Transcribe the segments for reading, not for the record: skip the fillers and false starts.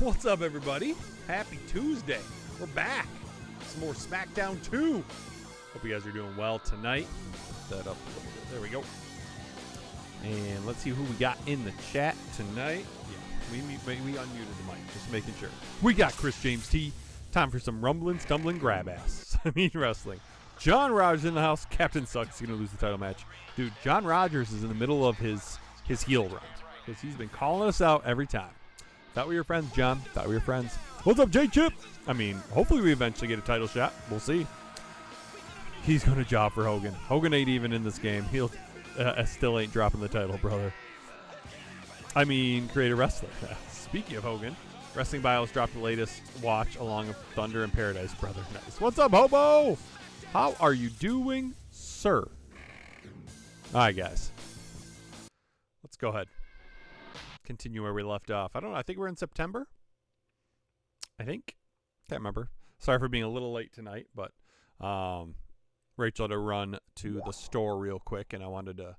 What's up, everybody? Happy Tuesday. We're back. Some more Smackdown 2. Hope you guys are doing well tonight. Put that up a little bit. There we go. And let's see who we got in the chat tonight. Yeah, we unmuted the mic, just making sure. We got Chris James T. Time for some rumbling, stumbling, grab ass. I mean wrestling. John Rogers in the house. Captain Sucks. He's going to lose the title match. Dude, John Rogers is in the middle of his heel run. Because he's been calling us out every time. Thought we were friends, John. Thought we were friends. What's up, J-Chip? I mean, hopefully we eventually get a title shot. We'll see. He's going to job for Hogan. Hogan ain't even in this game. He'll still ain't dropping the title, brother. I mean, create a wrestler. Speaking of Hogan, Wrestling Bios dropped the latest watch along with Thunder in Paradise, brother. Nice. What's up, Hobo? How are you doing, sir? All right, guys. Let's go ahead. Continue where we left off. I don't know. I think we're in September. I think. Can't remember. Sorry for being a little late tonight, but Rachel had to run to the store real quick, and I wanted to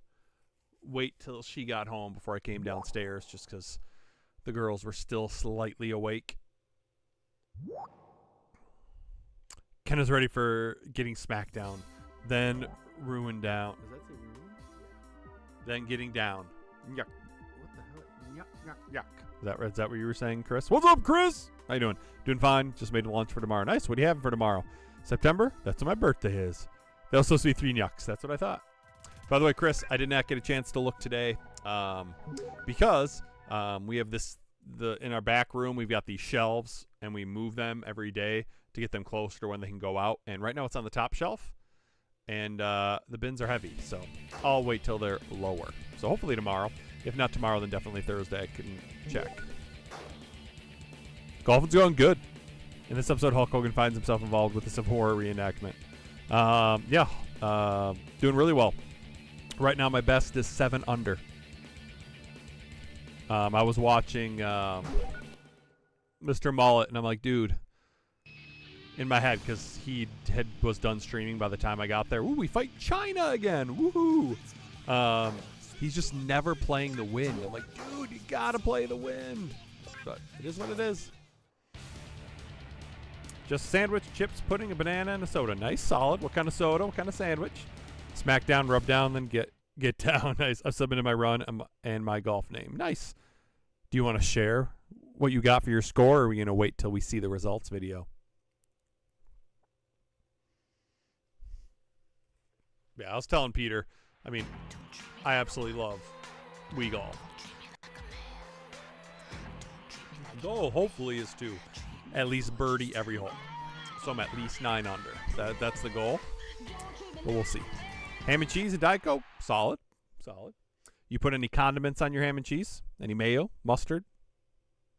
wait till she got home before I came downstairs just because the girls were still slightly awake. Ken is ready for getting Smackdown, then ruin down. Does that say ruin? Then getting down. Yuck. What the hell? Yuck. Is that what you were saying, Chris? What's up, Chris? How you doing? Doing fine. Just made lunch for tomorrow. Nice. What do you have for tomorrow? September? That's when my birthday is. There'll supposed to be 3 yucks. That's what I thought. By the way, Chris, I did not get a chance to look today because we have in our back room, we've got these shelves, and we move them every day to get them closer to when they can go out. And right now it's on the top shelf, and the bins are heavy, so I'll wait till they're lower. So hopefully tomorrow. If not tomorrow, then definitely Thursday I can check. Golfing's going good. In this episode, Hulk Hogan finds himself involved with this horror reenactment. Doing really well. Right now, my best is 7 under. I was watching Mr. Mullet, and I'm like, dude, in my head, because he was done streaming by the time I got there. Ooh, we fight China again. Woohoo! He's just never playing the wind. I'm like, dude, you gotta play the wind. But it is what it is. Just sandwich, chips, pudding, a banana, and a soda. Nice, solid. What kind of soda? What kind of sandwich? Smack down, rub down, then get down. Nice. I've submitted my run and my golf name. Nice. Do you want to share what you got for your score, or are we going to wait till we see the results video? Yeah, I was telling Peter, I mean, I absolutely love Wii Golf. The goal, hopefully, is to at least birdie every hole. So I'm at least 9 under. That's the goal. But we'll see. Ham and cheese and Diet Coke, solid. Solid. You put any condiments on your ham and cheese? Any mayo, mustard,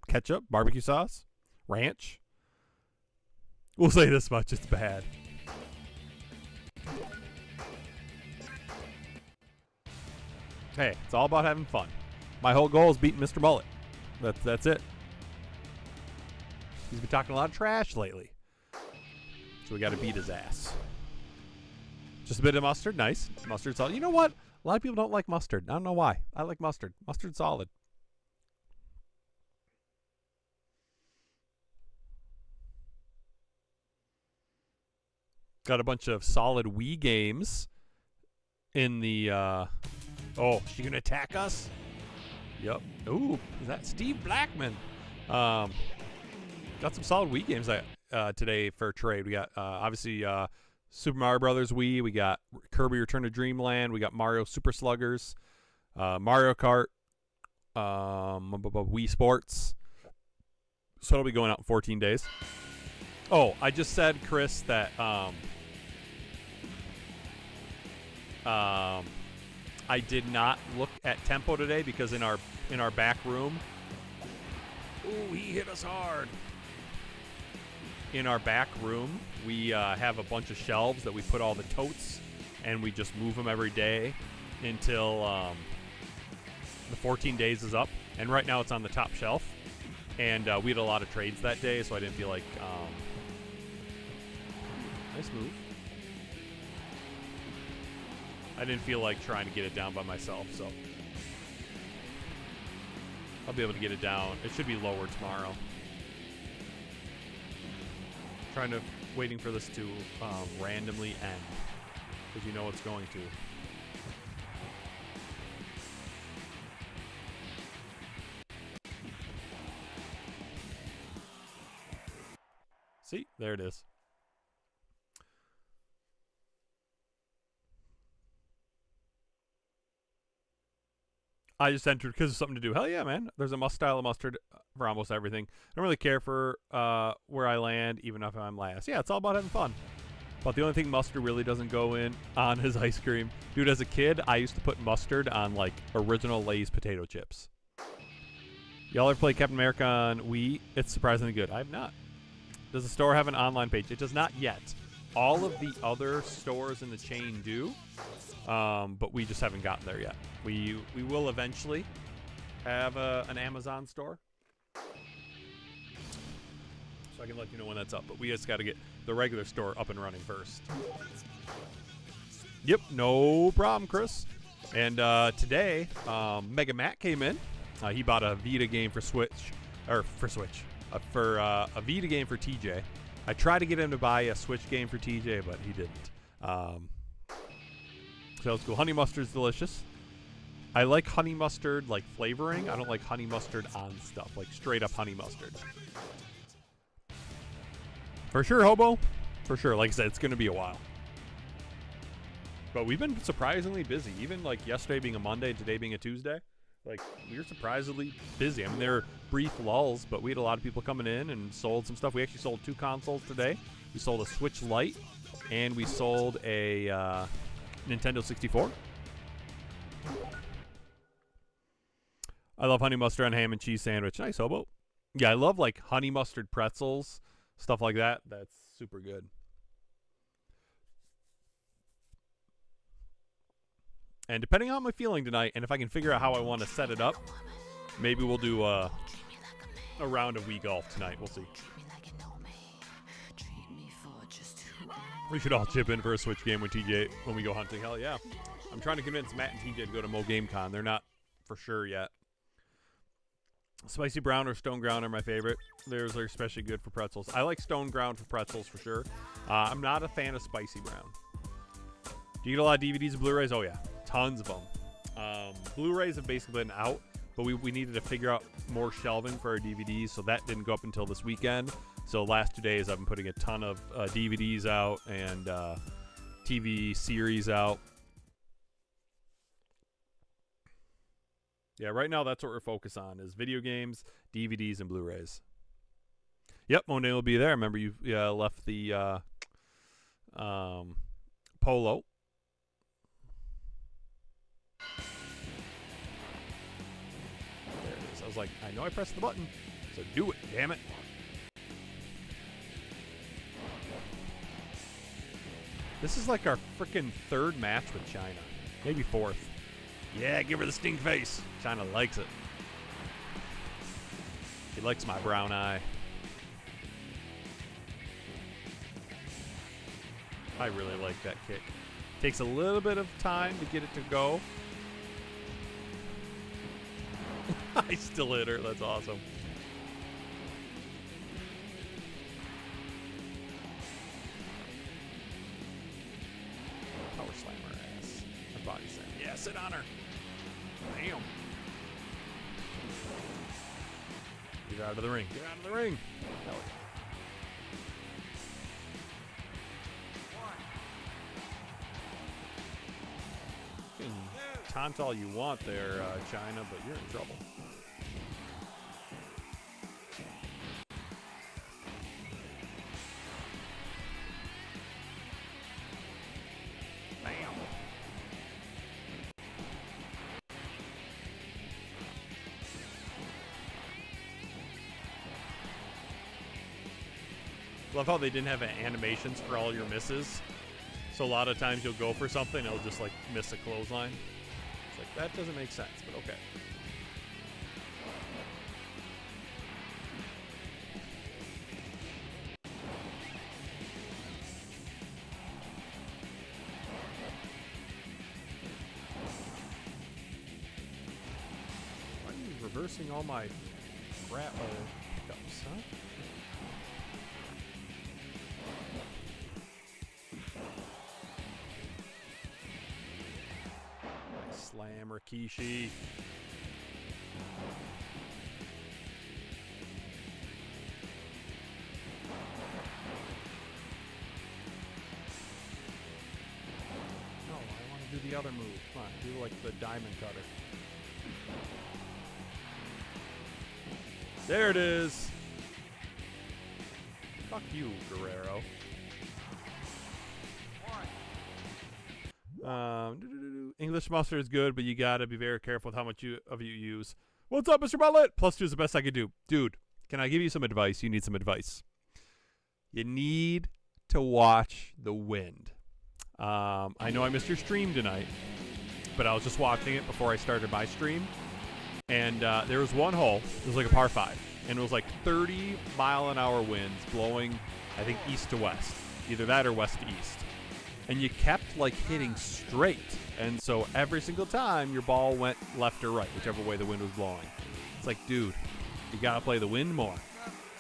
ketchup, barbecue sauce, ranch? We'll say this much, it's bad. Hey, it's all about having fun. My whole goal is beating Mr. Mullet. That's it. He's been talking a lot of trash lately. So we got to beat his ass. Just a bit of mustard. Nice. Mustard solid. You know what? A lot of people don't like mustard. I don't know why. I like mustard. Mustard solid. Got a bunch of solid Wii games in the... Oh, she going to attack us? Yep. Ooh, is that Steve Blackman? Got some solid Wii games today for trade. We got, obviously, Super Mario Brothers Wii. We got Kirby Return to Dreamland. We got Mario Super Sluggers. Mario Kart. Wii Sports. So it'll be going out in 14 days. Oh, I just said, Chris, that I did not look at tempo today because in our back room, ooh, he hit us hard. In our back room, we have a bunch of shelves that we put all the totes, and we just move them every day until the 14 days is up. And right now it's on the top shelf. And we had a lot of trades that day, so I didn't feel like... nice move. I didn't feel like trying to get it down by myself, so... I'll be able to get it down. It should be lower tomorrow. Waiting for this to randomly end, because you know it's going to. See, there it is. I just entered because of something to do. Hell yeah, man. There's a style of mustard for almost everything. I don't really care for where I land, even if I'm last. Yeah, it's all about having fun. But the only thing mustard really doesn't go in on is ice cream. Dude, as a kid, I used to put mustard on, like, original Lay's potato chips. Y'all ever play Captain America on Wii? It's surprisingly good. I have not. Does the store have an online page? It does not yet. All of the other stores in the chain do, but we just haven't gotten there yet. We will eventually have an Amazon store, so I can let you know when that's up. But we just got to get the regular store up and running first. Yep, no problem, Chris. And today, Mega Matt came in. He bought a Vita game for Switch, a Vita game for TJ. I tried to get him to buy a Switch game for TJ, but he didn't. So it's cool. Honey mustard's delicious. I like honey mustard, like, flavoring. I don't like honey mustard on stuff, like straight up honey mustard. For sure, Hobo. For sure. Like I said, it's going to be a while. But we've been surprisingly busy. Even, like, yesterday being a Monday and today being a Tuesday. Like, we were surprisingly busy. I mean, there were brief lulls, but we had a lot of people coming in and sold some stuff. We actually sold 2 consoles today. We sold a Switch Lite, and we sold a Nintendo 64. I love honey mustard on ham and cheese sandwich. Nice, Hobo. Yeah, I love, like, honey mustard pretzels, stuff like that. That's super good. And depending on how I'm feeling tonight, and if I can figure out how I want to set it up, maybe we'll do a round of Wii Golf tonight. We'll see. We should all chip in for a Switch game with TJ when we go hunting. Hell yeah. I'm trying to convince Matt and TJ to go to Mo Game Con. They're not for sure yet. Spicy brown or stone ground are my favorite. They're especially good for pretzels. I like stone ground for pretzels for sure. I'm not a fan of spicy brown. Do you get a lot of DVDs and Blu-rays? Oh yeah, tons of them. Blu-rays have basically been out, but we needed to figure out more shelving for our DVDs, so that didn't go up until this weekend. So last 2 days I've been putting a ton of DVDs out and TV series out. Yeah, right now that's what we're focused on is video games, DVDs, and Blu-rays. Yep, Monet will be there. Remember you left the Polo. There it is. I was like, I know I pressed the button, so do it, damn it. This is like our freaking 3rd match with China. Maybe 4th. Yeah, give her the stink face. China likes it. She likes my brown eye. I really like that kick. Takes a little bit of time to get it to go. I still hit her. That's awesome. Power slam her ass. Her body slam. Yeah, sit on her. Damn. Get out of the ring. Get out of the ring. Hell yeah. You can taunt all you want there, China, but you're in trouble. Love how they didn't have animations for all your misses. So a lot of times you'll go for something, it'll just like miss a clothesline. It's like, that doesn't make sense, but okay. Why are you reversing all my crap pickups, huh? I am Rikishi. No, I want to do the other move. Come on, do like the diamond cutter. There it is. Fuck you, Guerrero. English mustard is good, but you gotta be very careful with how much you use. What's up, Mr. Mullet? +2 is the best I could do. Dude, can I give you some advice? You need some advice. You need to watch the wind. I know I missed your stream tonight, but I was just watching it before I started my stream. And there was one hole. It was like a par 5. And it was like 30-mile-an-hour winds blowing, I think, east to west. Either that or west to east. And you kept, like, hitting straight. And so every single time, your ball went left or right, whichever way the wind was blowing. It's like, dude, you got to play the wind more.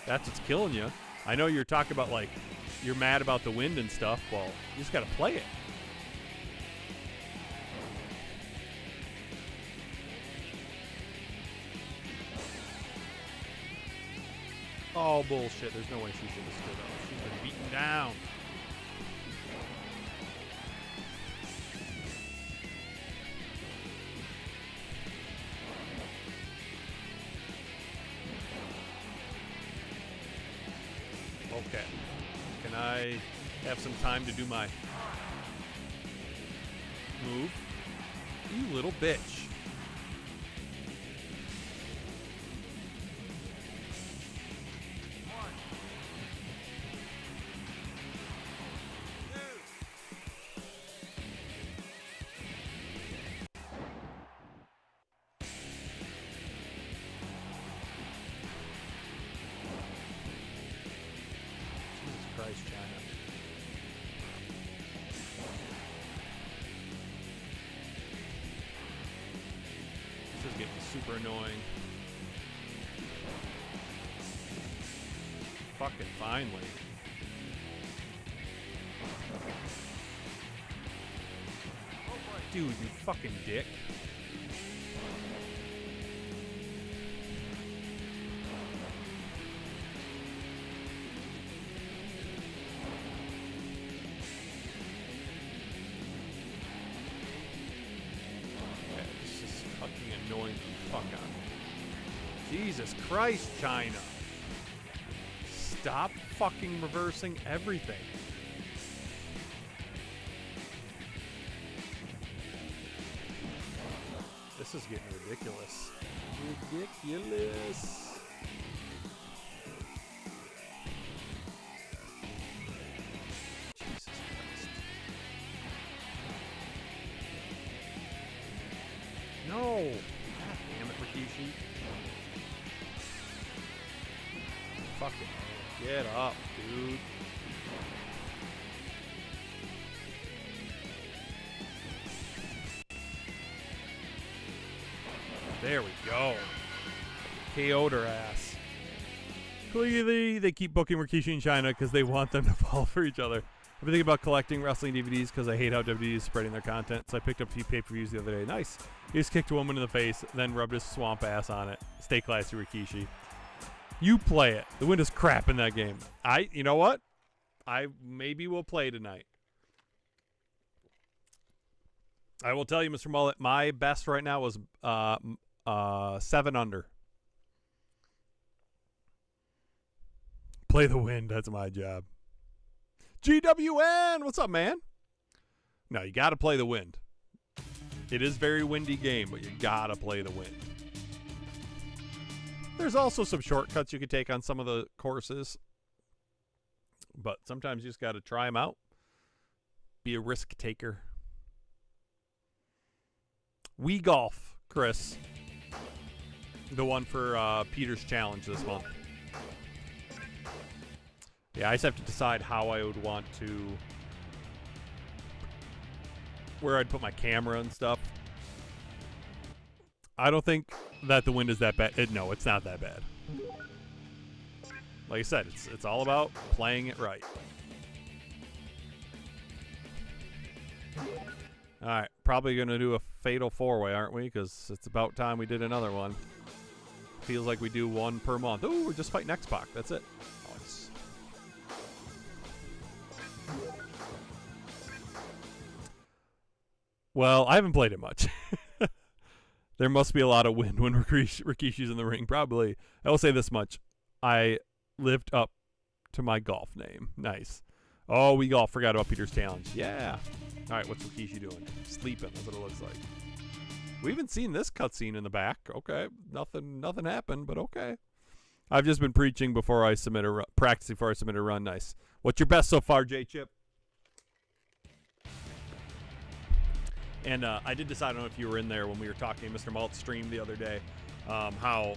That's what's killing you. I know you're talking about, like, you're mad about the wind and stuff. Well, you just got to play it. Oh, bullshit. There's no way she should have stood up. She's been beaten down. Okay. Can I have some time to do my move? You little bitch. Super annoying. Fucking finally. Dude, you fucking dick. Jesus Christ, China. Stop fucking reversing everything. This is getting ridiculous. Ridiculous. Jesus Christ. No. God damn it, Rikishi. Fucking get up, dude. There we go. KO'd her ass. Clearly, they keep booking Rikishi in China because they want them to fall for each other. I've been thinking about collecting wrestling DVDs because I hate how WWE is spreading their content. So I picked up a few pay-per-views the other day. Nice. He just kicked a woman in the face, then rubbed his swamp ass on it. Stay classy, Rikishi. You play it. The wind is crap in that game. You know what? I maybe will play tonight. I will tell you, Mr. Mullet, my best right now was 7 under. Play the wind. That's my job. GWN! What's up, man? No, you got to play the wind. It is a very windy game, but you got to play the wind. There's also some shortcuts you can take on some of the courses. But sometimes you just got to try them out. Be a risk taker. Wii Golf, Chris. The one for Peter's Challenge this month. Yeah, I just have to decide how I would want to... where I'd put my camera and stuff. I don't think that the wind is that bad. No, it's not that bad. Like I said, it's all about playing it right. All right, probably going to do a fatal 4-way, aren't we? Because it's about time we did another one. Feels like we do one per month. Ooh, we're just fighting X-Pac. That's it. Nice. Well, I haven't played it much. There must be a lot of wind when Rikishi's in the ring. Probably. I will say this much. I lived up to my golf name. Nice. Oh, we golf. Forgot about Peter's challenge. Yeah. All right, what's Rikishi doing? Sleeping. That's what it looks like. We haven't seen this cutscene in the back. Okay. Nothing happened, but okay. I've just been preaching before I submit a run. Practicing before I submit a run. Nice. What's your best so far, J-Chip? And I did decide, I don't know if you were in there when we were talking to Mr. Malt's stream the other day, how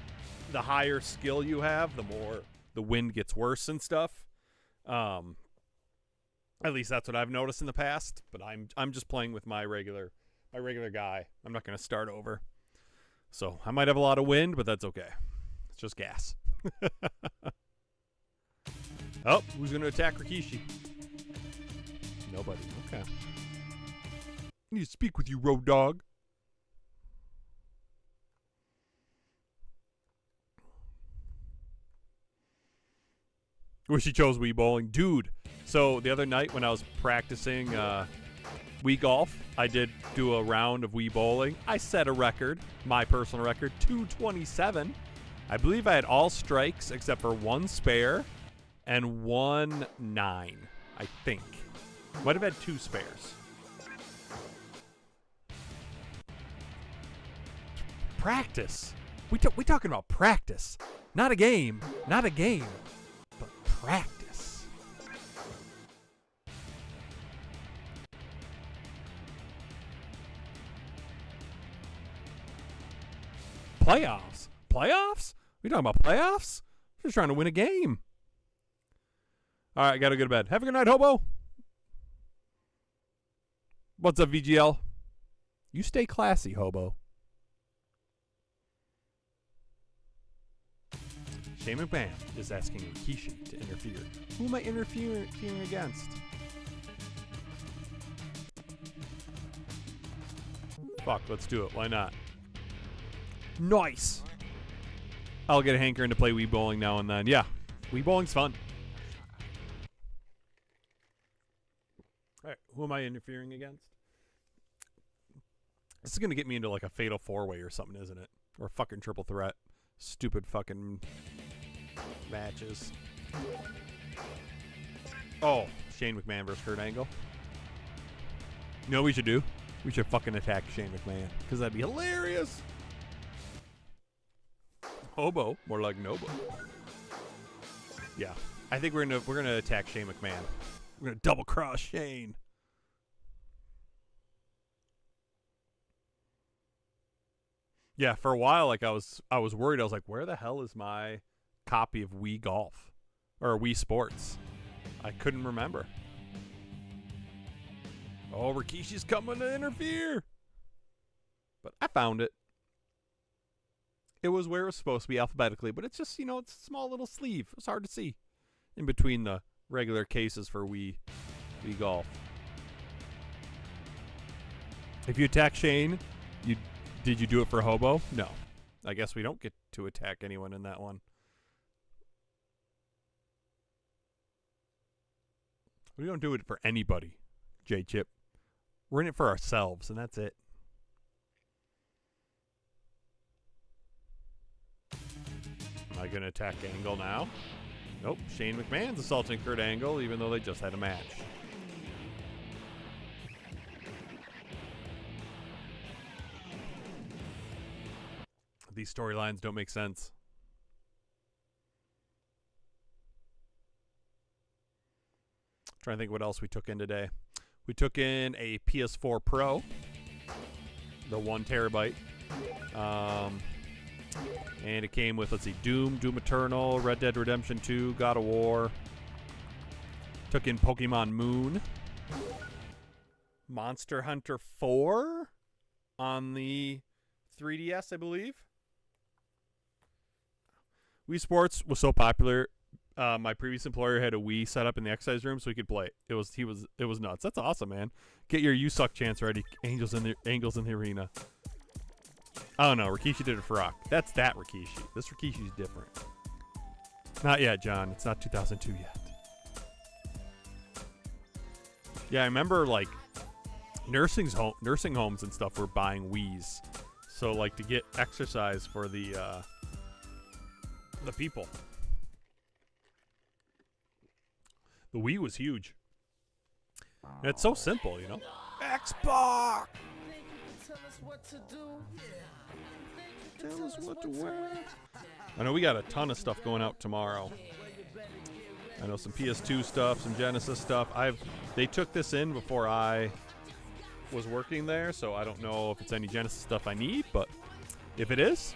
the higher skill you have, the more the wind gets worse and stuff. At least that's what I've noticed in the past. But I'm just playing with my regular guy. I'm not going to start over. So I might have a lot of wind, but that's okay. It's just gas. Oh, who's going to attack Rikishi? Nobody. Okay. I need to speak with you, road dog. Wish he chose Wii Bowling. Dude, so the other night when I was practicing Wii Golf, I did do a round of Wii Bowling. I set a record, my personal record, 227. I believe I had all strikes except for one spare and 1 9, I think. Might have had 2 spares. Practice. We talking about practice. Not a game. Not a game. But practice. Playoffs. Playoffs? We talking about playoffs? We're just trying to win a game. All right, gotta go to bed. Have a good night, hobo. What's up, VGL? You stay classy, hobo. Shane McMahon is asking Rikishi to interfere. Who am I interfering against? Fuck, let's do it. Why not? Nice! I'll get a hankering to play Wii Bowling now and then. Yeah, Wii Bowling's fun. Alright, who am I interfering against? This is going to get me into like a fatal 4-way or something, isn't it? Or a fucking triple threat. Stupid fucking matches. Oh, Shane McMahon versus Kurt Angle. You know what we should do? We should fucking attack Shane McMahon. Because that'd be hilarious. Hobo. More like Nobo. Yeah. I think we're gonna attack Shane McMahon. We're gonna double cross Shane. Yeah, for a while, like I was worried. I was like, where the hell is my copy of Wii Golf or Wii Sports? I couldn't remember. Oh, Rikishi's coming to interfere. But I found it. It was where it was supposed to be alphabetically, but it's just, it's a small little sleeve. It's hard to see in between the regular cases for Wii Golf. If you attack Shane, did you do it for Hobo? No. I guess we don't get to attack anyone in that one. We don't do it for anybody, J-Chip. We're in it for ourselves, and that's it. Am I going to attack Angle now? Nope. Shane McMahon's assaulting Kurt Angle, even though they just had a match. These storylines don't make sense. Trying to think what else we took in today. We took in a PS4 Pro, the 1 terabyte. And it came with, let's see, Doom Eternal, Red Dead Redemption 2, God of War. Took in Pokemon Moon. Monster Hunter 4 on the 3DS, I believe. Wii Sports was so popular my previous employer had a Wii set up in the exercise room so he could play. It was nuts. That's awesome, man. Get your "You Suck" chants ready. Angels in the arena. Oh no, Rikishi did it for Rock. That's that Rikishi. This Rikishi's different. Not yet, John. It's not 2002 yet. Yeah, I remember like nursing homes and stuff were buying Wiis. So like to get exercise for the people. The Wii was huge. And it's so simple, you know. Xbox. Tell us what to wear. I know we got a ton of stuff going out tomorrow. I know some PS2 stuff, some Genesis stuff. They took this in before I was working there, so I don't know if it's any Genesis stuff I need, but if it is,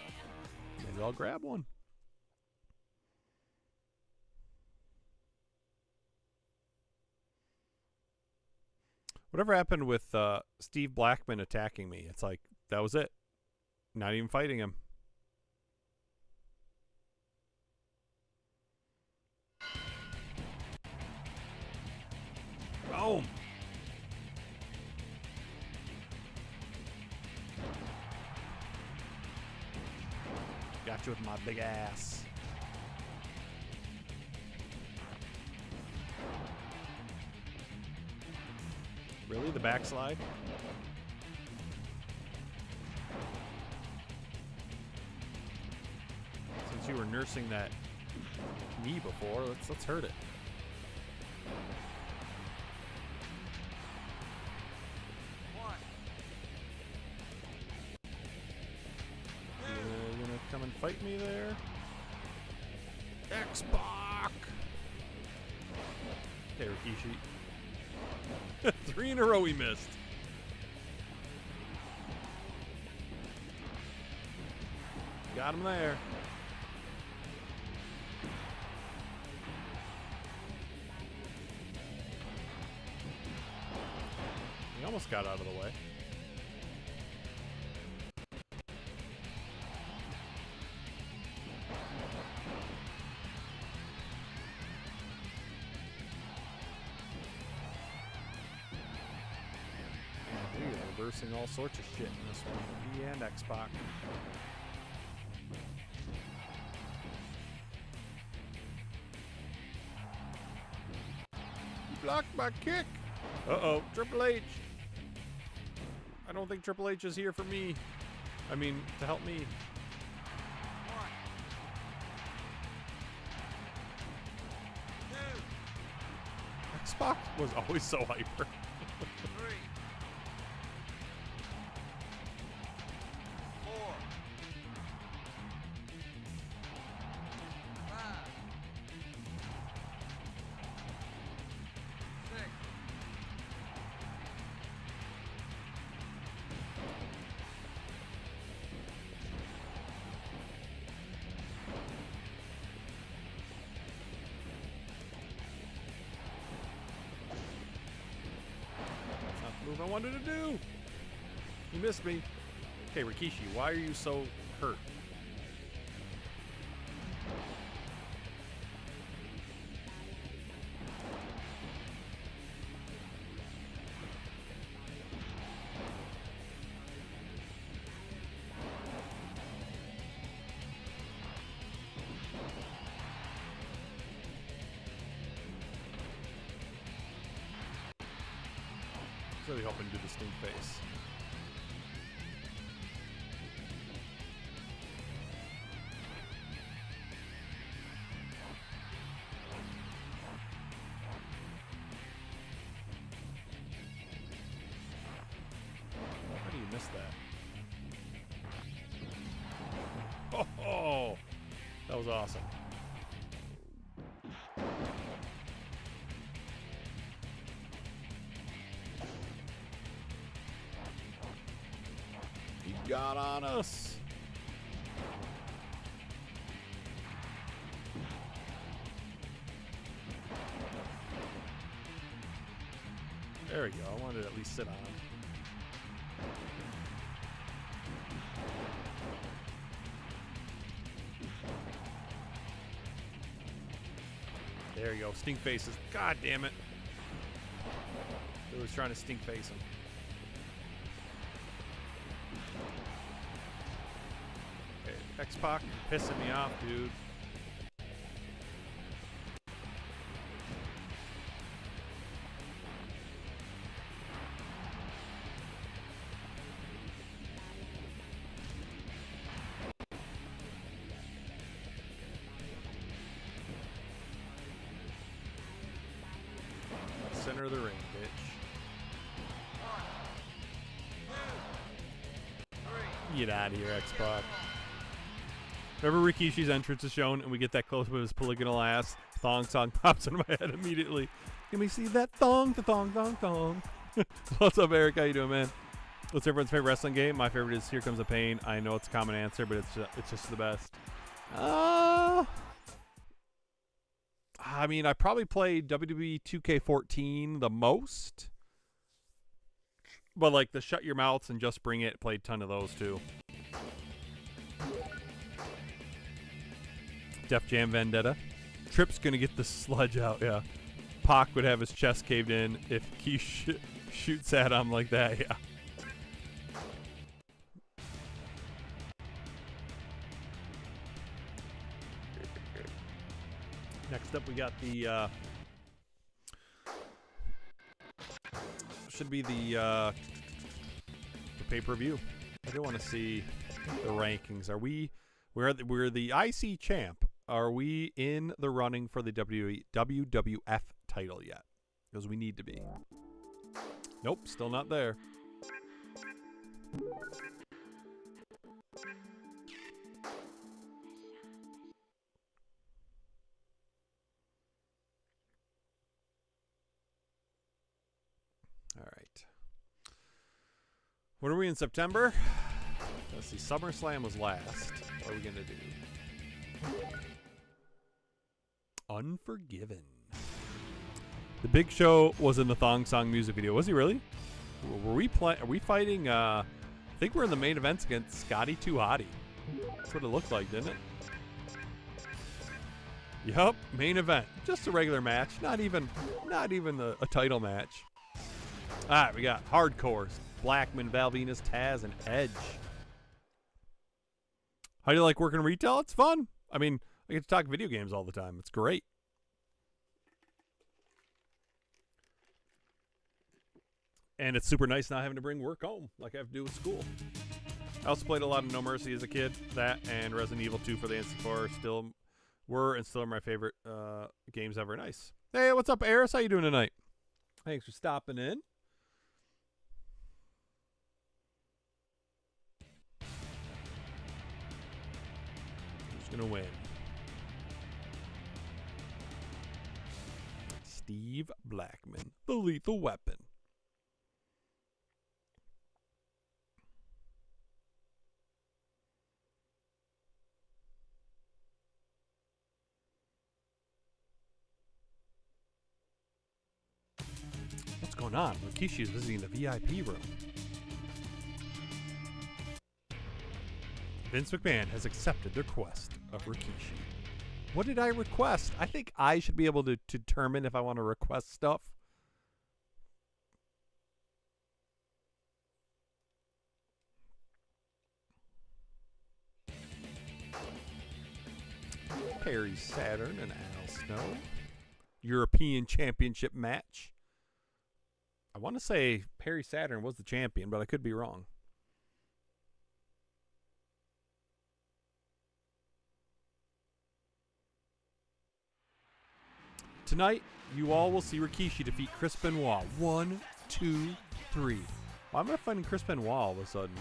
maybe I'll grab one. Whatever happened with Steve Blackman attacking me? It's like, that was it. Not even fighting him. Boom. Got you with my big ass. Really? The backslide? Since you were nursing that knee before, let's hurt it. You gonna come and fight me there? Xbox! Okay, Rikishi. 3 in a row he missed. Got him there. He almost got out of the way. Reversing all sorts of shit in this one. Wii and Xbox. You blocked my kick. Uh-oh, Triple H. I don't think Triple H is here for me. I mean, to help me. Xbox was always so hyper. 3, 4, 5, 6. Move I wanted to do. You missed me. Okay, Rikishi, why are you so hurt? Really hoping to do the stink face. How do you miss that? Oh, that was awesome. Got on us. There we go. I wanted to at least sit on him. There you go. Stink faces. God damn it. He was trying to stink face him. Okay, X-Pac, you're pissing me off, dude. Center of the ring, bitch. Get out of here, X-Pac. Whenever Rikishi's entrance is shown and we get that close with his polygonal ass, thong song pops into my head immediately. Can we see that thong, the thong, thong, thong? What's up, Eric? How you doing, man? What's everyone's favorite wrestling game? My favorite is Here Comes the Pain. I know it's a common answer, but it's just the best. I mean, I probably played WWE 2K14 the most. But like the Shut Your Mouths and Just Bring It, played a ton of those too. Def Jam Vendetta. Tripp's gonna get the sludge out, yeah. Pac would have his chest caved in if he shoots at him like that, yeah. Next up, we got the should be the pay-per-view. I do want to see the rankings. We're the IC champ. Are we in the running for the WWF title yet? Because we need to be. Nope, still not there. All right. What are we in September? Let's see. SummerSlam was last. What are we going to do? Unforgiven. The Big Show was in the Thong Song music video. Was he really? Are we fighting? I think we're in the main events against Scotty 2 Hotty. That's what it looked like, didn't it? Yup, main event. Just a regular match. Not even a title match. All right, we got Hardcores, Blackman, Val Venus, Taz, and Edge. How do you like working retail? It's fun. I mean, I get to talk video games all the time. It's great. And it's super nice not having to bring work home like I have to do with school. I also played a lot of No Mercy as a kid. That and Resident Evil 2 for the N64 still are my favorite games ever. Nice. Hey, what's up, Eris? How you doing tonight? Thanks for stopping in. Who's going to win? Steve Blackman, the Lethal Weapon. What's going on? Rikishi is visiting the VIP room. Vince McMahon has accepted the request of Rikishi. What did I request? I think I should be able to determine if I want to request stuff. Perry Saturn and Al Snow. European Championship match. I want to say Perry Saturn was the champion, but I could be wrong. Tonight, you all will see Rikishi defeat Chris Benoit. 1, 2, 3. Why am I fighting Chris Benoit all of a sudden?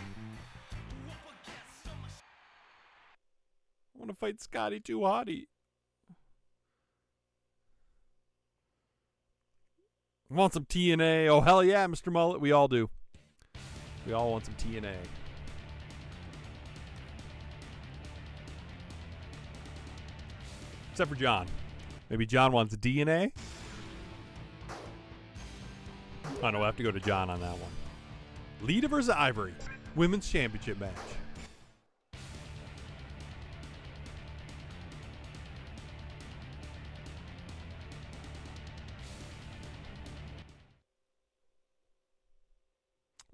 I want to fight Scotty 2 Hotty. Want some TNA? Oh, hell yeah, Mr. Mullet. We all do. We all want some TNA. Except for John. Maybe John wants DNA? Oh, no, we'll have to go to John on that one. Lita versus Ivory. Women's Championship match.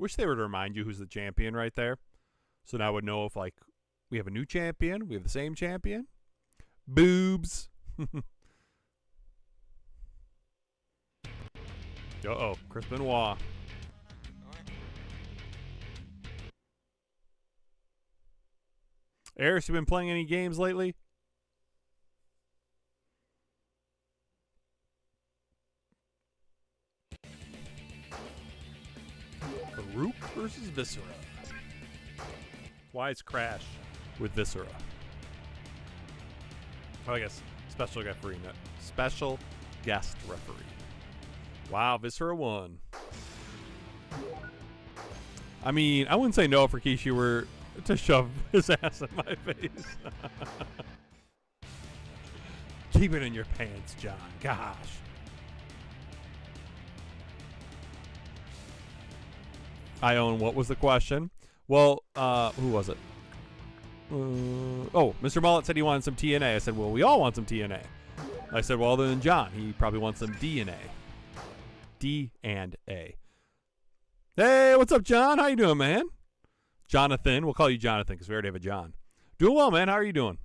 Wish they were to remind you who's the champion right there. So now I would know if, like, we have a new champion. We have the same champion. Boobs. Uh-oh. Chris Benoit. Eris, you been playing any games lately? Farouk versus Viscera. Why is Crash with Viscera? Oh, I guess special referee. No, special guest referee. Wow, Viscera won. I mean, I wouldn't say no if Rikishi were to shove his ass in my face. Keep it in your pants, John. Gosh. I own. What was the question? Well, who was it? Oh, Mr. Mullet said he wanted some TNA. I said, well, we all want some TNA. I said, well, other than John, he probably wants some DNA. D and A. Hey, what's up, John? How you doing, man? Jonathan. We'll call you Jonathan because we already have a John. Doing well, man. How are you doing?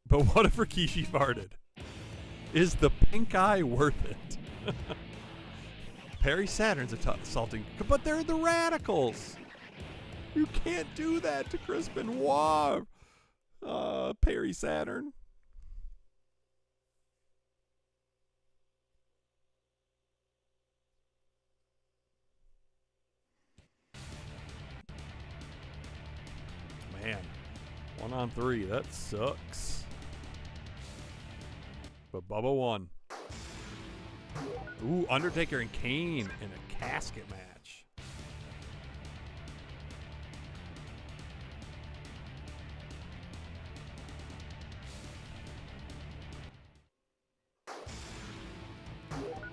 But what if Rikishi farted? Is the pink eye worth it? Perry Saturn's assaulting, but they're the Radicals. You can't do that to Chris Benoit. Perry Saturn. Man, 1-on-3, that sucks. But Bubba won. Ooh, Undertaker and Kane in a casket match.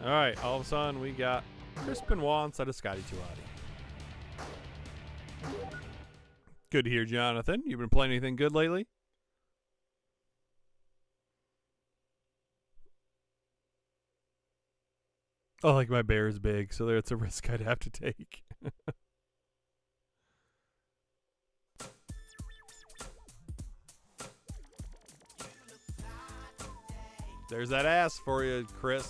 All right, all of a sudden we got Chris Benoit instead of Scotty 2 Good to hear, Jonathan. You been playing anything good lately? Oh, like my bear is big, so it's a risk I'd have to take. There's that ass for you, Chris.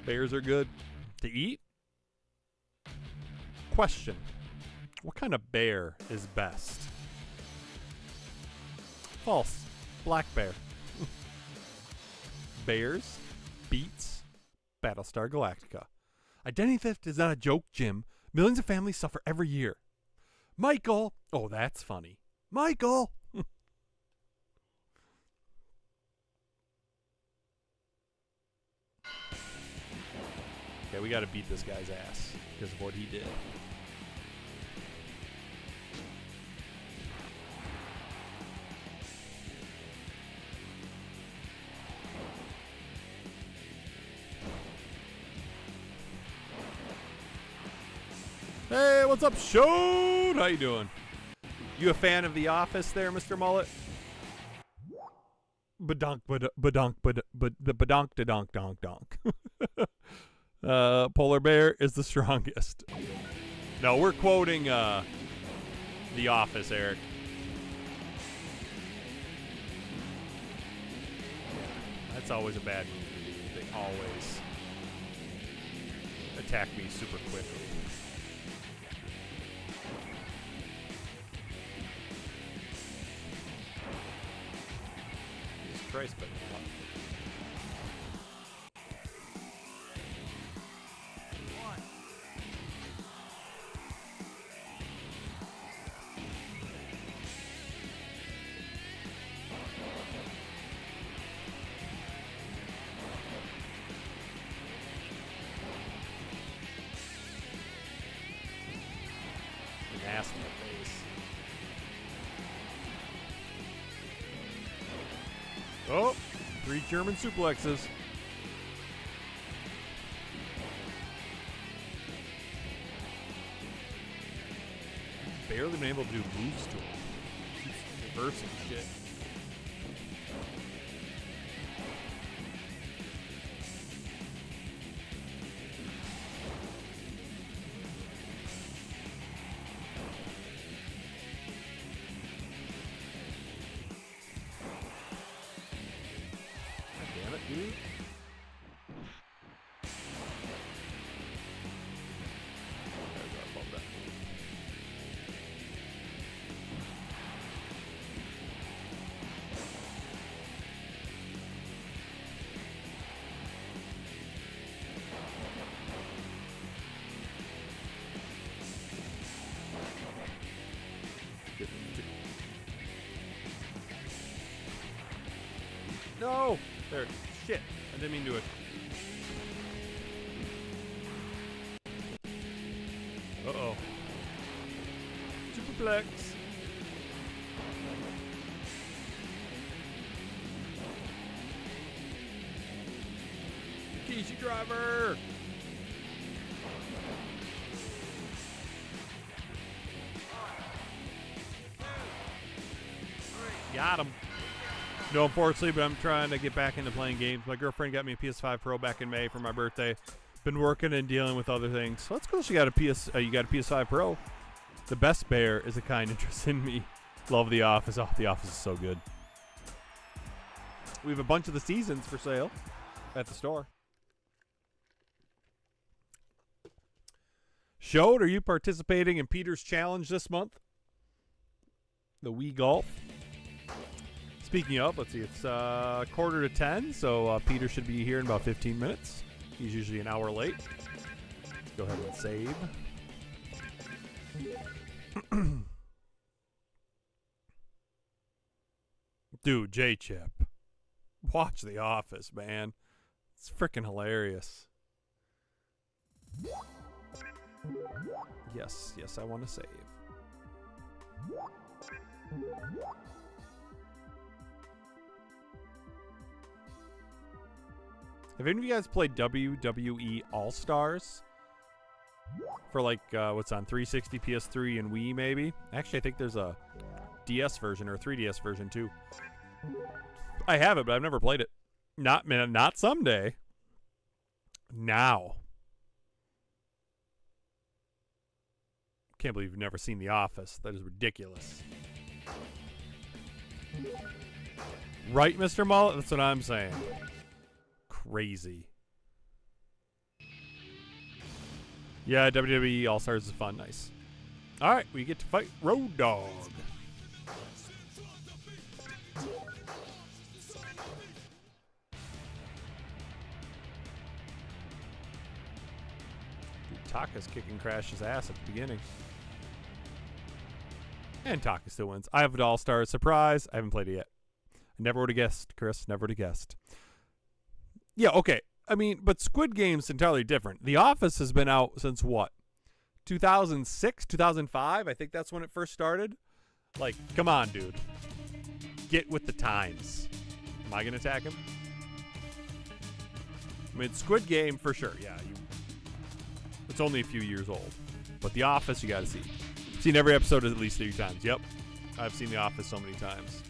Bears are good to eat? Question. What kind of bear is best? False. Black bear. Bears beats Battlestar Galactica. Identity theft is not a joke, Jim. Millions of families suffer every year. Michael! Oh, that's funny. Michael! Okay, we got to beat this guy's ass because of what he did. Hey, what's up, Shode? How you doing? You a fan of The Office there, Mr. Mullet? Badonk, badonk, badonk, badonk, donk, donk. Polar bear is the strongest. No, we're quoting The Office, Eric. That's always a bad movie. They always attack me super quickly. Jesus Christ, but ass in the face. 3 German suplexes. Barely been able to do moves to him. He's reversing shit. Dude. No! There. Shit. I didn't mean to do it. Uh-oh. Superplex. Kishi driver. Got him. No, unfortunately, but I'm trying to get back into playing games. My girlfriend got me a PS5 Pro back in May for my birthday. Been working and dealing with other things. So that's cool. She got a you got a PS5 Pro. The best bear is a kind interest in me. Love The Office. Oh, The Office is so good. We have a bunch of the seasons for sale at the store. Showed, are you participating in Peter's challenge this month? The Wii Golf. Speaking of, let's see, it's 9:45, so Peter should be here in about 15 minutes. He's usually an hour late. Let's go ahead and save. Dude, J-Chip. Watch The Office, man. It's freaking hilarious. Yes, I want to save. Have any of you guys played WWE All-Stars? For like, what's on 360, PS3, and Wii, maybe? Actually, I think there's a DS version or a 3DS version, too. I have it, but I've never played it. Not someday. Now. Can't believe you've never seen The Office. That is ridiculous. Right, Mr. Mullet? That's what I'm saying. Crazy. Yeah, WWE All-Stars is fun. Nice. Alright, we get to fight Road Dogg. Dude, Taka's kicking Crash's ass at the beginning. And Taka still wins. I have an All-Stars surprise. I haven't played it yet. I never would have guessed, Chris. Never would have guessed. Yeah, okay. I mean, but Squid Game's entirely different. The Office has been out since what? 2006, 2005? I think that's when it first started. Like, come on, dude. Get with the times. Am I going to attack him? I mean, Squid Game, for sure. Yeah, it's only a few years old. But The Office, you got to see. Seen every episode at least 3 times. Yep. I've seen The Office so many times.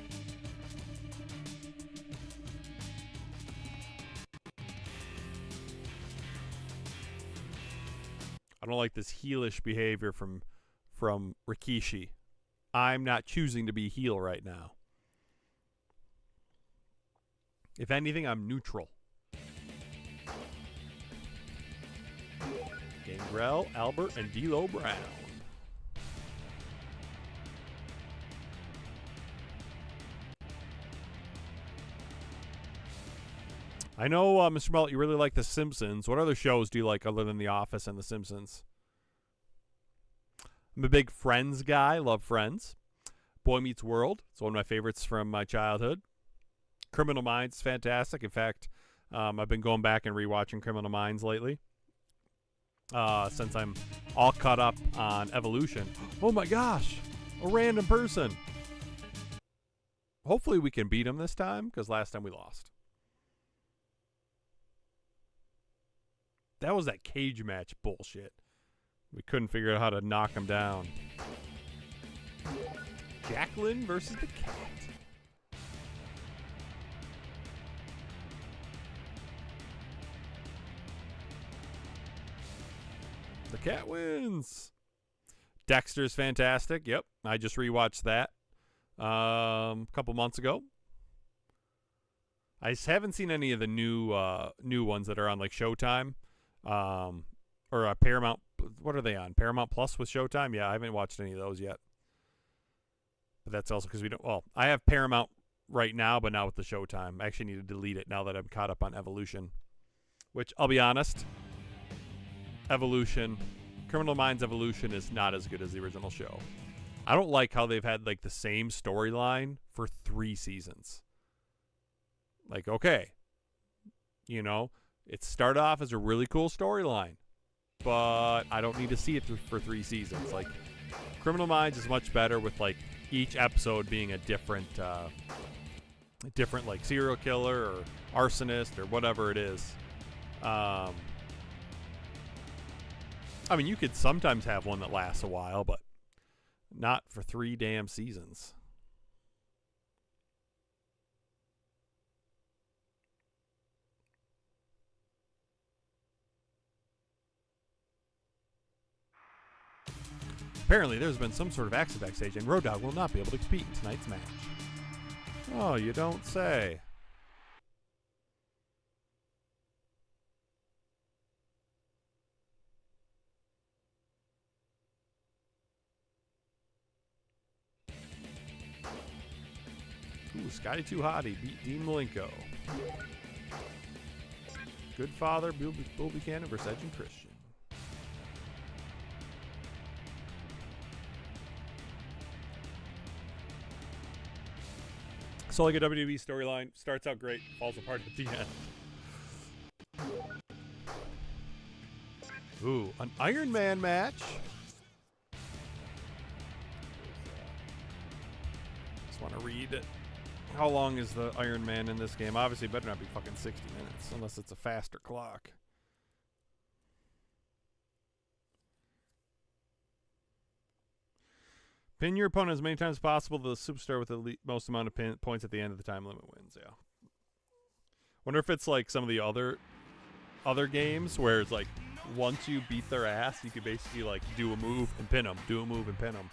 I don't like this heelish behavior from Rikishi. I'm not choosing to be heel right now. If anything, I'm neutral. Gangrel, Albert, and D'Lo Brown. I know, Mr. Mullet, you really like The Simpsons. What other shows do you like other than The Office and The Simpsons? I'm a big Friends guy. Love Friends. Boy Meets World. It's one of my favorites from my childhood. Criminal Minds is fantastic. In fact, I've been going back and rewatching Criminal Minds lately. Since I'm all caught up on Evolution. Oh my gosh! A random person. Hopefully we can beat him this time, because last time we lost. That was that cage match bullshit. We couldn't figure out how to knock him down. Jacqueline versus the cat. The cat wins. Dexter's fantastic. Yep, I just rewatched that a couple months ago. I just haven't seen any of the new ones that are on like Showtime or Paramount. What are they on? Paramount Plus with Showtime? Yeah, I haven't watched any of those yet. But that's also because we don't. Well, I have Paramount right now, but not with the Showtime. I actually need to delete it now that I'm caught up on Evolution. Which, I'll be honest, Criminal Minds Evolution is not as good as the original show. I don't like how they've had like the same storyline for 3 seasons. Like, okay, you know, it started off as a really cool storyline, but I don't need to see it for 3 seasons. Like, Criminal Minds is much better with like each episode being a different like serial killer or arsonist or whatever it is. I mean, you could sometimes have one that lasts a while, but not for 3 damn seasons. Apparently, there's been some sort of accident backstage, and Road Dogg will not be able to compete in tonight's match. Oh, you don't say. Ooh, Scotty Too Hottie beat Dean Malenko. Good Father, Bill Buchanan versus Edge and Christian. So like a WWE storyline, starts out great, falls apart at the end. Ooh, an Iron Man match. Just want to read it. How long is the Iron Man in this game? Obviously, it better not be fucking 60 minutes, unless it's a faster clock. Pin your opponent as many times as possible. The superstar with the most amount of points at the end of the time limit wins. Yeah. Wonder if it's like some of the other games where it's like once you beat their ass, you could basically like do a move and pin them, do a move and pin them.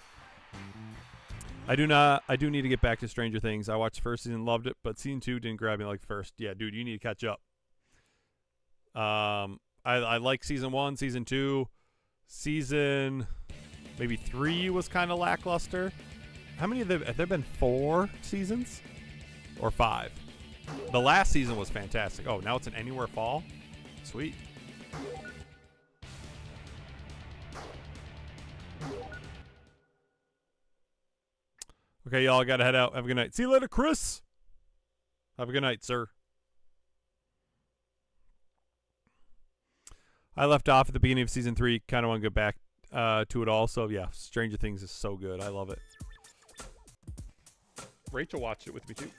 I do need to get back to Stranger Things. I watched the first season, loved it, but season 2 didn't grab me like the first. Yeah, dude, you need to catch up. I like season 1, season 2, season maybe 3 was kind of lackluster. How many have there been 4 seasons or 5? The last season was fantastic. Oh, now it's an Anywhere Fall. Sweet. Okay, y'all, I gotta head out. Have a good night. See you later, Chris. Have a good night, sir. I left off at the beginning of season 3. Kind of want to go back to it all. So, yeah, Stranger Things is so good. I love it. Rachel watched it with me, too.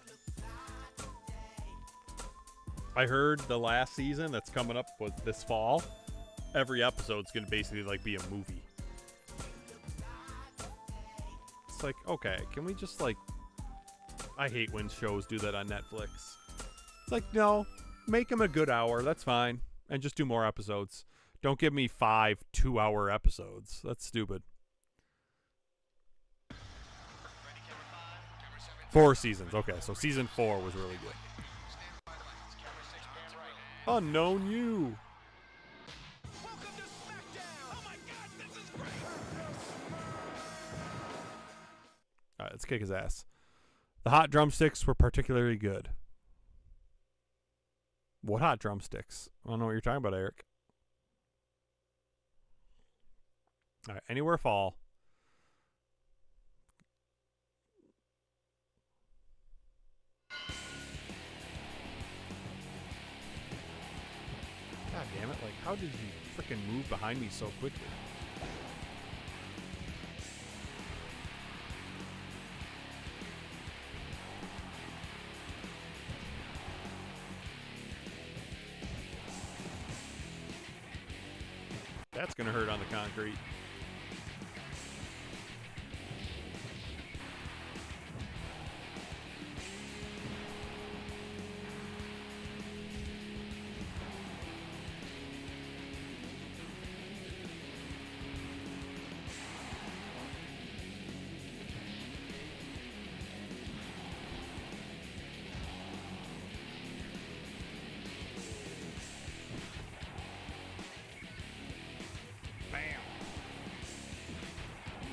I heard the last season that's coming up was this fall. Every episode's going to basically like be a movie. It's like, okay, can we just like... I hate when shows do that on Netflix. It's like, no, make them a good hour. That's fine. And just do more episodes. Don't give me 5 2-hour episodes. That's stupid. 4 seasons. Okay, so season 4 was really good. Unknown You. Welcome to Smackdown! Oh my God, this is great! All right, let's kick his ass. The hot drumsticks were particularly good. What hot drumsticks? I don't know what you're talking about, Eric. All right, Anywhere Fall. God damn it, like, how did you freaking move behind me so quickly? That's going to hurt on the concrete.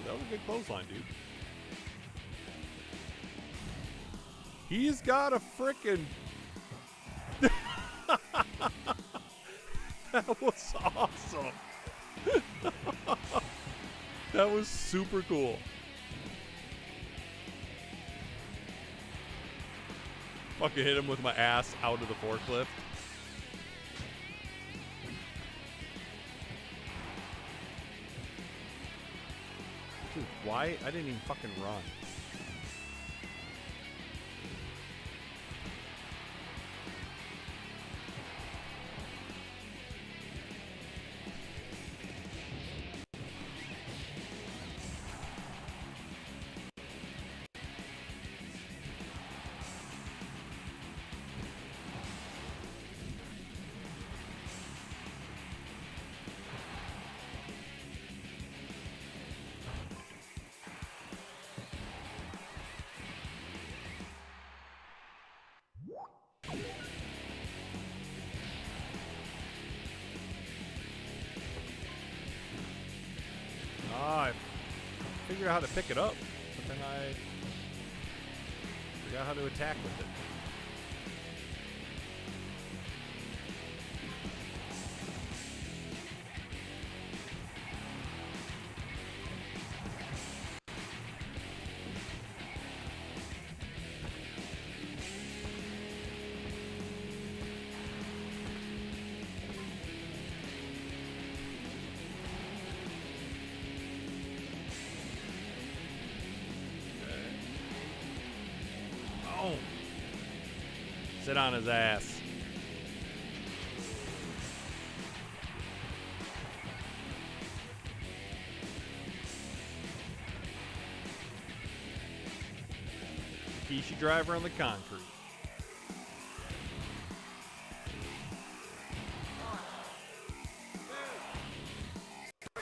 That was a good clothesline, dude. He's got a frickin'... That was awesome. That was super cool. Fucking hit him with my ass out of the forklift. Dude, why? I didn't even fucking run. I figured out how to pick it up, but then I forgot how to attack with it. Sit on his ass. Rikishi driver on the concrete.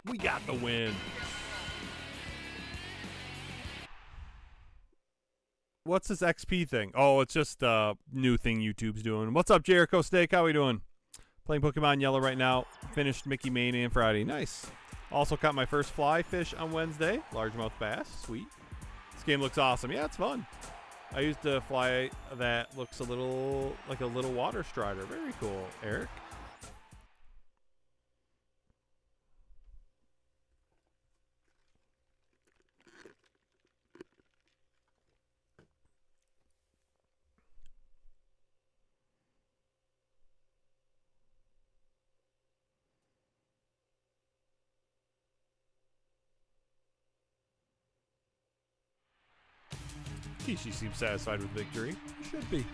We got the win. What's this XP thing? Oh, it's just a new thing YouTube's doing. What's up, Jericho Steak? How we doing? Playing Pokemon Yellow right now. Finished Mickey Mania on Friday. Nice. Also caught my first fly fish on Wednesday. Largemouth bass. Sweet. This game looks awesome. Yeah, it's fun. I used a fly that looks a little like a little water strider. Very cool, Eric. She seems satisfied with victory. Should be.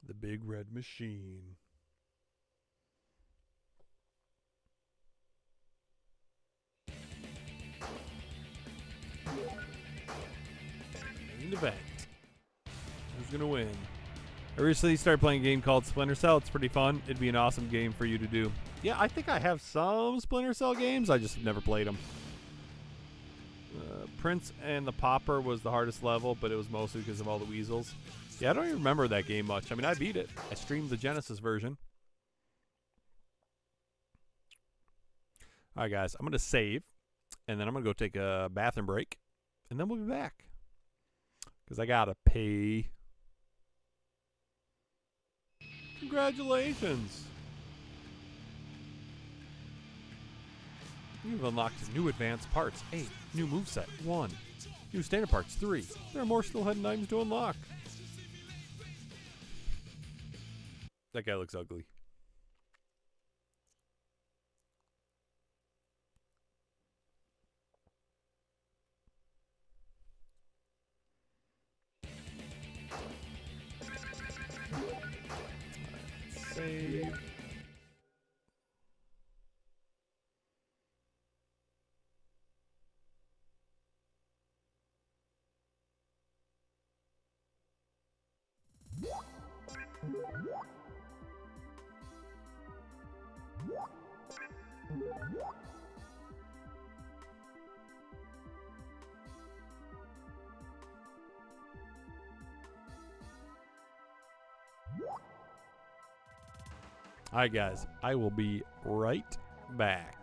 The big red machine. Main event. Who's gonna win? I recently started playing a game called Splinter Cell. It's pretty fun. It'd be an awesome game for you to do. Yeah, I think I have some Splinter Cell games. I just have never played them. Prince and the Pauper was the hardest level, but it was mostly because of all the weasels. Yeah, I don't even remember that game much. I mean, I beat it. I streamed the Genesis version. All right, guys. I'm going to save, and then I'm going to go take a bathroom break, and then we'll be back. Because I got to pay. Congratulations. You've unlocked new advanced parts, 8. New moveset, 1. New standard parts, 3. There are more still hidden items to unlock. That guy looks ugly. Save. Alright guys, I will be right back.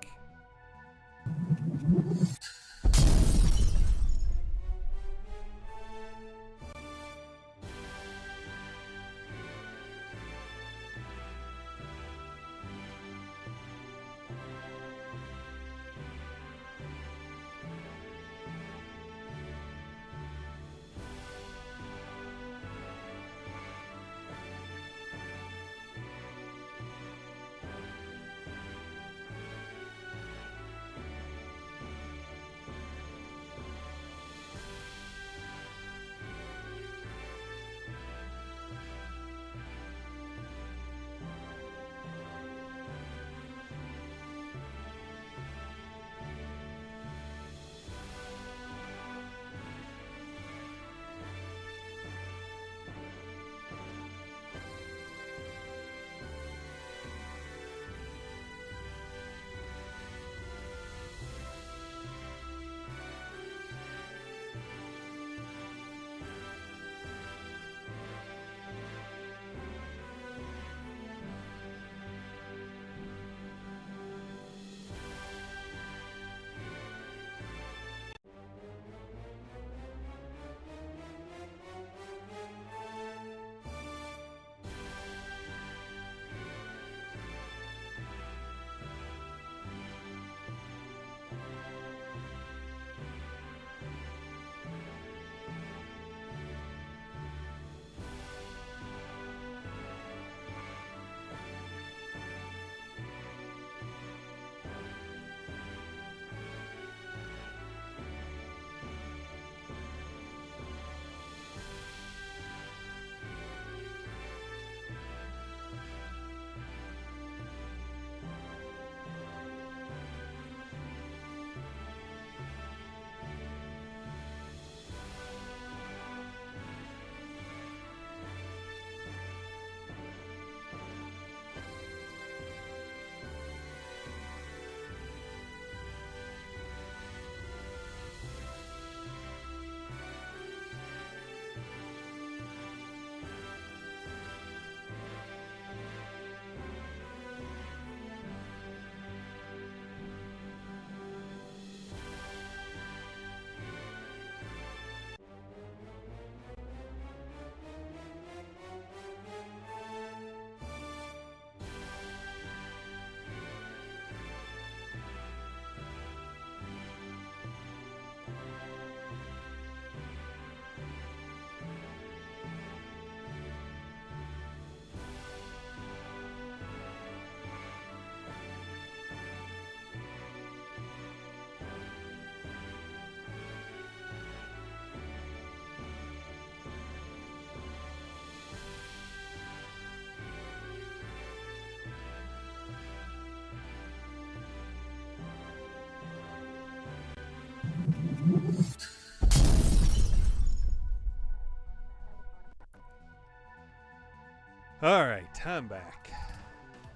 Alright, I'm back.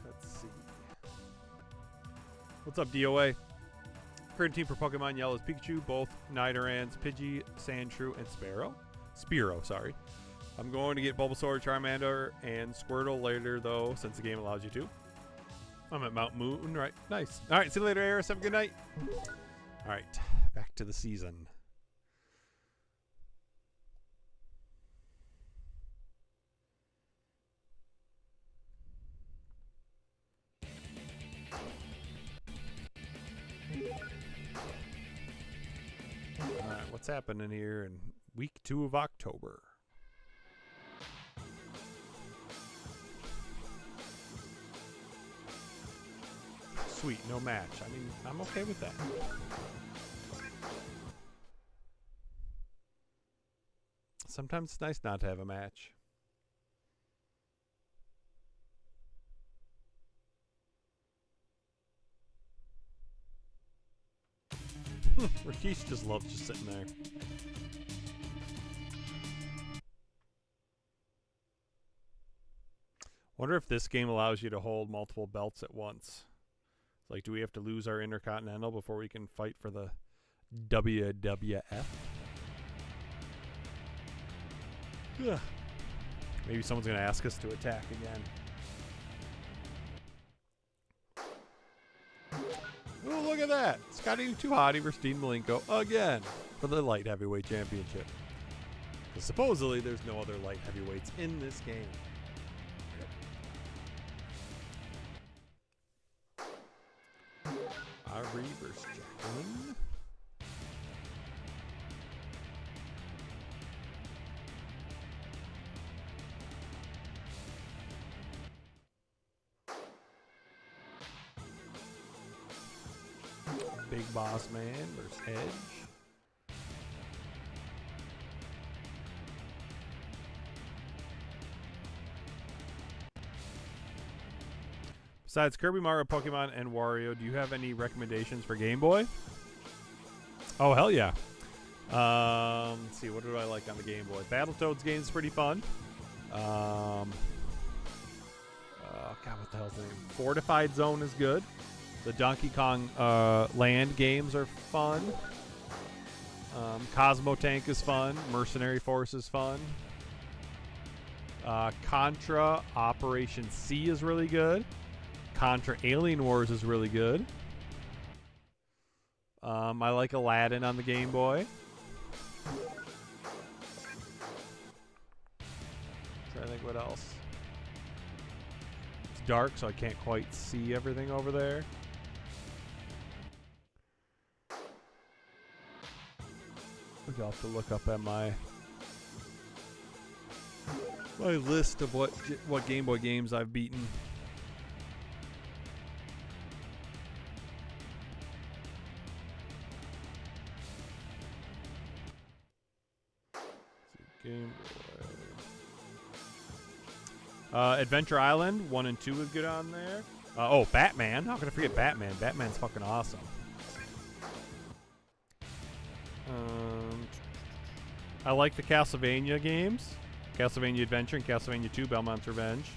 Let's see. What's up, DOA? Current team for Pokemon Yellow is Pikachu, both Nidorans, Pidgey, Sandshrew, and Spearow, sorry. I'm going to get Bulbasaur, Charmander, and Squirtle later, though, since the game allows you to. I'm at Mount Moon, right? Nice. Alright, see you later, Aris. Have a good night. Alright, back to the season. Alright, what's happening here in week 2 of October? Sweet, no match. I mean, I'm okay with that. Sometimes it's nice not to have a match. Rikishi just loves just sitting there. Wonder if this game allows you to hold multiple belts at once. Like, do we have to lose our Intercontinental before we can fight for the WWF? Ugh. Maybe someone's going to ask us to attack again. Oh, look at that. Scotty Too Hottie versus Dean Malenko again for the Light Heavyweight Championship. Because supposedly there's no other light heavyweights in this game. Ari versus Jacqueline. Big Boss Man versus Edge. Besides Kirby, Mario, Pokemon, and Wario, do you have any recommendations for Game Boy? Oh, hell yeah. Let's see, what do I like on the Game Boy? Battletoads game's pretty fun. God, what the hell's the name? Fortified Zone is good. The Donkey Kong land games are fun. Cosmo Tank is fun. Mercenary Force is fun. Contra Operation C is really good. Contra Alien Wars is really good. I like Aladdin on the Game Boy. Trying to think what else. It's dark, so I can't quite see everything over there. I'll have to look up at my list of what Game Boy games I've beaten. Game Boy. Adventure Island 1 and 2 is good on there. Oh, Batman. How can I forget Batman? Batman's fucking awesome. I like the Castlevania games. Castlevania Adventure and Castlevania 2, Belmont's Revenge.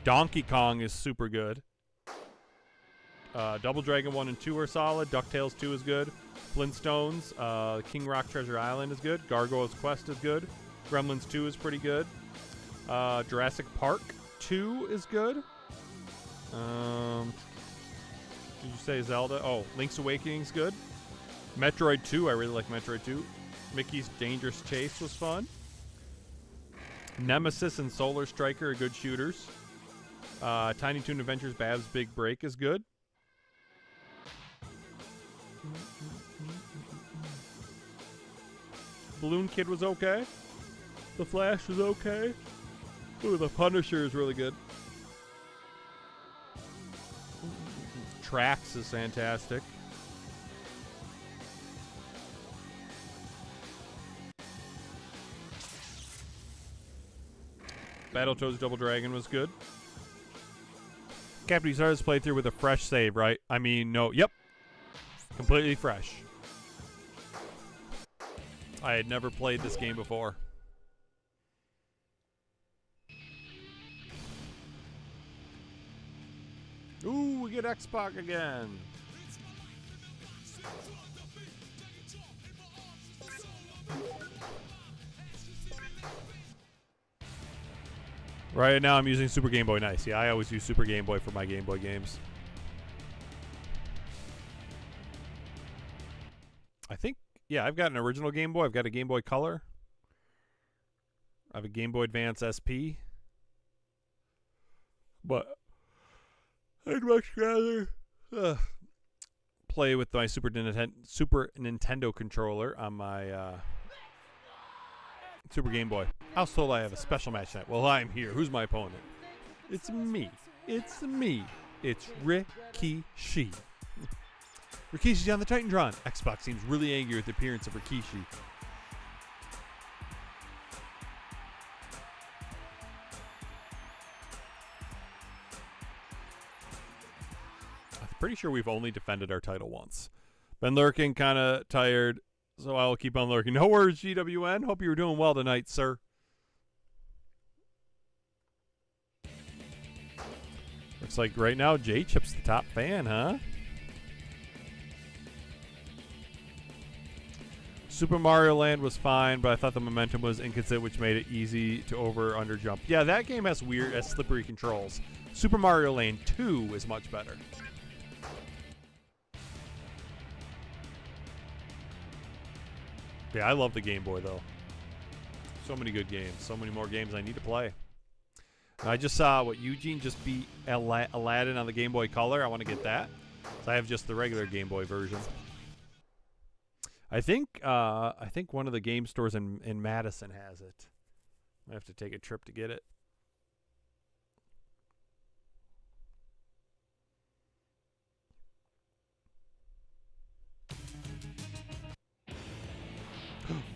Donkey Kong is super good. Double Dragon 1 and 2 are solid. DuckTales 2 is good. Flintstones, King Rock Treasure Island is good. Gargoyle's Quest is good. Gremlins 2 is pretty good. Jurassic Park 2 is good. Did you say Zelda? Oh, Link's Awakening is good. Metroid 2, I really like Metroid 2. Mickey's Dangerous Chase was fun. Nemesis and Solar Striker are good shooters. Tiny Toon Adventures Bab's Big Break is good. Balloon Kid was okay. The Flash was okay. Ooh, The Punisher is really good. Trax is fantastic. Battletoads Double Dragon was good. Captain, you started this playthrough with a fresh save, right? I mean, no. Yep. Completely fresh. I had never played this game before. Ooh, we get X-Pac again. Right now I'm using Super Game Boy. Nice. Yeah, I always use Super Game Boy for my Game Boy games. I think, yeah, I've got an original Game Boy. I've got a Game Boy Color. I have a Game Boy Advance SP. But I'd much rather play with my Super Nintendo controller on my Super Game Boy. I was told I have a special match tonight. Well, I'm here. Who's my opponent? It's me. It's me. It's Rikishi. Rikishi's on the Titantron. Xbox seems really angry with the appearance of Rikishi. I'm pretty sure we've only defended our title once. Been lurking, kind of tired, so I will keep on lurking. No worries, GWN. Hope you were doing well tonight, sir. Looks like right now J-Chip's the top fan, huh? Super Mario Land was fine, but I thought the momentum was inconsistent, which made it easy to over/under jump. Yeah, that game has slippery controls. Super Mario Land 2 is much better. Yeah, I love the Game Boy, though. So many good games. So many more games I need to play. I just saw what Eugene just beat Aladdin on the Game Boy Color. I want to get that. So I have just the regular Game Boy version. I think one of the game stores in Madison has it. I have to take a trip to get it.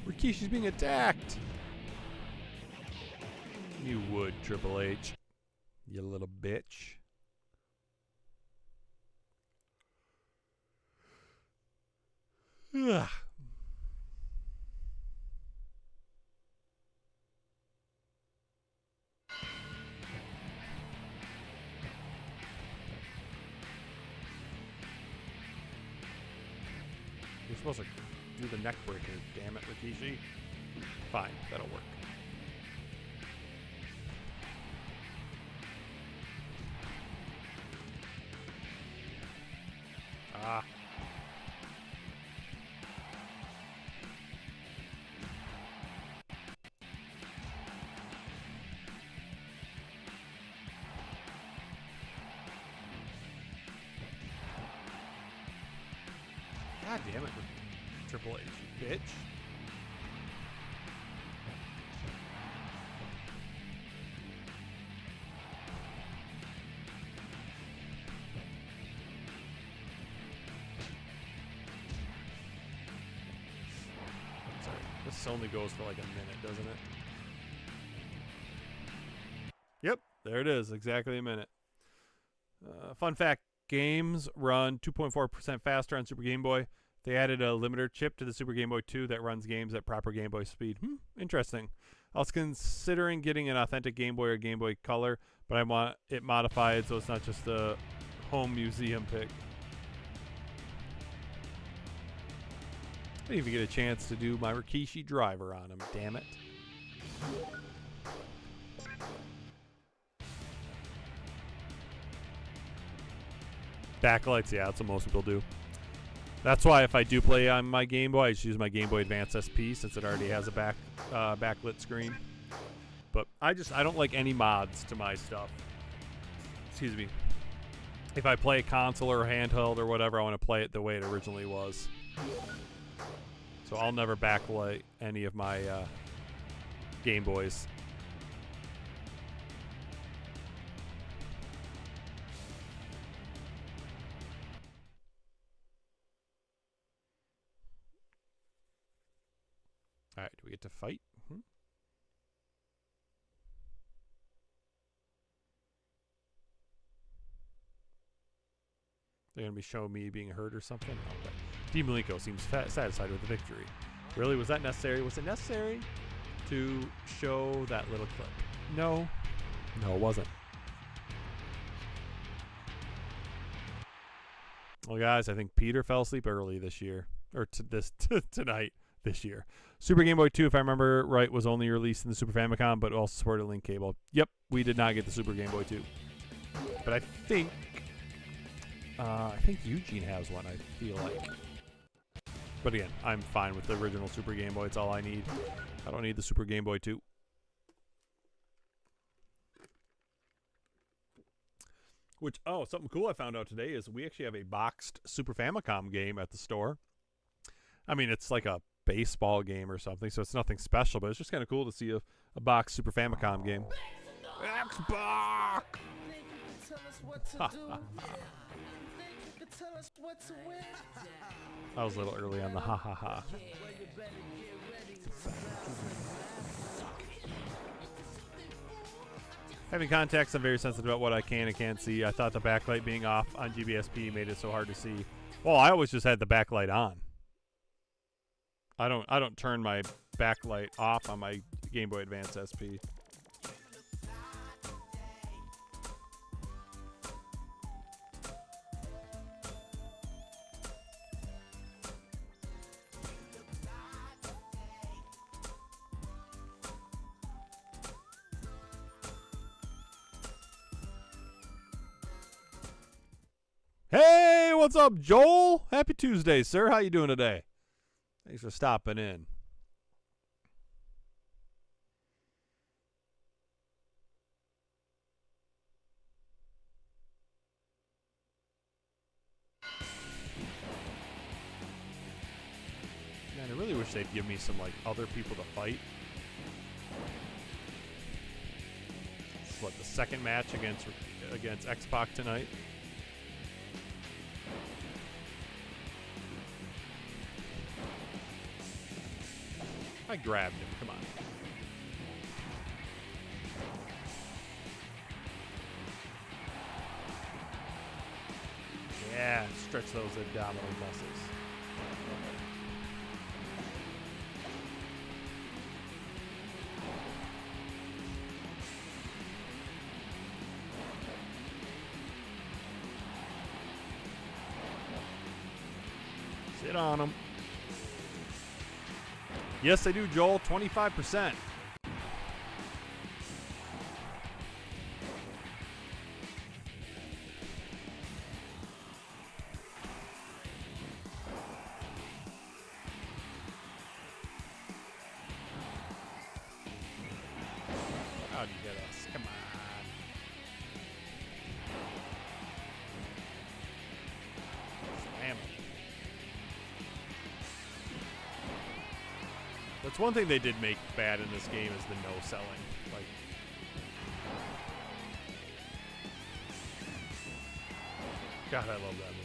Rikishi's being attacked. You would, Triple H. You little bitch. Ugh. You're supposed to do the neck breaker, damn it, Rikishi. Fine, that'll work. Ah. God damn it, Triple H, you bitch. Sorry, this only goes for like a minute, doesn't it? Yep, there it is, exactly a minute. Fun fact, games run 2.4% faster on Super Game Boy. They added a limiter chip to the Super Game Boy 2 that runs games at proper Game Boy speed. Interesting. I was considering getting an authentic Game Boy or Game Boy Color, but I want it modified so it's not just a home museum pick. I didn't even get a chance to do my Rikishi driver on him, damn it. Backlights, yeah, that's what most people do. That's why if I do play on my Game Boy, I just use my Game Boy Advance SP since it already has a backlit screen. But I don't like any mods to my stuff. Excuse me. If I play a console or handheld or whatever, I want to play it the way it originally was. So I'll never backlight any of my Game Boys. All right, do we get to fight? They're going to be showing me being hurt or something? Okay. D. Malenko seems satisfied with the victory. Really? Was that necessary? Was it necessary to show that little clip? No. No, it wasn't. Well, guys, I think Peter fell asleep early this year. Or tonight. This year. Super Game Boy 2, if I remember right, was only released in the Super Famicom, but also supported link cable. Yep, we did not get the Super Game Boy 2. But I think Eugene has one, I feel like. But again, I'm fine with the original Super Game Boy. It's all I need. I don't need the Super Game Boy 2. Which, something cool I found out today is we actually have a boxed Super Famicom game at the store. I mean, it's like a baseball game or something, so it's nothing special, but it's just kind of cool to see a boxed Super Famicom game. Xbox! I was a little early on the ha ha ha. Having contacts, I'm very sensitive about what I can and can't see. I thought the backlight being off on GBSP made it so hard to see. Well, I always just had the backlight on. I don't turn my backlight off on my Game Boy Advance SP. Hey, what's up, Joel? Happy Tuesday, sir. How you doing today? Thanks for stopping in. Man, I really wish they'd give me some like other people to fight. It's what, the second match against X-Pac tonight? I grabbed him. Come on. Yeah, stretch those abdominal muscles. Sit on him. Yes, I do, Joel. 25%. How'd you get us? Come on. Slam him. That's one thing they did make bad in this game is the no selling. Like, God, I love that movie.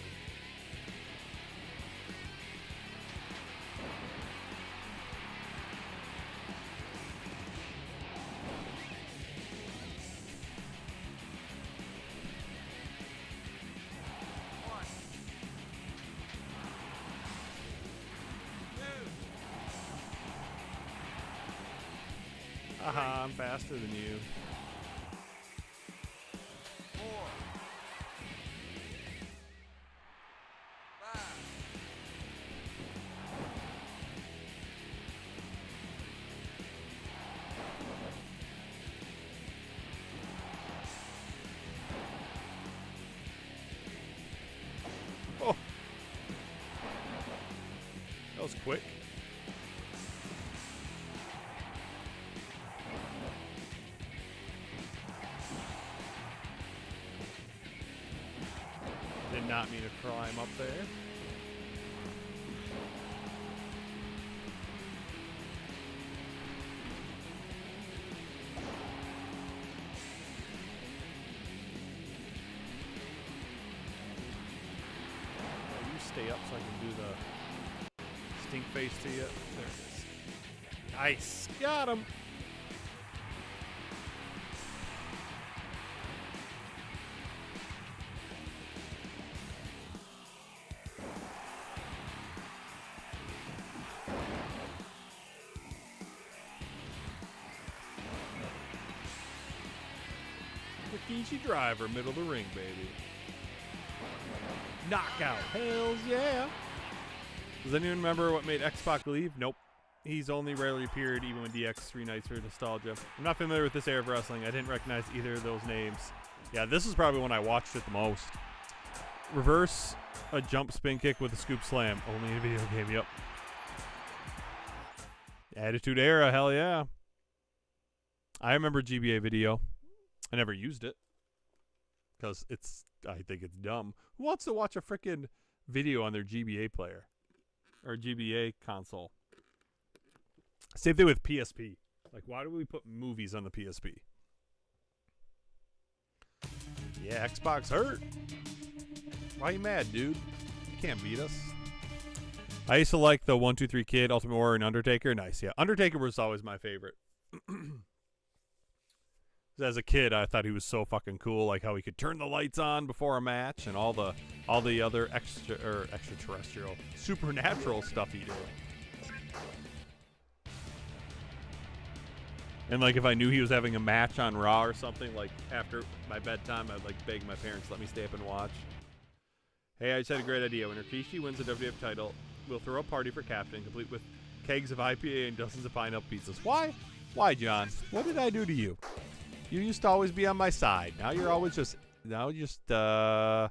Haha, I'm faster than you. 4, 5. Oh. That was quick. Did not mean to climb up there. You stay up so I can do the stink face to you. There it is. Nice. Got him. Rikishi driver, middle of the ring, baby. Knockout. Hells yeah. Does anyone remember what made X-Pac leave? Nope. He's only rarely appeared, even when DX 3 nights for nostalgia. I'm not familiar with this era of wrestling. I didn't recognize either of those names. Yeah, this is probably when I watched it the most. Reverse a jump spin kick with a scoop slam. Only in a video game, yep. Attitude Era, hell yeah. I remember GBA video. I never used it because I think it's dumb. Who wants to watch a freaking video on their GBA player or GBA console? Same thing with PSP. Like, why do we put movies on the PSP? Yeah, Xbox hurt. Why you mad, dude? You can't beat us. I used to like the 1, 2, 3 Kid, Ultimate Warrior, and Undertaker. Nice, yeah. Undertaker was always my favorite. As a kid, I thought he was so fucking cool, like how he could turn the lights on before a match and all the other extraterrestrial, supernatural stuff he did. And like if I knew he was having a match on Raw or something, like after my bedtime, I'd like beg my parents let me stay up and watch. Hey, I just had a great idea. When Rikishi wins the WWF title, we'll throw a party for Captain, complete with kegs of IPA and dozens of pineapple pizzas. Why? Why, John? What did I do to you? You used to always be on my side. Now you're always just egging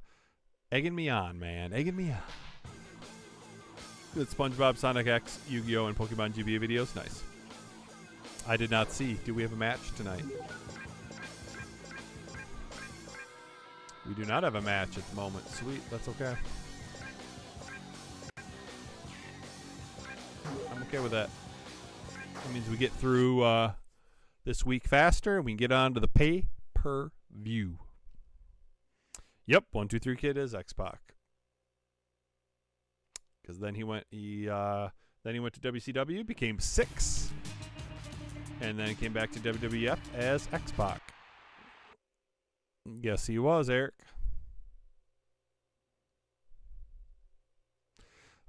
me on, man. Egging me on. Good SpongeBob, Sonic X, Yu-Gi-Oh, and Pokemon GBA videos. Nice. I did not see. Do we have a match tonight? We do not have a match at the moment. Sweet. That's okay. I'm okay with that. That means we get through this week faster, and we can get on to the pay-per-view. Yep, 123 Kid is X-Pac. Because then he went to WCW, became 6, and then came back to WWF as X-Pac. Yes, he was, Eric.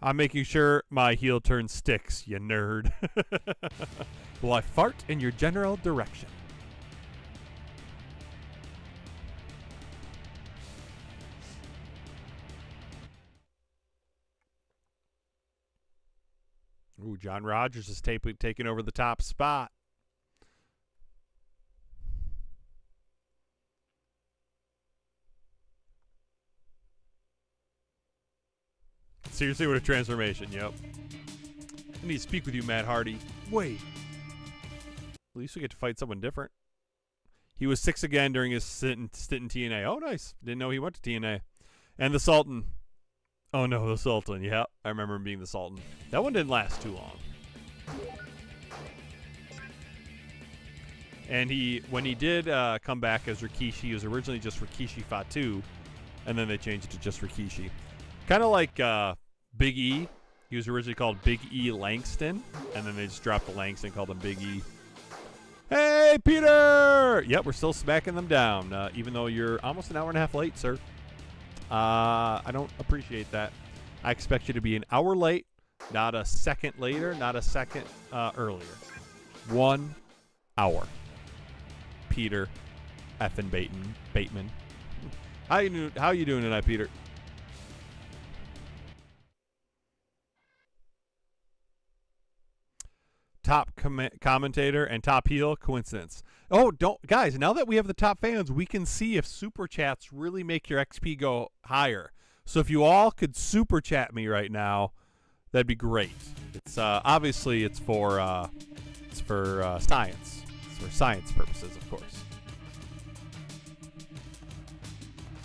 I'm making sure my heel turn sticks, you nerd. Will I fart in your general direction? Ooh, John Rogers is taking over the top spot. Seriously, what a transformation, yep. I need to speak with you, Matt Hardy. Wait. At least we get to fight someone different. He was 6 again during his stint in TNA. Oh, nice. Didn't know he went to TNA. And the Sultan. Oh, no, the Sultan. Yeah, I remember him being the Sultan. That one didn't last too long. And when he did come back as Rikishi, he was originally just Rikishi Fatu, and then they changed it to just Rikishi. Kind of like Big E. He was originally called Big E Langston, and then they just dropped the Langston, called him Big E. Hey, Peter! Yep, we're still smacking them down, even though you're almost an hour and a half late, sir. I don't appreciate that. I expect you to be an hour late, not a second later, not a second earlier. 1 hour. Peter effing Bateman. How you doing tonight, Peter? Top commentator and top heel, coincidence. Oh, guys, now that we have the top fans, we can see if super chats really make your XP go higher. So if you all could super chat me right now, that'd be great. It's obviously it's for science. It's for science purposes, of course.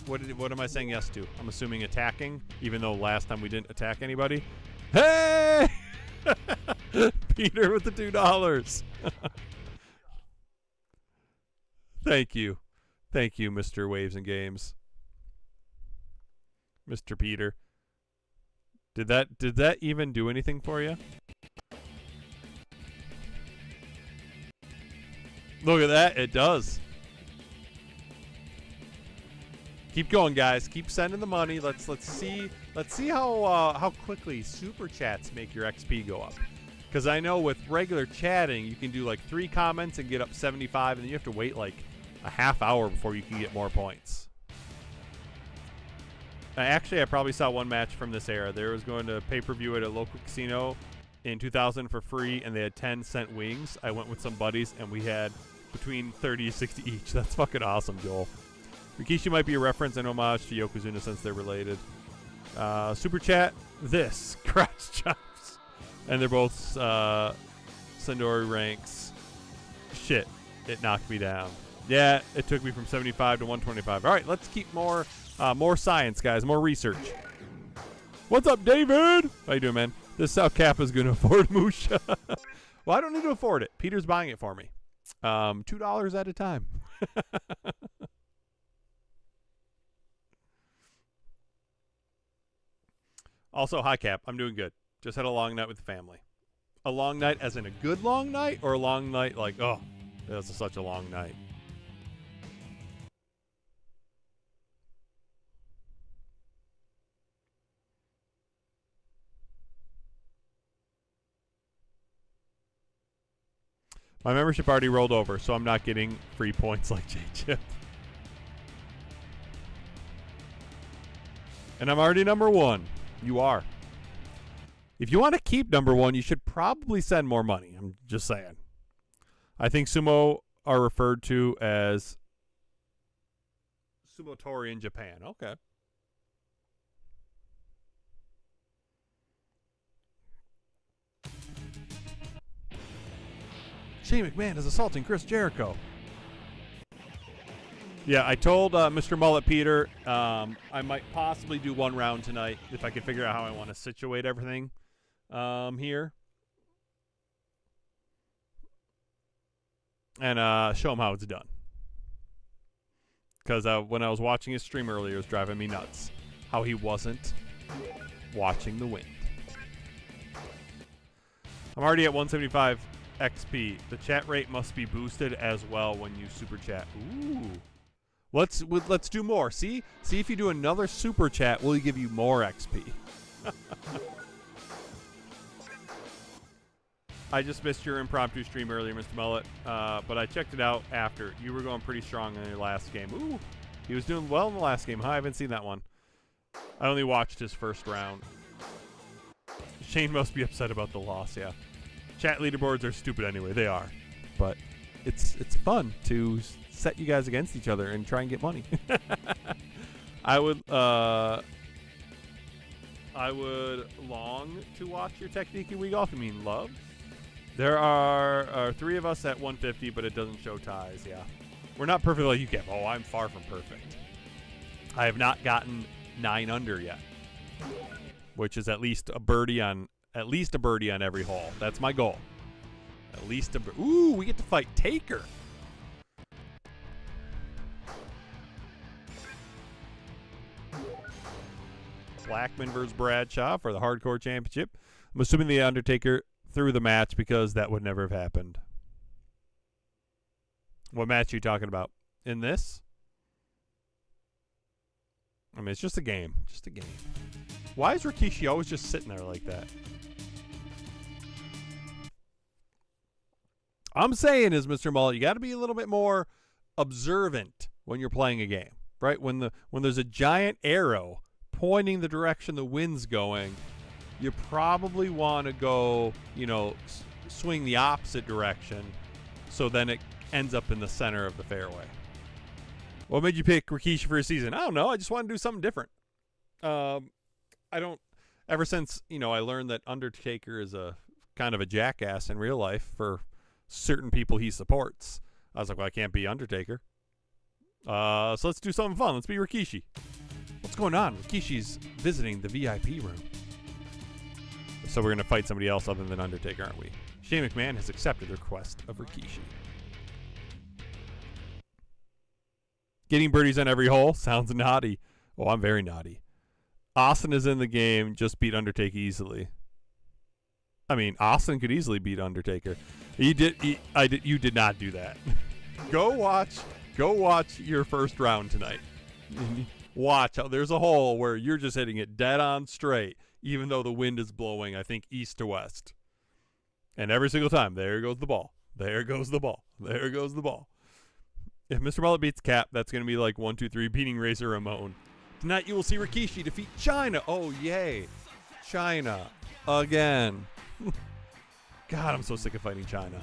What am I saying yes to? I'm assuming attacking, even though last time we didn't attack anybody. Hey! Peter with the $2. Thank you, Mr. Waves and Games, Mr. Peter. Did that even do anything for you? Look at that, it does. Keep going, guys. Keep sending the money. Let's see how quickly super chats make your XP go up. Because I know with regular chatting, you can do like 3 comments and get up 75, and then you have to wait like a half hour before you can get more points. Actually, I probably saw one match from this era. There was going to pay-per-view at a local casino in 2000 for free, and they had 10-cent wings. I went with some buddies, and we had between 30 to 60 each. That's fucking awesome, Joel. Rikishi might be a reference and homage to Yokozuna since they're related. Super chat, this, crotch chops. And they're both Sandori ranks. Shit, it knocked me down. Yeah, it took me from 75 to 125. All right, let's keep more science, guys, more research. What's up, David? How you doing, man? This is how Kappa's going to afford Musha. Well, I don't need to afford it. Peter's buying it for me. $2 at a time. Also, hi, Cap. I'm doing good. Just had a long night with the family. A long night as in a good long night, or a long night like, oh, this is such a long night. My membership already rolled over, so I'm not getting free points like J-Chip. And I'm already number 1. You are. If you want to keep number 1, you should probably send more money. I'm just saying. I think sumo are referred to as sumotori in Japan. Okay. Shane McMahon is assaulting Chris Jericho. Yeah, I told Mr. Mullet Peter I might possibly do 1 round tonight if I can figure out how I want to situate everything here. And show him how it's done. Because when I was watching his stream earlier, it was driving me nuts how he wasn't watching the wind. I'm already at 175 XP. The chat rate must be boosted as well when you super chat. Ooh. Let's do more. See if you do another super chat, will he give you more XP? I just missed your impromptu stream earlier, Mr. Mullet, but I checked it out after. You were going pretty strong in your last game. Ooh, he was doing well in the last game. Huh? I haven't seen that one. I only watched his first round. Shane must be upset about the loss, yeah. Chat leaderboards are stupid anyway. They are. But it's fun to set you guys against each other and try and get money. I would long to watch your technique in Wii Golf. I mean, love. There are 3 of us at 150, but it doesn't show ties. Yeah, we're not perfect like you, Kev. Oh, I'm far from perfect. I have not gotten 9 under yet, which is at least a birdie on every hole. That's my goal. At least ooh, we get to fight Taker. Blackman versus Bradshaw for the Hardcore Championship. I'm assuming the Undertaker threw the match because that would never have happened. What match are you talking about? In this? I mean, it's just a game. Just a game. Why is Rikishi always just sitting there like that? I'm saying is, Mr. Mullet, you got to be a little bit more observant when you're playing a game, right? When there's a giant arrow pointing the direction the wind's going, you probably want to go, swing the opposite direction, so then it ends up in the center of the fairway. What made you pick Rikishi for a season? I don't know. I just want to do something different. Ever since, I learned that Undertaker is a kind of a jackass in real life for certain people he supports, I was like, well, I can't be Undertaker. So let's do something fun. Let's be Rikishi. What's going on? Rikishi's visiting the VIP room. So we're going to fight somebody else other than Undertaker, aren't we? Shane McMahon has accepted the request of Rikishi. Getting birdies on every hole sounds naughty. Oh, I'm very naughty. Austin is in the game. Just beat Undertaker easily. I mean, Austin could easily beat Undertaker. You did not do that. Go watch your first round tonight. Watch how there's a hole where you're just hitting it dead on straight, even though the wind is blowing, I think, east to west. And every single time, there goes the ball. There goes the ball. There goes the ball. If Mr. Mullet beats Cap, that's going to be like 1, 2, 3 beating Razor Ramon. Tonight you will see Rikishi defeat China. Oh, yay. China. Again. God, I'm so sick of fighting China.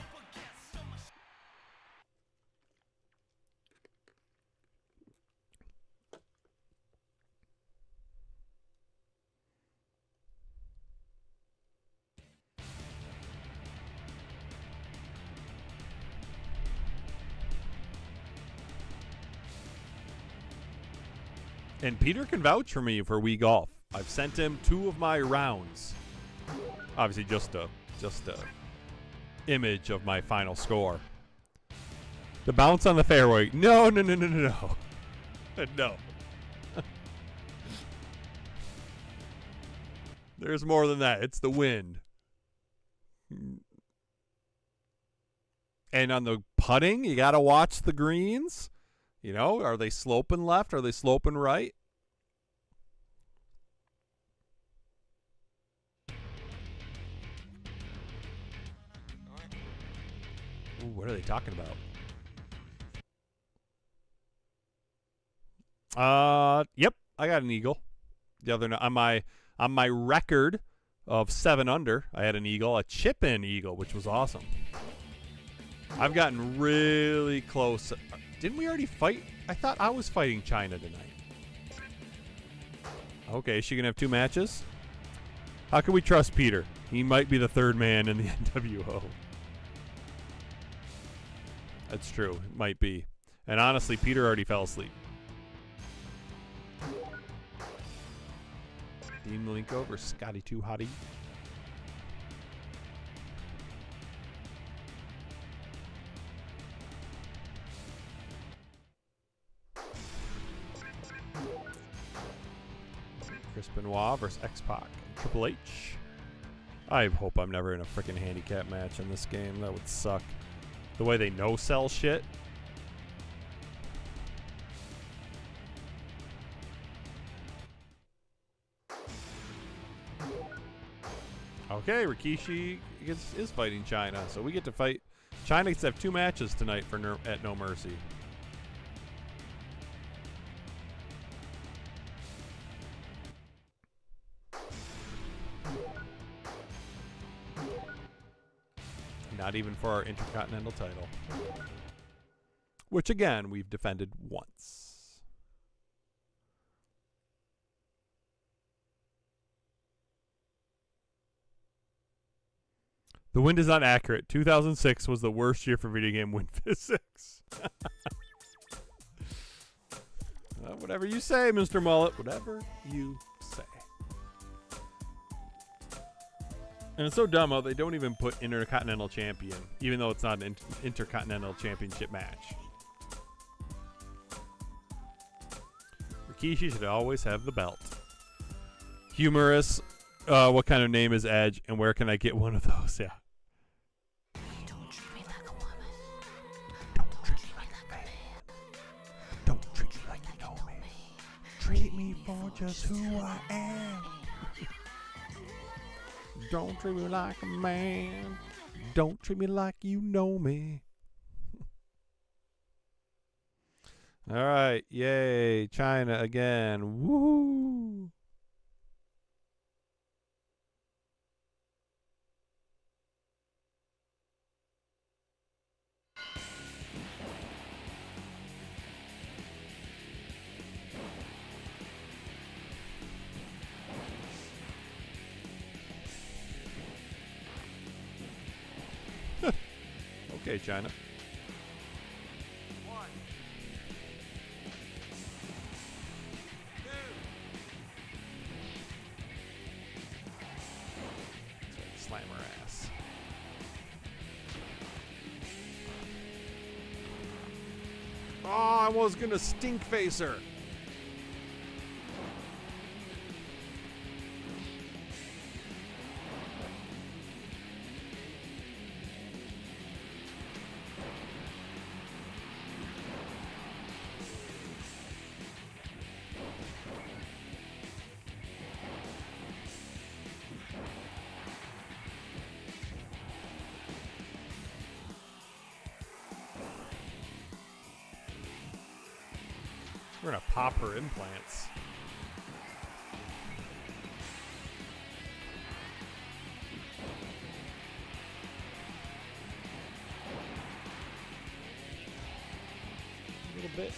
And Peter can vouch for me for Wii Golf. I've sent him 2 of my rounds. Obviously, just a image of my final score. The bounce on the fairway. No. No. There's more than that. It's the wind. And on the putting, you got to watch the greens. Are they sloping left? Are they sloping right? Ooh, what are they talking about? Yep, I got an eagle. The other night on my record of 7 under, I had an eagle, a chip-in eagle, which was awesome. I've gotten really close. Didn't we already fight? I thought I was fighting China tonight. Okay, is she gonna have 2 matches? How can we trust Peter? He might be the 3rd man in the NWO. That's true. It might be. And honestly, Peter already fell asleep. Dean Malenko versus Scotty 2 Hottie. Chris Benoit versus X-Pac and Triple H. I hope I'm never in a freaking handicap match in this game. That would suck. The way they no-sell shit. Okay, Rikishi is fighting China, so we get to fight. China gets to have 2 matches tonight for at No Mercy. Not even for our Intercontinental title. Which, again, we've defended once. The wind is not accurate. 2006 was the worst year for video game win physics. Whatever you say, Mr. Mullet. Whatever you say. And it's so dumb how they don't even put Intercontinental Champion, even though it's not an Intercontinental Championship match. Rikishi should always have the belt. Humorous. What kind of name is Edge, and where can I get one of those? Yeah. Don't treat me like a woman. Don't treat me like a man. Don't treat me like you know me. Treat me for just who I am. Don't treat me like a man. Don't treat me like you know me. All right. Yay. China again. Woo. Okay, China. 1, 2. Slam her ass. Oh, I was gonna stink face her. We're gonna pop her implants. Little bit.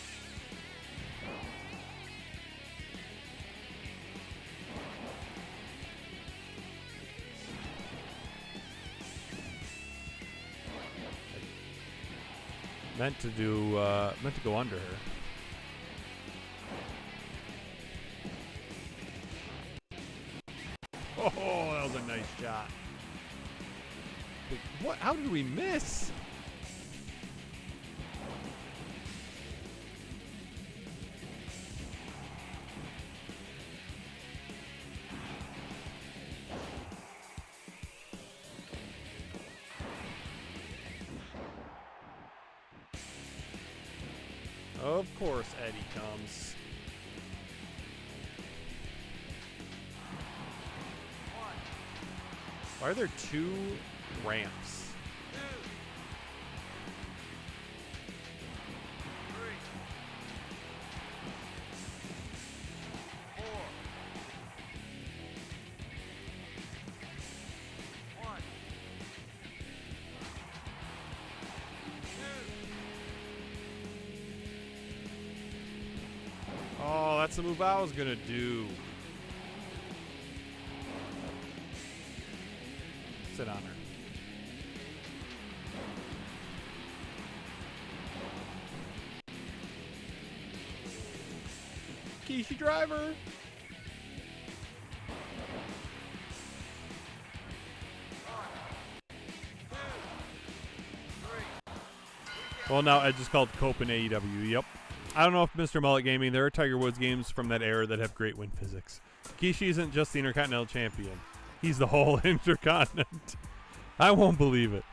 Meant to go under her. Oh, that was a nice shot. But what? How did we miss? Of course, Eddie comes. Why are there 2 ramps? That's the move I was gonna do. Sit on her. Kishi driver. Well, now Edge is called Cope in AEW. Yep. I don't know if Mr. Mullet Gaming, there are Tiger Woods games from that era that have great win physics. Kishi isn't just the Intercontinental Champion. He's the whole Intercontinent. I won't believe it.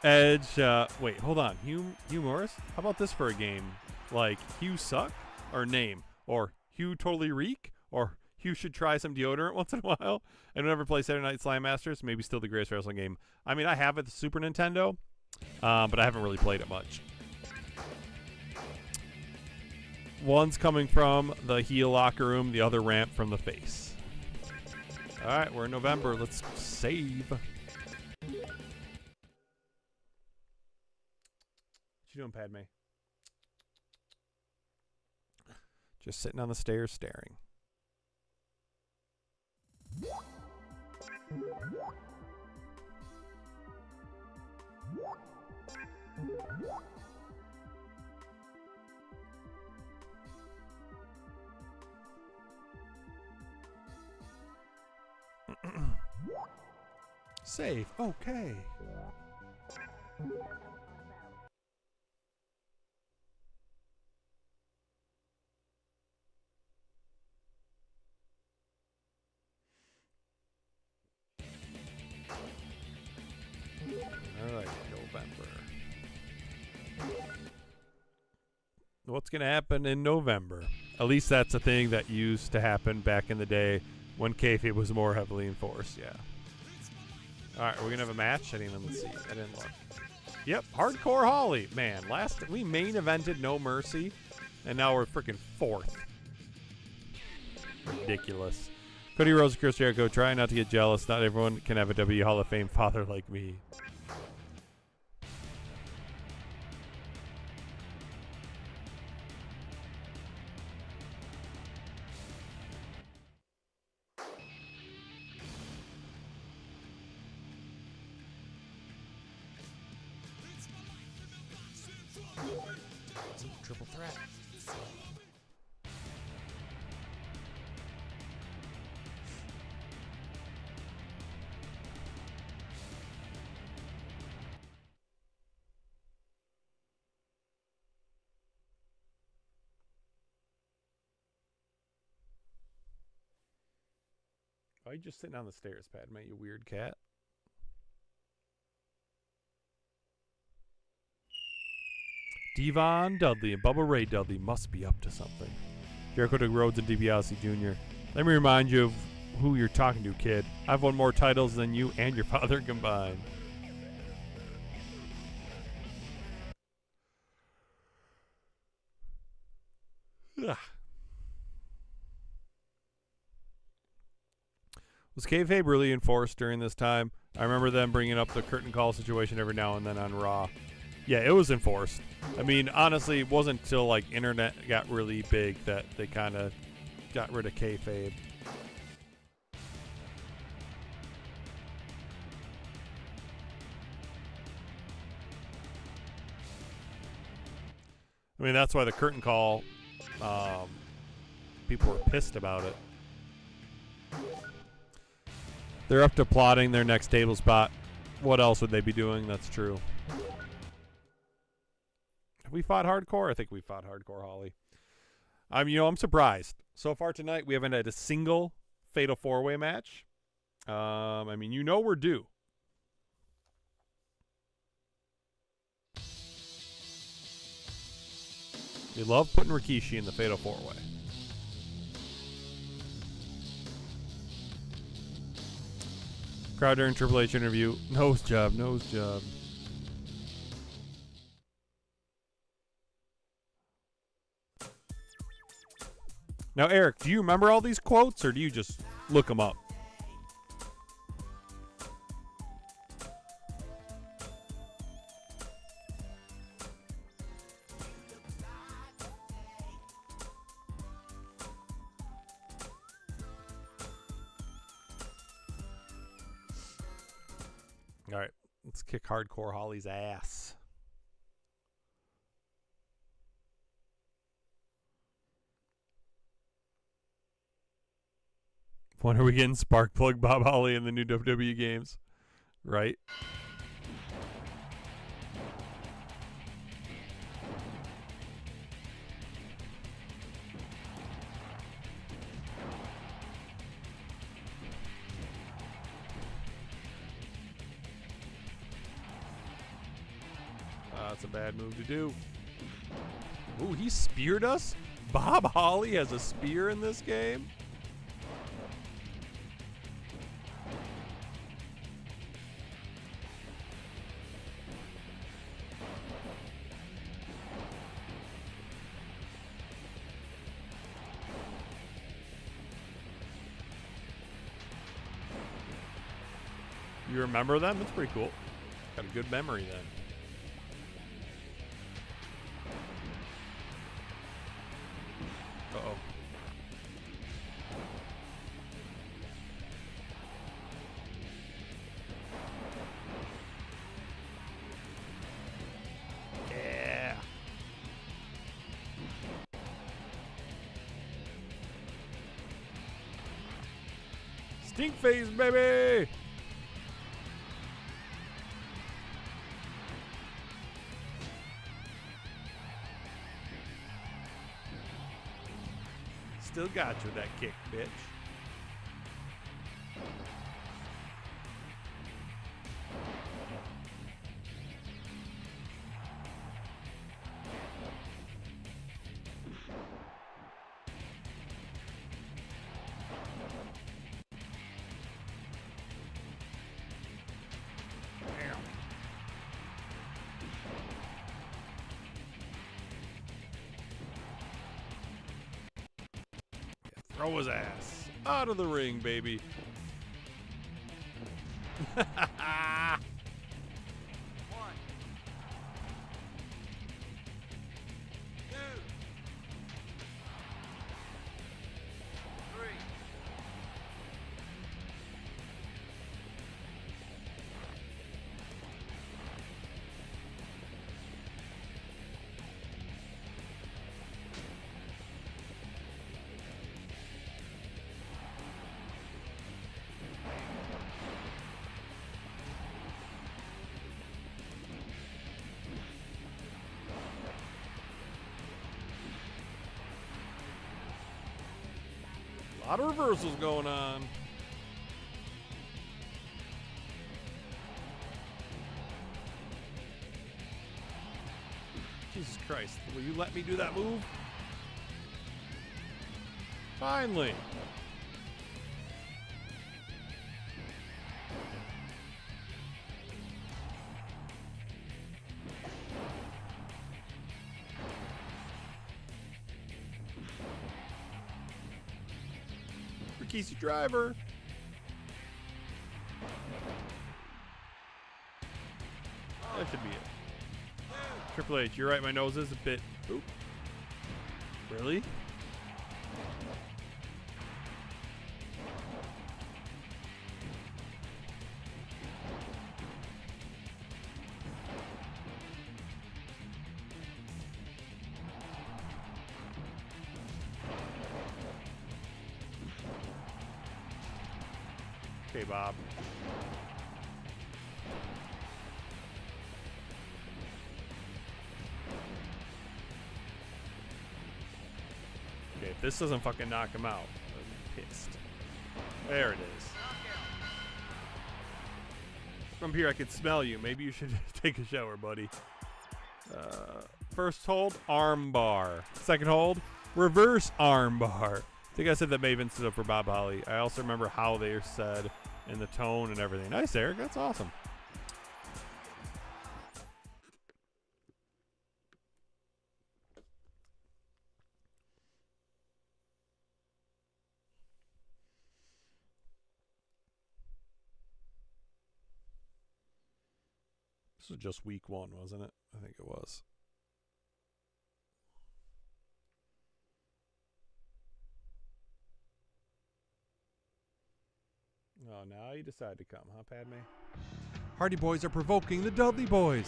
Edge, wait, hold on. Hugh Morris? How about this for a game? Like, Hugh Suck? Or Name? Or Hugh Totally Reek? Or Hugh should try some deodorant once in a while? I don't ever play Saturday Night Slam Masters. Maybe still the greatest wrestling game. I mean, I have it, the Super Nintendo, but I haven't really played it much. One's coming from the heel locker room, the other ramp from the face. All right, we're in November. Let's save. What you doing, Padme? Just sitting on the stairs staring. Save. Okay. All right, November. What's going to happen in November? At least that's a thing that used to happen back in the day when kayfabe was more heavily enforced. Yeah. All right, we're going to have a match? I didn't even see. I didn't look. Yep, Hardcore Holly. Man, we main evented No Mercy, and now we're freaking fourth. Ridiculous. Cody Rhodes and Chris Jericho, try not to get jealous. Not everyone can have a WWE Hall of Fame father like me. Triple threat. Why are you just sitting on the stairs, Padme, you weird cat? Devon Dudley and Bubba Ray Dudley must be up to something. Jericho to Rhodes and DiBiase Jr. Let me remind you of who you're talking to, kid. I've won more titles than you and your father combined. Ugh. Was kayfabe really enforced during this time? I remember them bringing up the curtain call situation every now and then on Raw. Yeah, it was enforced. I mean, honestly, it wasn't until like internet got really big that they kind of got rid of kayfabe. I mean, that's why the curtain call, people were pissed about it. They're up to plotting their next table spot. What else would they be doing? That's true. Have we fought hardcore? I think we fought hardcore, Holly. I'm surprised. So far tonight, we haven't had a single fatal four-way match. I mean, we're due. We love putting Rikishi in the fatal four-way. Crowd during Triple H interview. Nose job. Now, Eric, do you remember all these quotes, or do you just look them up? All right, let's kick Hardcore Holly's ass. When are we getting Sparkplug Bob Holly in the new WWE games? Right? That's a bad move to do. Ooh, he speared us? Bob Holly has a spear in this game? You remember them? That's pretty cool. Got a good memory then. Uh-oh. Yeah. Stink face, baby! Still got you with that kick, bitch. Throw his ass out of the ring, baby. One, two, three. A lot of reversals going on. Jesus Christ, will you let me do that move? Finally. Rikishi driver. That should be it. Triple H, you're right, my nose is a bit... Oop. Really? Okay, Bob. Okay, if this doesn't fucking knock him out, I'm pissed. There it is. From here I can smell you. Maybe you should take a shower, buddy. First hold, arm bar. Second hold, reverse arm bar. I think I said that Maven stood up for Bob Holly. I also remember how they are said and the tone and everything. Nice, Eric. That's awesome. This was just week 1, wasn't it? I think it was. Oh, now you decide to come, huh, Padme? Hardy Boys are provoking the Dudley Boys.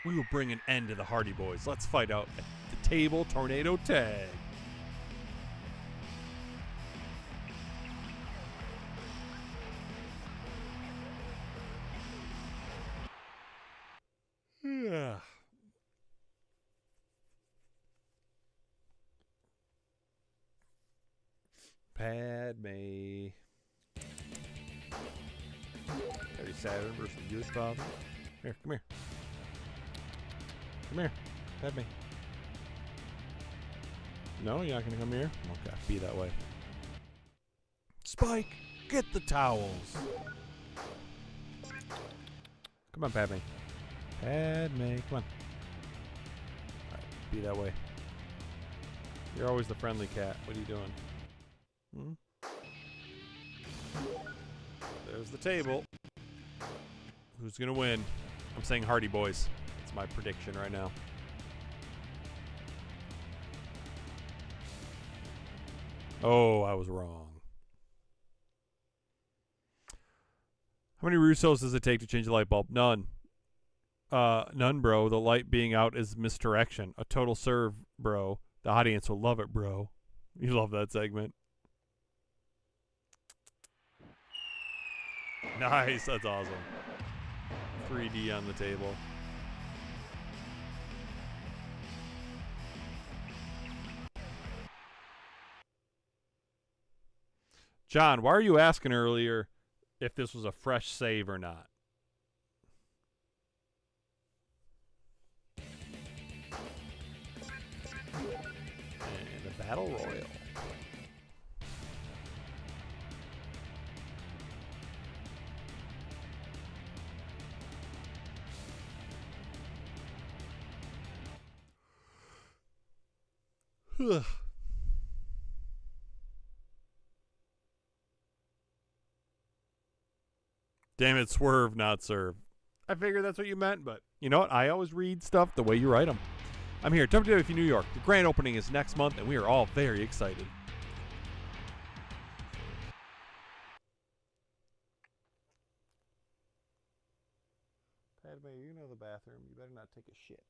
We will bring an end to the Hardy Boys. Let's fight out at the table tornado tag. Yeah. Padme. 37 versus the Good Father. Here, come here. Come here. Padme. No, you're not going to come here? Okay, be that way. Spike, get the towels. Come on, Padme. Padme, come on. Alright, be that way. You're always the friendly cat. What are you doing? There's the table. Who's gonna win? I'm saying Hardy Boys. That's my prediction right now. Oh, I was wrong. How many Russos does it take to change a light bulb? None. None, bro. The light being out is misdirection. A total serve, bro. The audience will love it, bro. You love that segment. Nice, that's awesome. 3D on the table. John, why are you asking earlier if this was a fresh save or not? And a battle royal. Damn it, swerve, not serve. I figured that's what you meant, but you know what? I always read stuff the way you write them. I'm here, WWF New York. The grand opening is next month, and we are all very excited. Padme, you know the bathroom. You better not take a shit.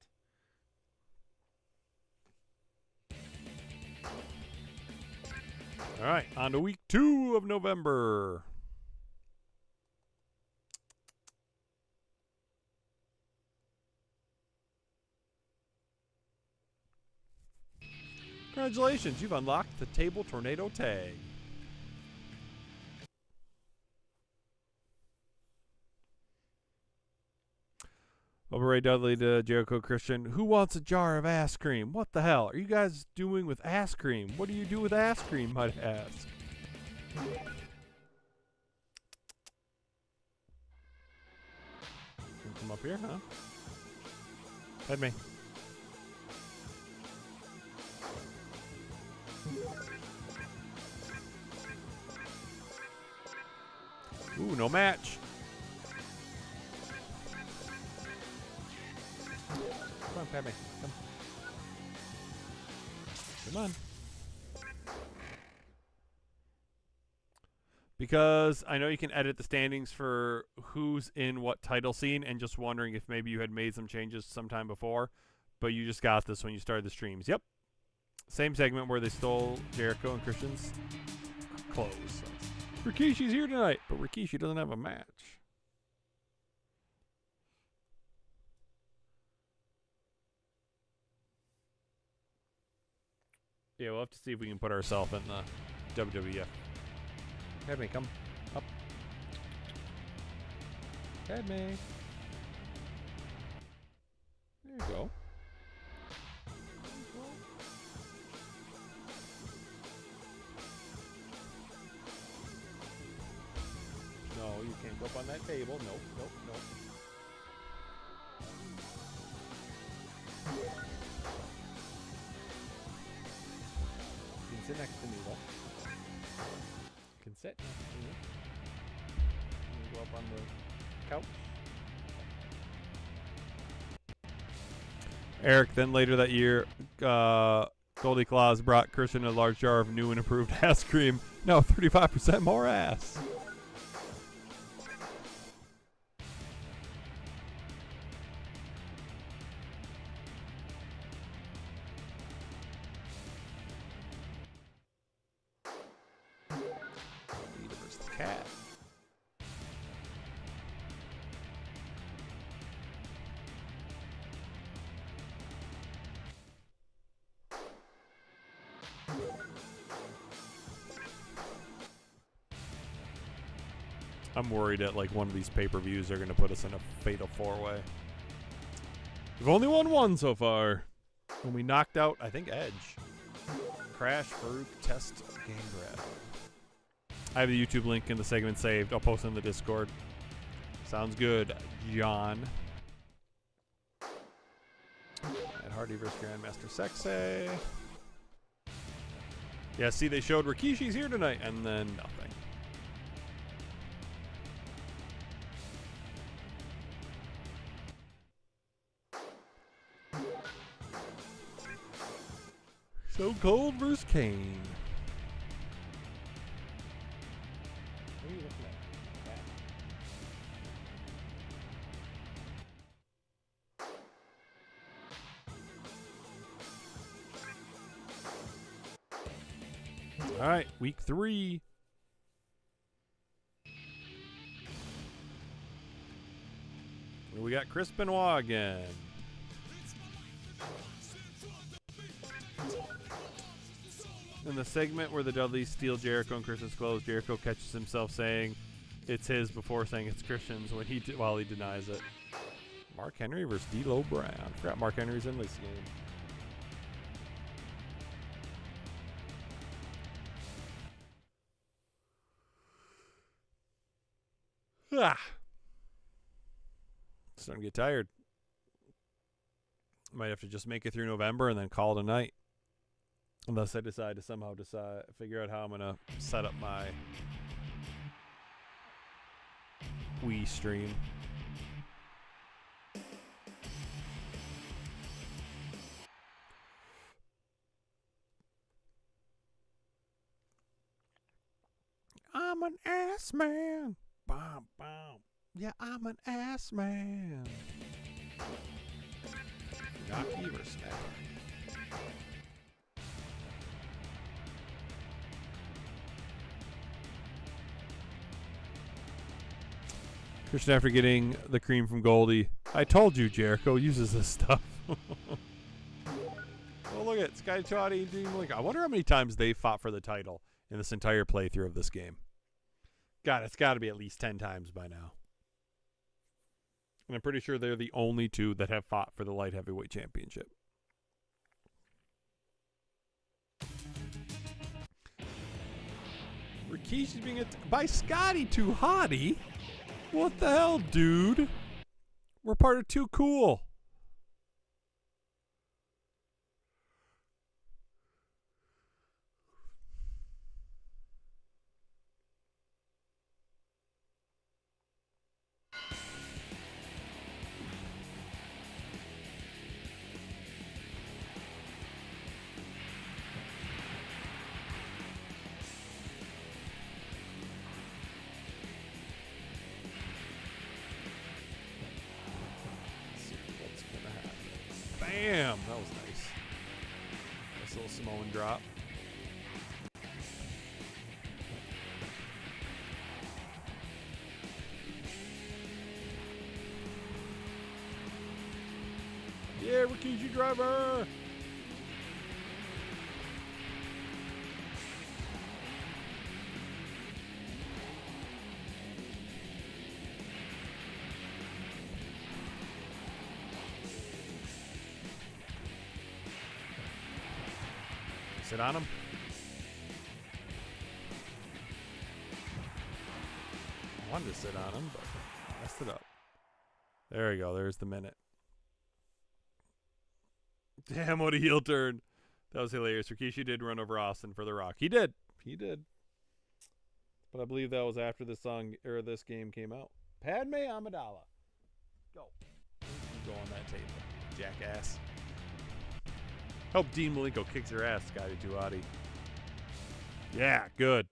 All right, on to week 2 of November. Congratulations, you've unlocked the table tornado tag. Bubba Ray Dudley to Jericho Christian. Who wants a jar of ass cream? What the hell are you guys doing with ass cream? What do you do with ass cream, might ask? Come up here, huh? Head me. Ooh, no match. Come on, Padme. Come. Come on. Because I know you can edit the standings for who's in what title scene, and just wondering if maybe you had made some changes sometime before, but you just got this when you started the streams. Yep. Same segment where they stole Jericho and Christian's clothes. So. Rikishi's here tonight, but Rikishi doesn't have a match. Yeah, we'll have to see if we can put ourselves in the WWF. Padme, come up. Padme. There you go. No, you can't go up on that table. Nope, nope, nope. You can sit next to me, though. You can sit next to me. You can go up on the couch. Eric, then later that year, Goldie Claus brought Christian a large jar of new and improved ass cream. No, 35% more ass. Peter versus the cat. I'm worried that like one of these pay-per-views are going to put us in a fatal four-way. We've only won one so far. When we knocked out, I think, Edge. Crash, Farouk, Test, Gangrel. I have the YouTube link in the segment saved. I'll post it in the Discord. Sounds good, John. And Hardy versus Grandmaster Sexay. Yeah, see, they showed Rikishi's here tonight, and then nothing. So Cold versus Kane. What are you looking at? All right, week 3. We got Chris Benoit again. In the segment where the Dudleys steal Jericho and Christian's clothes, Jericho catches himself saying it's his before saying it's Christian's while he denies it. Mark Henry versus D'Lo Brown. Forgot Mark Henry's in this game. Starting to get tired. Might have to just make it through November and then call it a night. Unless I decide to somehow figure out how I'm going to set up my Wii stream. I'm an ass man. Bom, bom. Yeah, I'm an ass man. Rocky versus Smackdown. Christian, after getting the cream from Goldie, I told you Jericho uses this stuff. Oh, look at Sky Chotty. I wonder how many times they fought for the title in this entire playthrough of this game. God, it's got to be at least 10 times by now. And I'm pretty sure they're the only two that have fought for the light heavyweight championship. Rikishi's being attacked by Scotty Too Hottie. What the hell, dude? We're part of Too Cool. Bam! That was nice. Nice little Samoan drop. Yeah, Rikishi driver! Sit on him. I wanted to sit on him, but I messed it up. There we go. There's the minute. Damn, what a heel turn. That was hilarious. Rikishi did run over Austin for the Rock. He did. He did. But I believe that was after the song or this game came out. Padme Amidala. Go. Go on that table, jackass. Hope Dean Malenko kicks her ass, Scotty Duati. Yeah, good.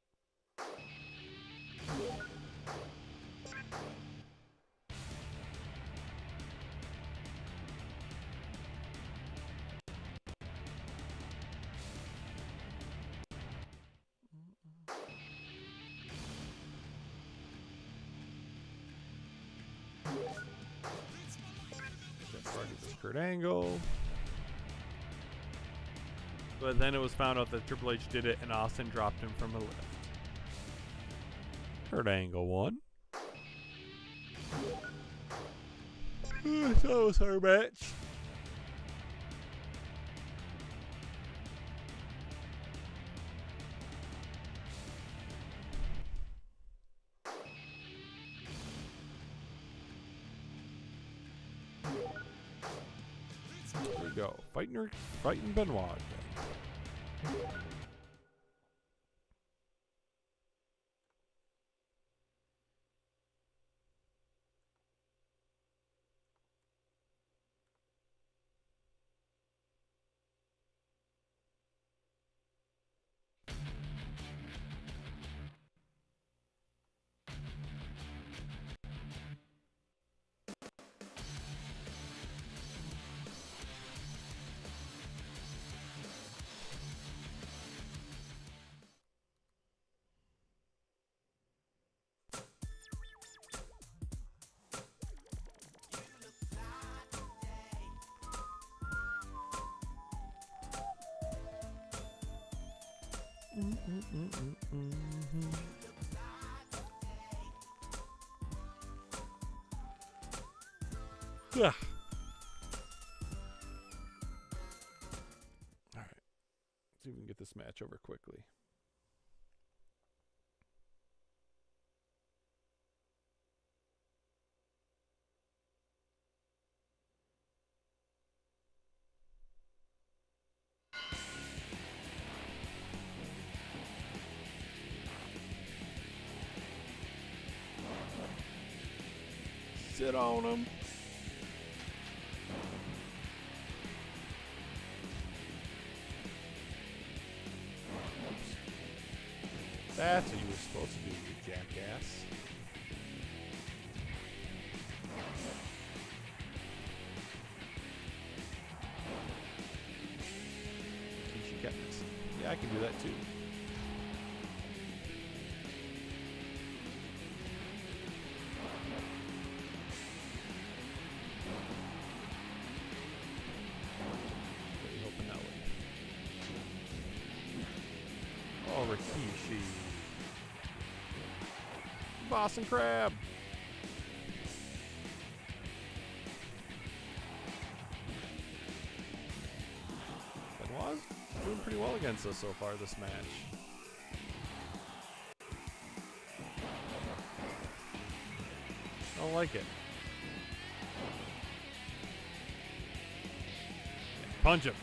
Kurt Angle. But then it was found out that Triple H did it and Austin dropped him from a lift. Kurt Angle won. That was her match. There we go. Fighting Benoit again. Yeah. All right. See if we can get this match over quickly. Sit on him. That's what you were supposed to do, you jackass. Yeah, I can do that too. Really hoping that would. Oh, Rikishi. Boston Crab. Benoit's doing pretty well against us so far this match. I don't like it. Punch him.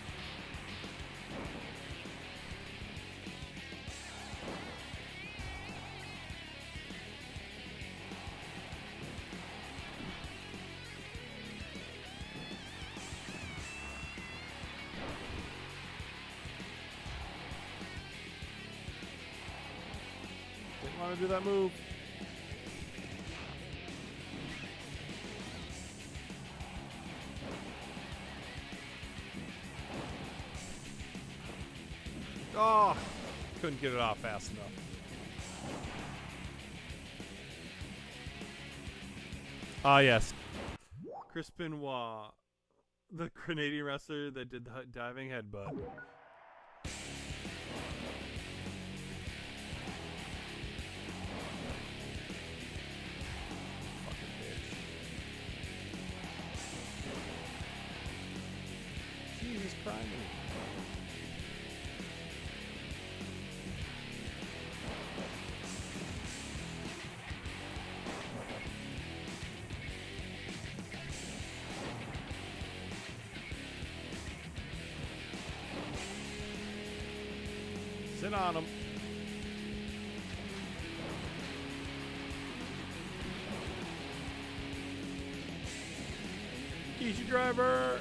Didn't want to do that move. Oh, couldn't get it off fast enough. Ah, yes. Chris Benoit, the Canadian wrestler that did the diving headbutt. Fucking bitch. Jesus Christ. Sit on him. Easy driver.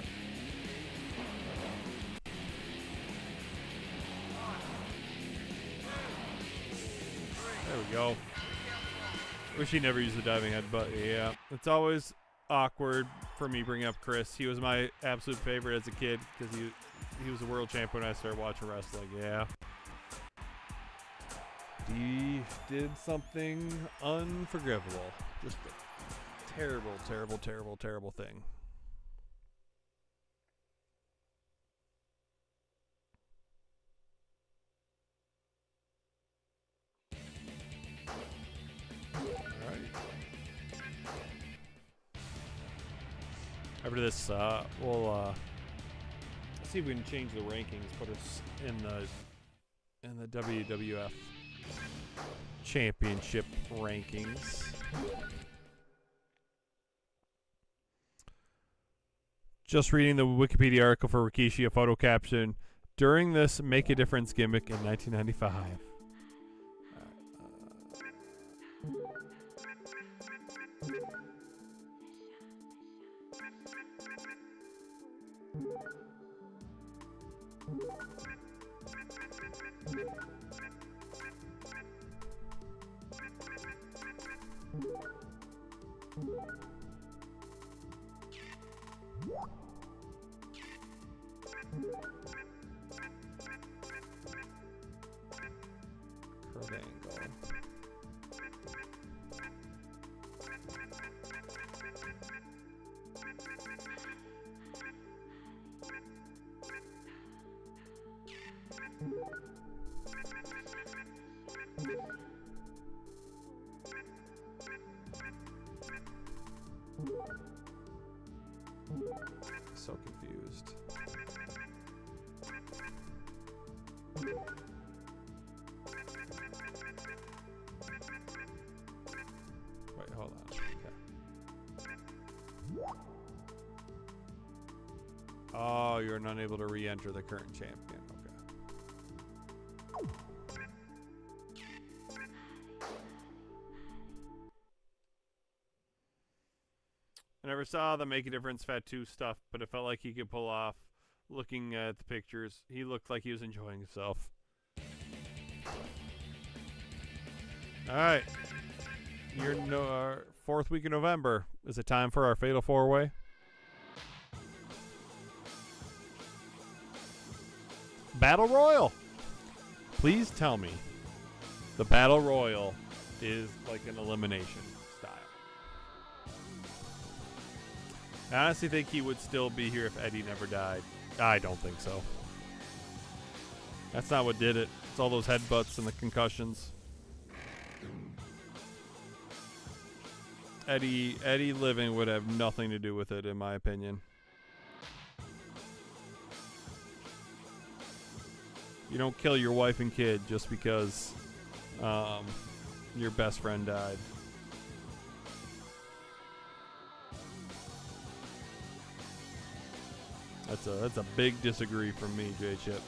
go. Wish he never used the diving head, but yeah. It's always awkward for me bringing up Chris. He was my absolute favorite as a kid because he was a world champ when I started watching wrestling. Yeah. He did something unforgivable. Just a terrible, terrible, terrible, terrible thing. After this, we'll see if we can change the rankings. Put us in the WWF Championship rankings. Just reading the Wikipedia article for Rikishi, a photo caption during this Make a Difference gimmick in 1995. Kurt Angle. So confused. Wait, hold on. Okay. Oh, you're unable to re-enter the current champion. Okay. I never saw the Make a Difference Fatu stuff, but it felt like he could pull off. Looking at the pictures, he looked like he was enjoying himself. All right. Your fourth week in November. Is it time for our Fatal 4-Way? Battle Royal. Please tell me the Battle Royal is like an elimination style. I honestly think he would still be here if Eddie never died. I don't think so. That's not what did it. It's all those headbutts and the concussions. Eddie living would have nothing to do with it, in my opinion. You don't kill your wife and kid just because your best friend died. That's a big disagree from me, J-Chip.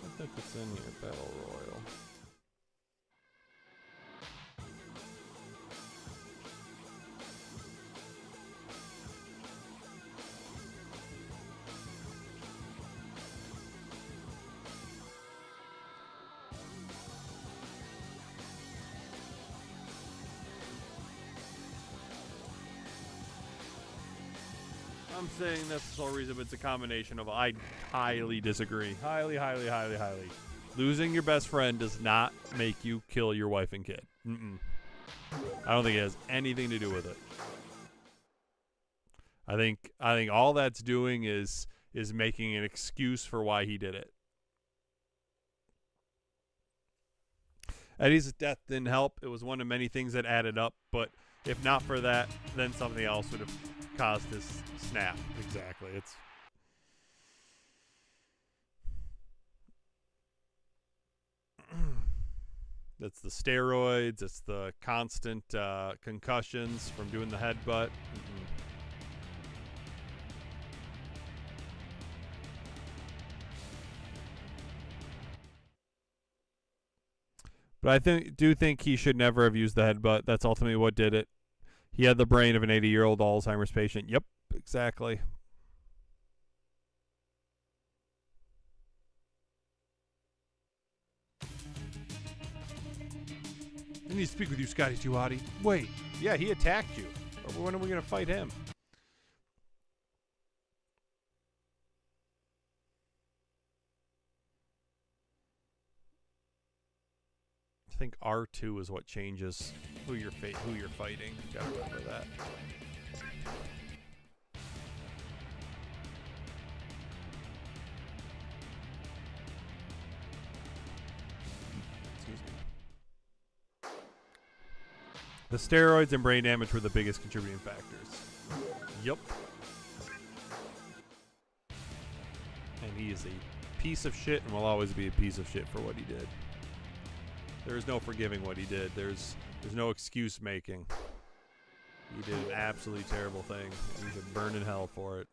I think it's in here, Battle Royal. I'm saying that's the sole reason, but it's a combination of I highly disagree. Highly. Losing your best friend does not make you kill your wife and kid. I don't think it has anything to do with it. I think all that's doing is making an excuse for why he did it. Eddie's death didn't help. It was one of many things that added up, but if not for that, then something else would have caused this snap. Exactly. It's the steroids. It's the constant concussions from doing the headbutt. But I do think he should never have used the headbutt. That's ultimately what did it. He had the brain of an 80-year-old Alzheimer's patient. Yep, exactly. I need to speak with you, Scotty Tuati. Wait. Yeah, he attacked you. But when are we going to fight him? I think R2 is what changes who you're fighting. Gotta remember that. Excuse me. The steroids and brain damage were the biggest contributing factors. Yup. And he is a piece of shit and will always be a piece of shit for what he did. There is no forgiving what he did. There's no excuse making. He did an absolutely terrible thing. He should burn in hell for it.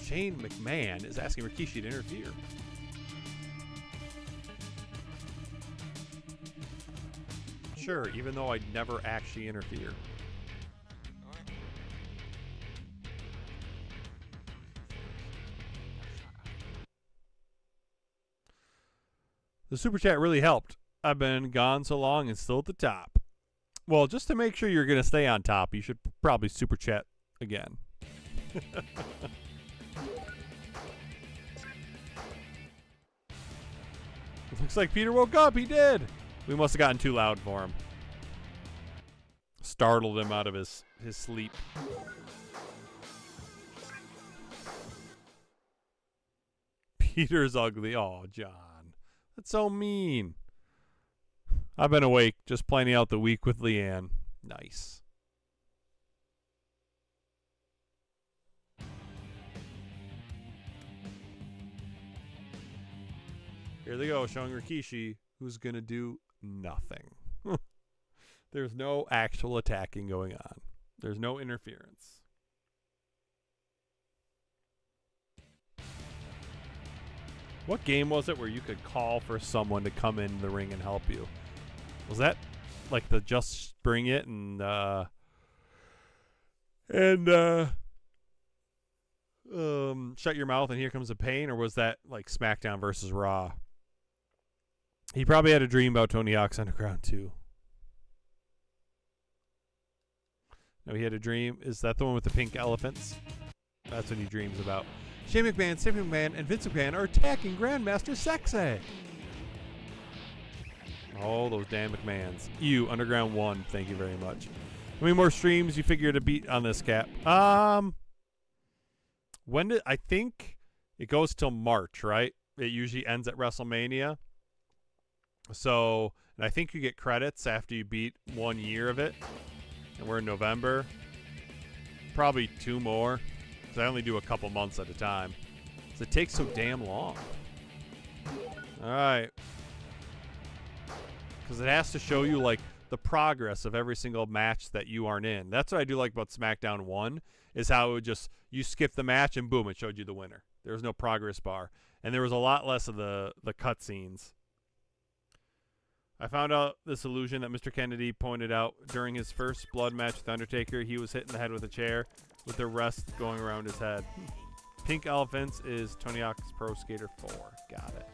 Shane McMahon is asking Rikishi to interfere. Sure, even though I'd never actually interfere. The super chat really helped. I've been gone so long and still at the top. Well, just to make sure you're going to stay on top, you should probably super chat again. Looks like Peter woke up. He did. We must have gotten too loud for him. Startled him out of his sleep. Peter's ugly. Oh, John. That's so mean. I've been awake, just planning out the week with Leanne. Nice. Here they go, showing Rikishi who's going to do nothing. There's no actual attacking going on. There's no interference. What game was it where you could call for someone to come in the ring and help you? Was that like the just bring it and shut your mouth and here comes the pain, or was that like Smackdown versus Raw? He probably had a dream about Tony Hawk's Underground too. No, he had a dream. Is that the one with the pink elephants? That's what he dreams about. Shane McMahon, Stephanie McMahon, and Vince McMahon are attacking Grandmaster Sexay. Oh, those damn McMahons. You, Underground 1, thank you very much. How many more streams you figure to beat on this, Cap? When did I think it goes till March, right? It usually ends at WrestleMania. So, and I think you get credits after you beat 1 year of it. And we're in November. Probably 2 more. Because I only do a couple months at a time. So it takes so damn long. Alright. Because it has to show you, like, the progress of every single match that you aren't in. That's what I do like about SmackDown 1. Is how it would just, you skip the match and boom, it showed you the winner. There was no progress bar. And there was a lot less of the cutscenes. I found out this illusion that Mr. Kennedy pointed out during his first blood match with Undertaker. He was hit in the head with a chair with the rest going around his head. Pink Elephants is Tony Hawk's Pro Skater 4. Got it.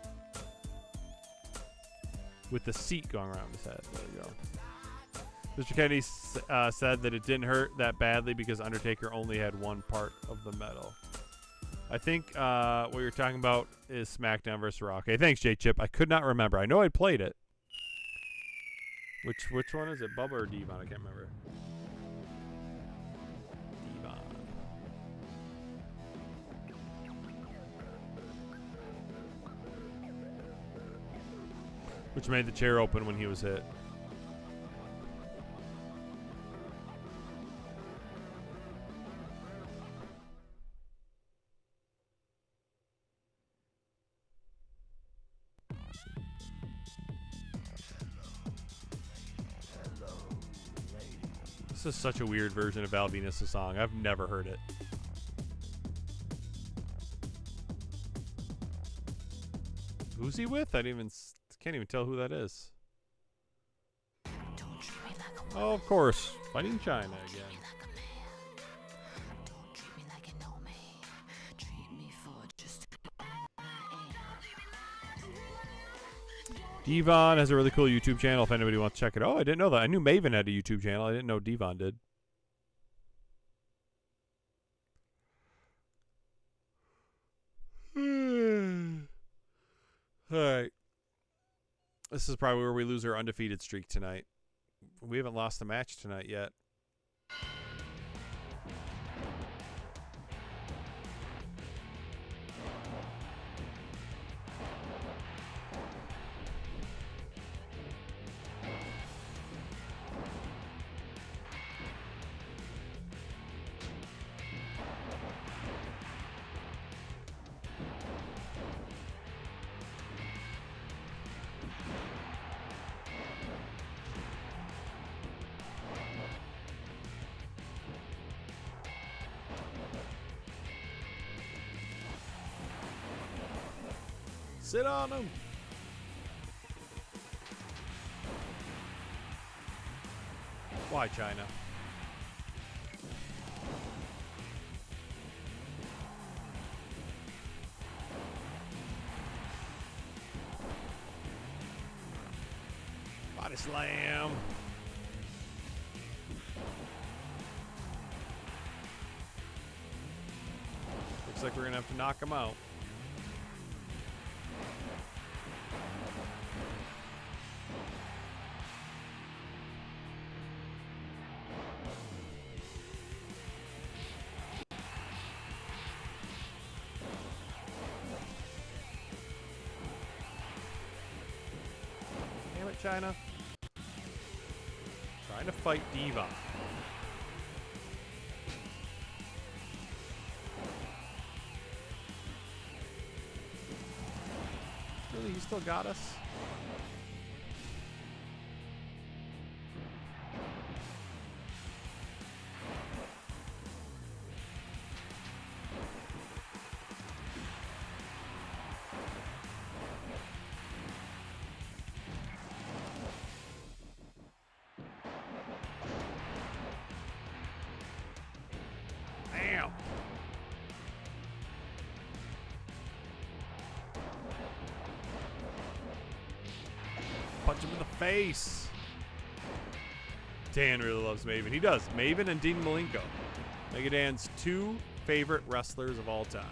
With the seat going around his head. There you go. Mr. Kennedy said that it didn't hurt that badly because Undertaker only had one part of the medal. I think what you're talking about is SmackDown vs. Raw. Okay, thanks, J-Chip. I could not remember. I know I'd played it. Which one is it? Bubba or Devon? I can't remember. Devon. Which made the chair open when he was hit. This is such a weird version of Val Venus' song. I've never heard it. Who's he with? I can't even tell who that is. Don't treat me like a woman. Oh, of course. Fighting China again. Like a man. Don't treat me like you know me. Treat me for just who I am. Devon has a really cool YouTube channel if anybody wants to check it out. Oh, I didn't know that. I knew Maven had a YouTube channel. I didn't know Devon did. All right. This is probably where we lose our undefeated streak tonight. We haven't lost a match tonight yet. Sit on him. Why China? Body slam. Looks like we're gonna have to knock him out. Damn it, China. Trying to fight Diva. Really, he still got us? Damn. Punch him in the face. Dan really loves Maven. He does. Maven and Dean Malenko. Mega Dan's two favorite wrestlers of all time.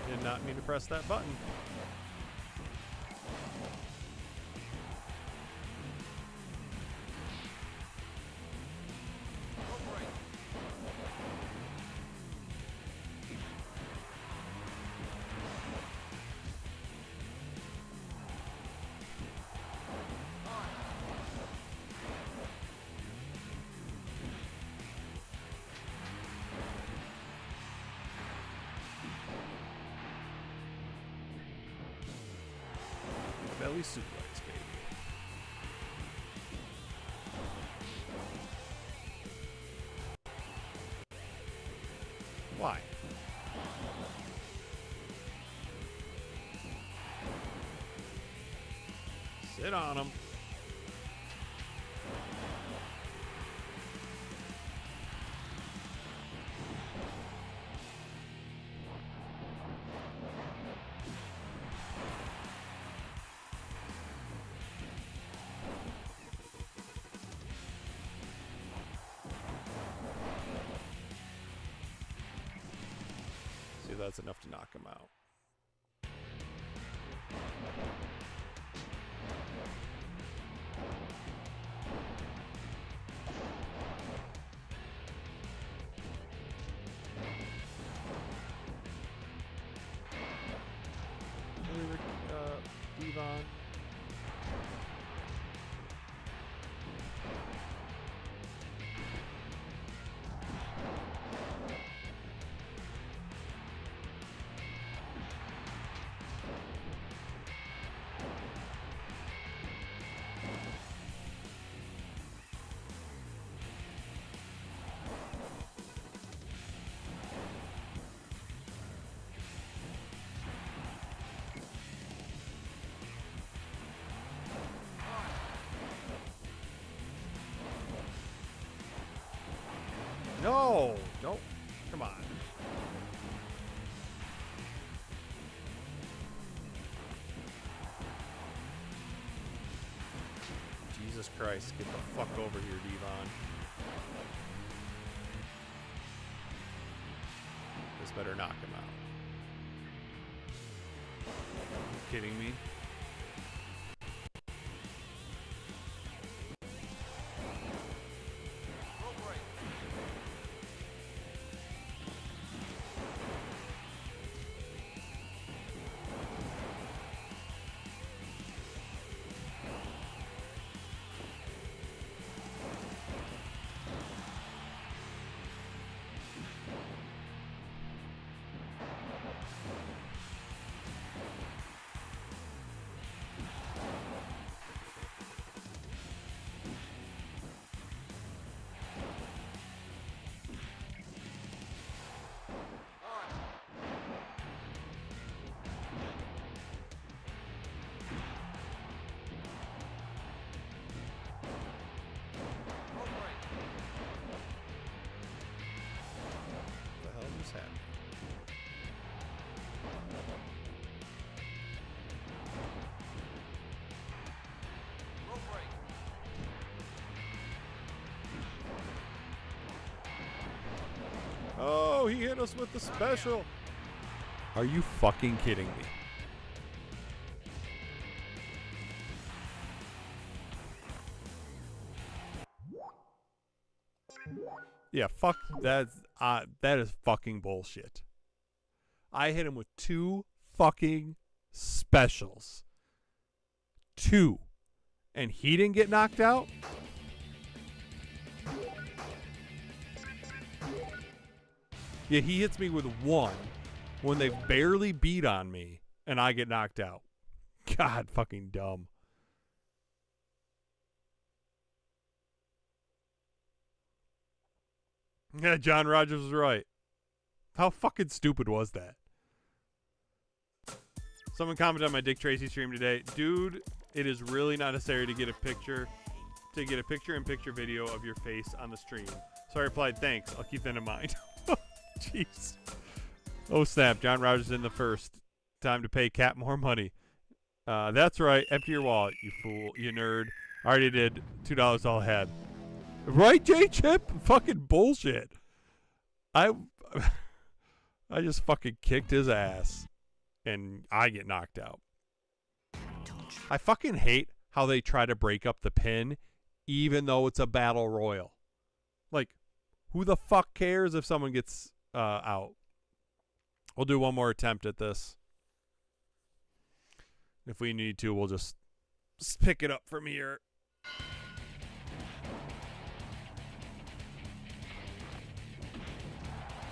Did not mean to press that button. Belly suplex, baby. Why? Sit on him. See, that's enough to knock him out. Devon. No, don't. Come on. Jesus Christ, get the fuck over here, Devon. This better knock him out. Are you kidding me? Oh, he hit us with the special. Are you fucking kidding me? Yeah, fuck that is fucking bullshit. I hit him with 2 fucking specials. 2. And he didn't get knocked out? Yeah, he hits me with 1 when they've barely beat on me and I get knocked out. God, fucking dumb. Yeah, John Rogers was right. How fucking stupid was that? Someone commented on my Dick Tracy stream today. Dude, it is really not necessary to get a picture-in-picture video of your face on the stream. So I replied, thanks. I'll keep that in mind. Jeez. Oh, snap. John Rogers in the first. Time to pay Cap more money. That's right. Empty your wallet, you fool. You nerd. I already did. $2 all had. Right, J-Chip? Fucking bullshit. I just fucking kicked his ass. And I get knocked out. I fucking hate how they try to break up the pin even though it's a battle royal. Like, who the fuck cares if someone gets out? We'll do one more attempt at this. If we need to, we'll just pick it up from here.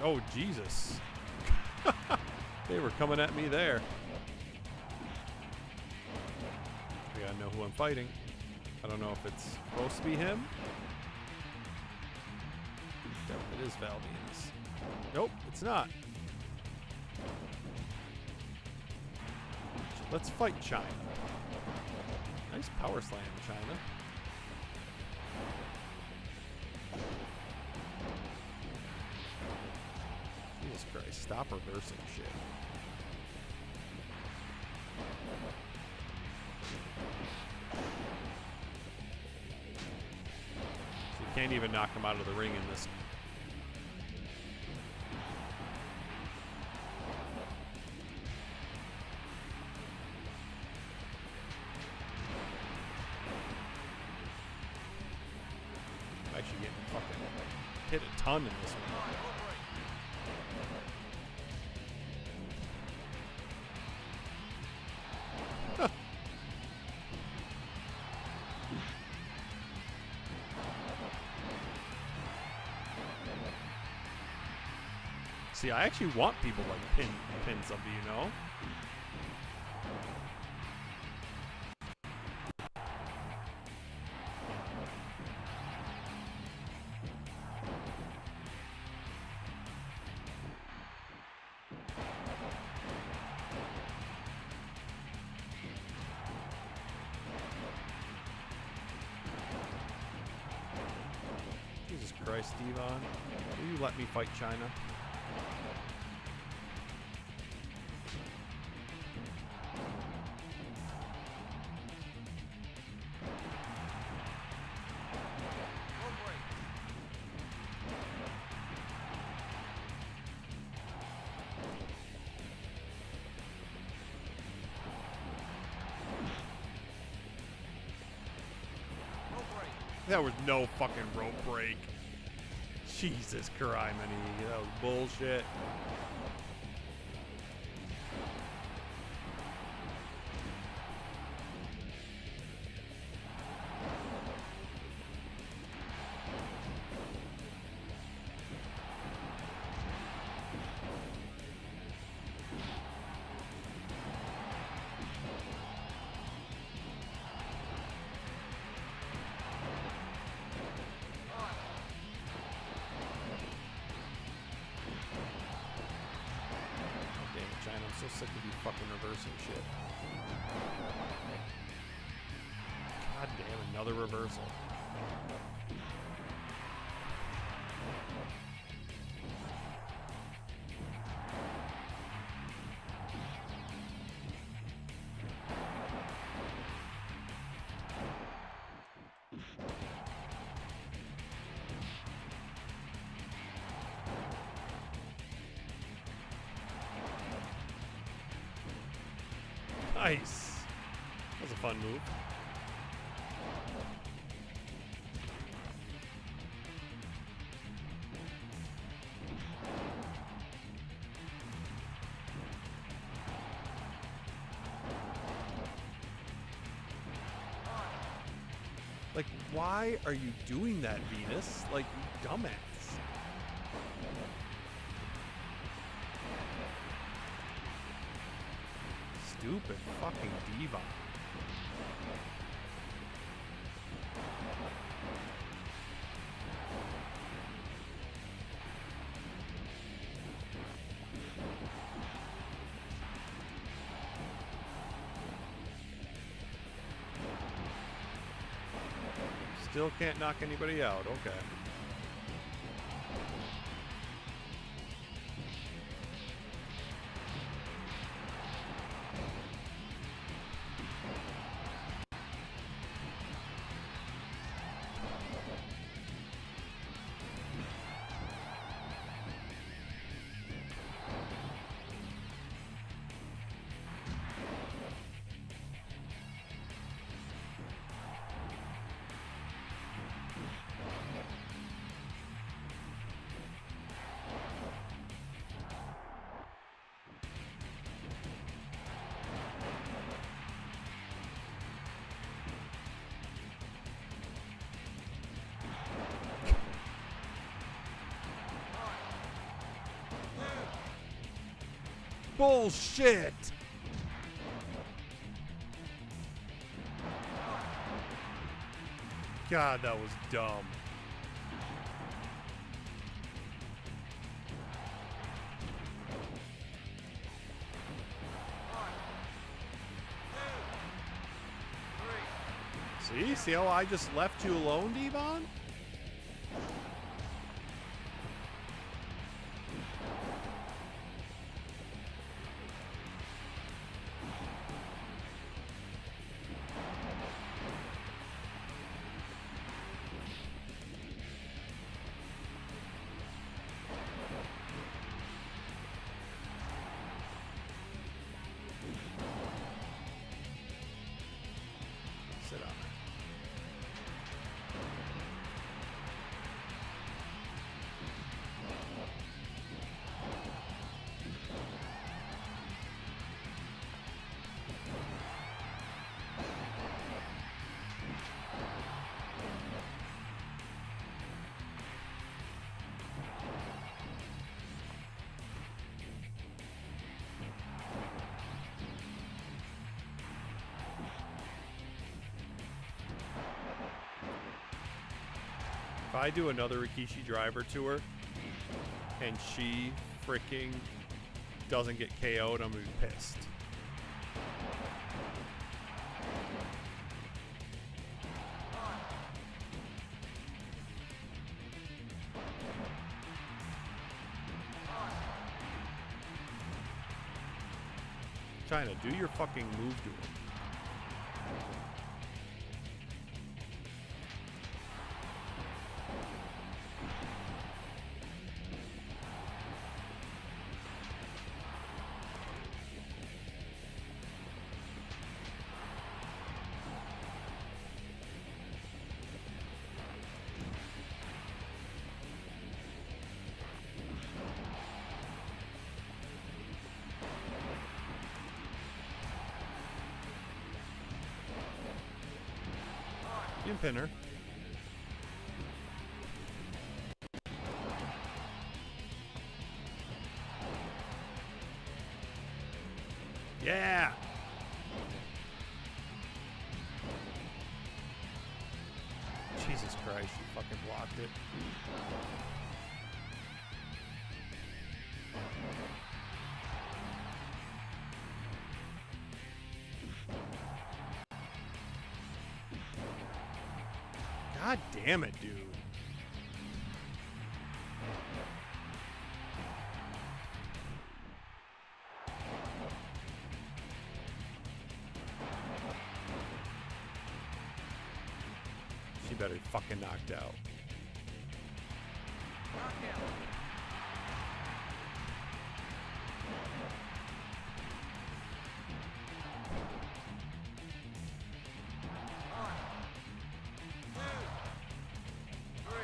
Oh, Jesus. They were coming at me there. We gotta know who I'm fighting. I don't know if it's supposed to be him. Yep, it is Val Venus. Nope, it's not. Let's fight China. Nice power slam, China. Jesus Christ, stop reversing shit. So you can't even knock him out of the ring in this. I'm actually getting fucking hit a ton in this one. See, I actually want people like pin somebody, you know? Jesus Christ, Devon. Will you let me fight China? That was no fucking rope break. Jesus Christ, that was bullshit. I'm so sick of you fucking reversing shit. God damn, another reversal. Nice. That was a fun move. Like, why are you doing that, Venus? Like, you dumbass. Stupid fucking diva. Still can't knock anybody out. Okay. Bullshit! God, that was dumb. See how I just left you alone, Devon? Sit up. If I do another Rikishi driver tour and she freaking doesn't get KO'd, I'm gonna be pissed. China, do your fucking move to him. You can pin her. Yeah! Jesus Christ, you fucking blocked it. God damn it, dude. She better be fucking knocked out.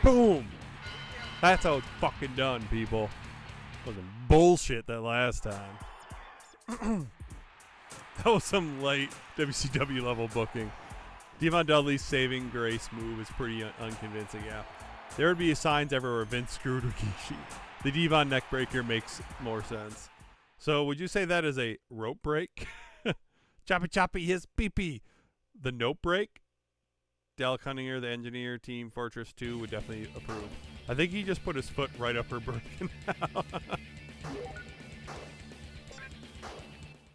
Boom! That's how it's fucking done, people. Wasn't bullshit that last time. That was some light WCW level booking. Devon Dudley's saving grace move is pretty unconvincing, yeah. There would be signs everywhere Vince screwed Rikishi. The Devon neckbreaker makes more sense. So would you say that is a rope break? Choppy choppy his pee-pee. The nope break? Dale Cunningham, the engineer, Team Fortress 2 would definitely approve. I think he just put his foot right up her broken now.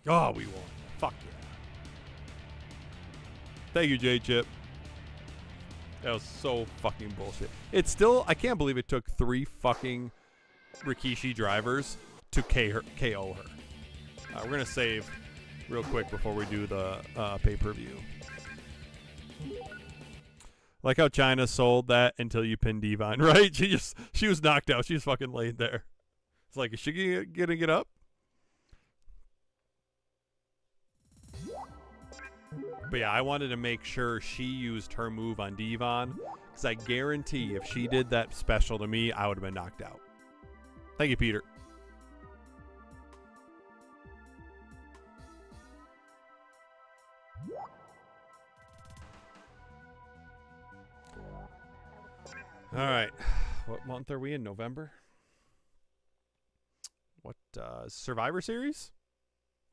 Oh, we won. Fuck yeah. Thank you, J-Chip. That was so fucking bullshit. It's still, I can't believe it took 3 fucking Rikishi drivers to KO her. We're going to save real quick before we do the pay-per-view. Like how China sold that until you pinned Devon, right? She was knocked out. She was fucking laid there. It's like, is she gonna get up? But yeah, I wanted to make sure she used her move on Devon, because I guarantee if she did that special to me, I would have been knocked out. Thank you, Peter. All right. What month are we in? November? What, Survivor Series? Is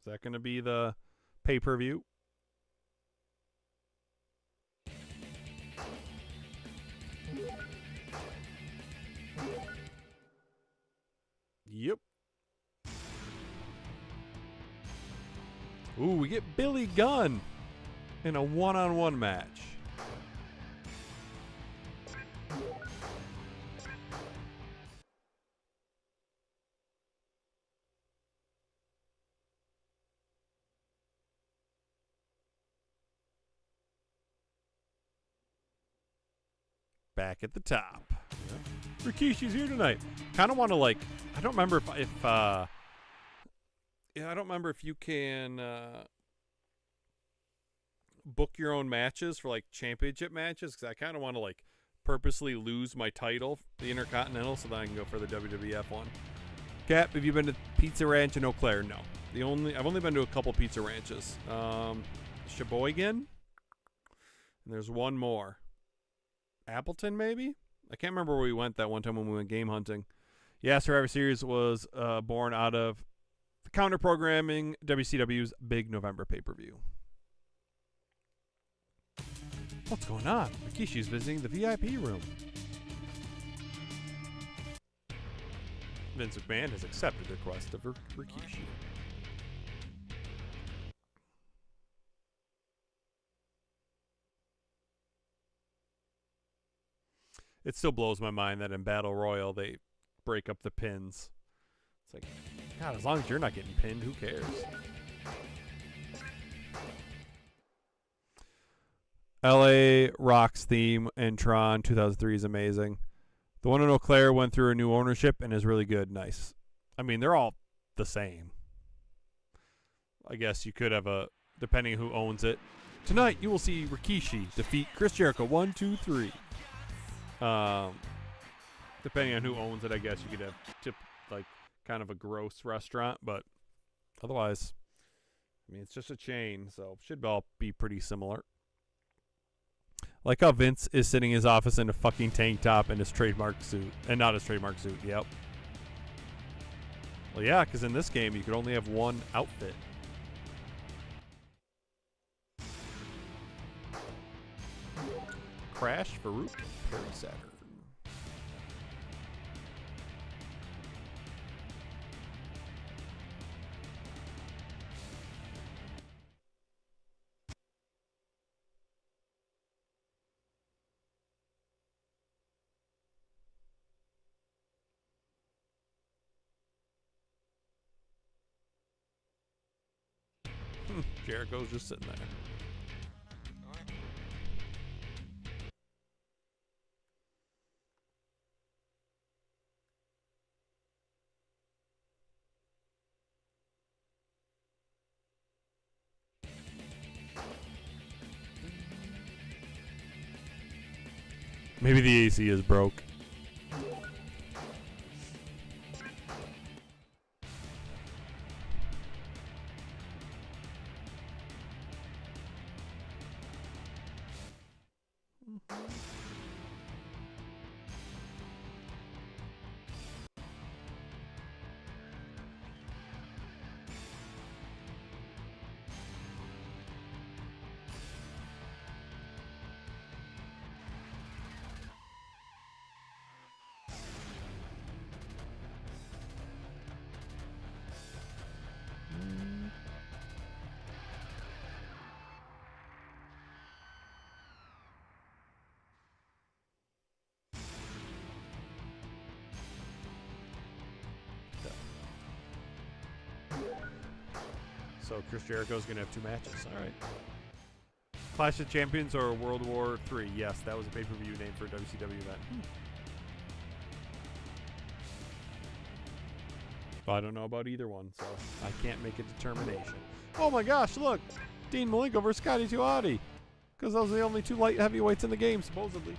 that going to be the pay-per-view? Yep. Ooh, we get Billy Gunn in a one-on-one match. Back at the top. Yep. Rikishi's here tonight. Kind of want to like. I don't remember if yeah, I don't remember if you can book your own matches for like championship matches, because I kind of want to like purposely lose my title, the Intercontinental, so that I can go for the WWF one. Cap, have you been to Pizza Ranch in Eau Claire? No. I've only been to a couple pizza ranches. Sheboygan, and there's one more. Appleton, maybe? I can't remember where we went that one time when we went game hunting. Yeah, Survivor Series was born out of the counter-programming WCW's big November pay-per-view. What's going on? Rikishi's visiting the VIP room. Vince McMahon has accepted the request of Rikishi. It still blows my mind that in Battle Royal they break up the pins. It's like, God, as long as you're not getting pinned, who cares? LA Rocks theme in Tron 2003 is amazing. The one in Eau Claire went through a new ownership and is really good. Nice. I mean, they're all the same. I guess you could have a, depending on who owns it. Tonight you will see Rikishi defeat Chris Jericho 1, 2, 3. Depending on who owns it, I guess you could have like kind of a gross restaurant, but otherwise, I mean, it's just a chain, so should all be pretty similar. Like how Vince is sitting in his office in a fucking tank top and his trademark suit, and not his trademark suit. Yep. Well, yeah, because in this game you could only have one outfit. Crash, Farouk, Perry Saturn. Jericho's just sitting there. Maybe the AC is broke. So Chris Jericho's going to have 2 matches. All right. Clash of Champions or World War III? Yes, that was a pay-per-view name for a WCW event. But I don't know about either one, so I can't make a determination. Oh my gosh, look! Dean Malenko versus Scotty Tuati. Because those are the only 2 light heavyweights in the game, supposedly.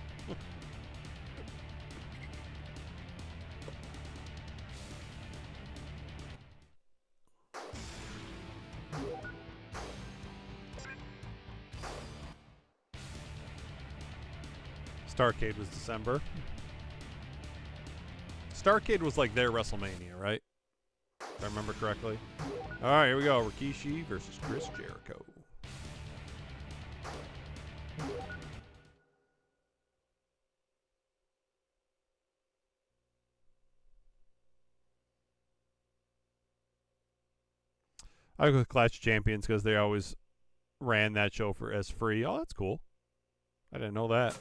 Starrcade was December. Starrcade was like their WrestleMania, right? If I remember correctly. All right, here we go. Rikishi versus Chris Jericho. I go with Clash of Champions because they always ran that show for as free. Oh, that's cool. I didn't know that.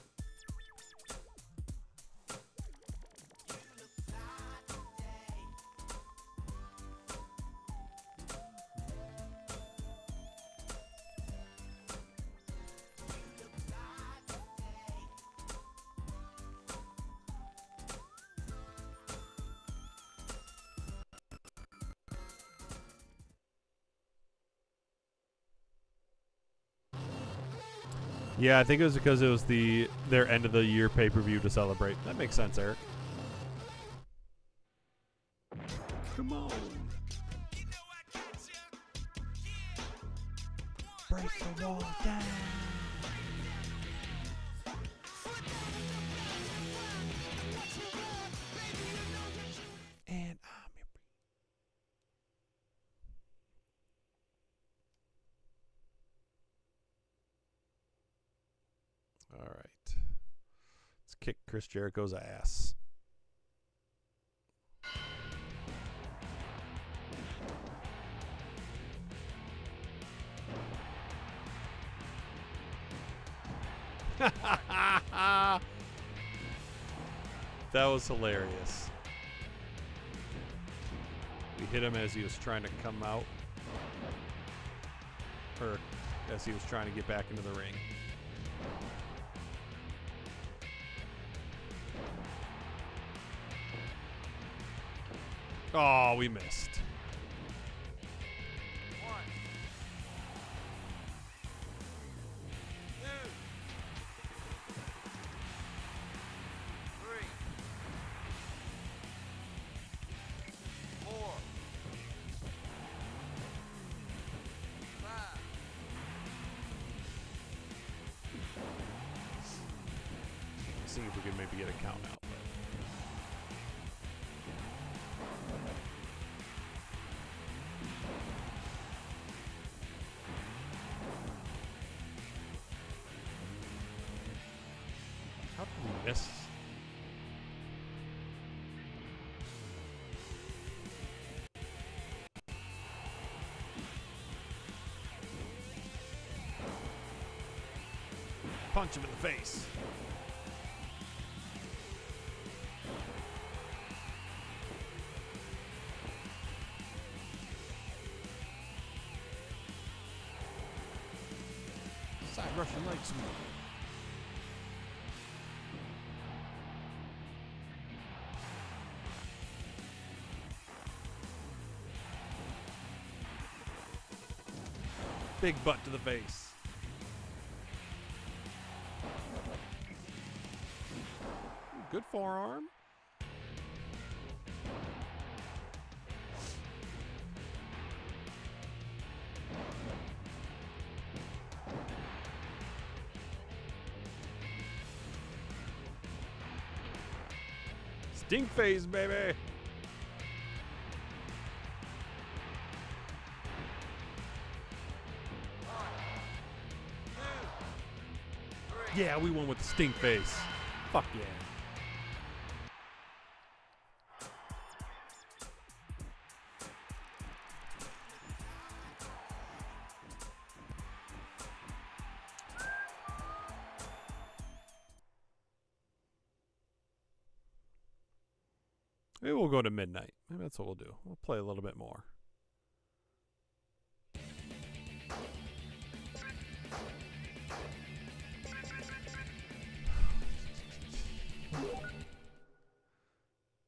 Yeah, I think it was because it was their end of the year pay-per-view to celebrate. That makes sense, Eric. Come on. Break the wall down. And I'm your... All right. Let's kick Chris Jericho's ass. That was hilarious. We hit him as he was trying to come out. Or as he was trying to get back into the ring. Oh, we missed. 1, 2, 3, 4, 5. See if we can maybe get a count out. How did we miss? Punch him in the face. Side Russian leg sweep. Big butt to the face. Good forearm. Stink face, baby. Yeah, we won with the stink face. Fuck yeah. Maybe we'll go to midnight. Maybe that's what we'll do. We'll play a little bit more.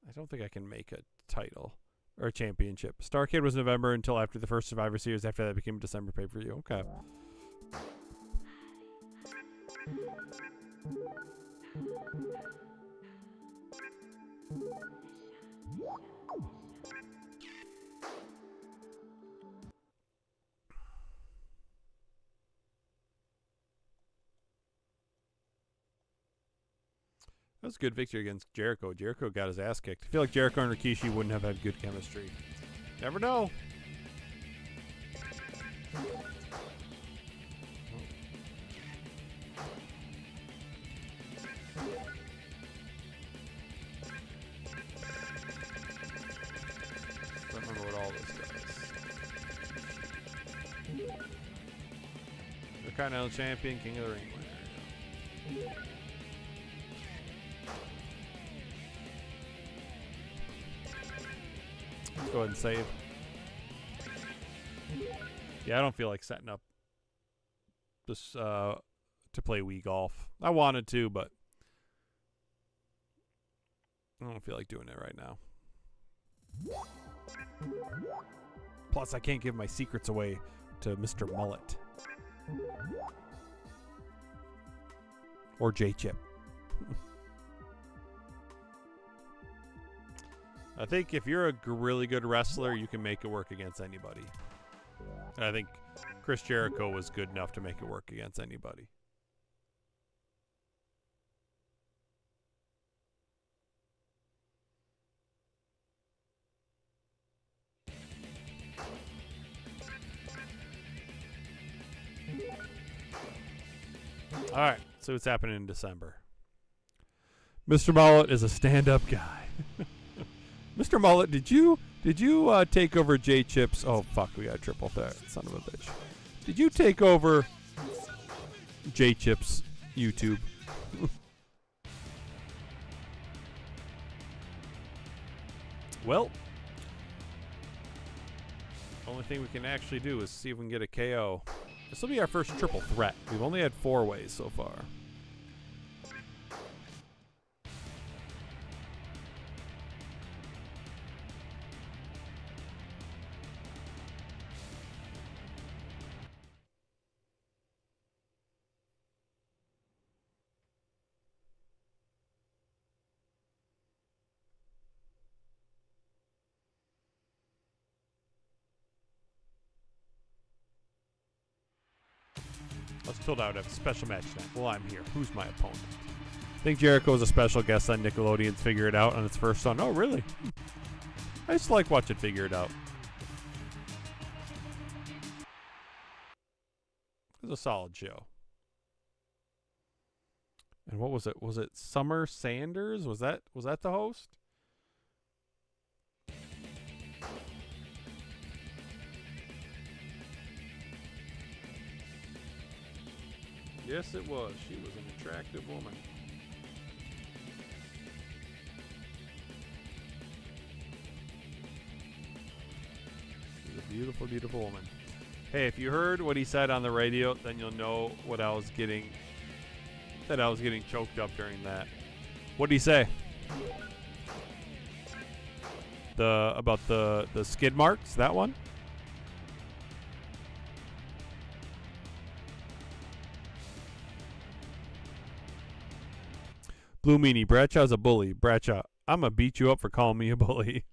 I don't think I can make a title or a championship. Starrcade was November until after the first Survivor Series. After that, it became a December pay-per-view. Okay. That was a good victory against Jericho. Jericho got his ass kicked. I feel like Jericho and Rikishi wouldn't have had good chemistry. Never know. Don't remember what all this does. The Continental Champion, King of the Ring winner. Let's go ahead and save. Yeah, I don't feel like setting up this to play Wii Golf. I wanted to, but I don't feel like doing it right now. Plus, I can't give my secrets away to Mr. Mullet. Or J-Chip. I think if you're a really good wrestler, you can make it work against anybody. And I think Chris Jericho was good enough to make it work against anybody. All right, so what's happening in December? Mr. Mullet is a stand-up guy. Mr. Mullet, did you take over J-Chip's? Oh fuck, we got a triple threat, son of a bitch. Did you take over J-Chip's YouTube? Well, only thing we can actually do is see if we can get a KO. This will be our first triple threat. We've only had 4 ways so far. I was told I would have a special match tonight. Well, I'm here. Who's my opponent? I think Jericho was a special guest on Nickelodeon's Figure It Out on its first run. Oh, really? I just like watching Figure It Out. It was a solid show. And what was it? Was it Summer Sanders? Was that the host? Yes, it was. She was an attractive woman. She's a beautiful, beautiful woman. Hey, if you heard what he said on the radio, then you'll know what I was getting. That I was getting choked up during that. What did he say? About the skid marks, that one? Blue Meanie, Bradshaw's a bully. Bradshaw, I'm gonna beat you up for calling me a bully.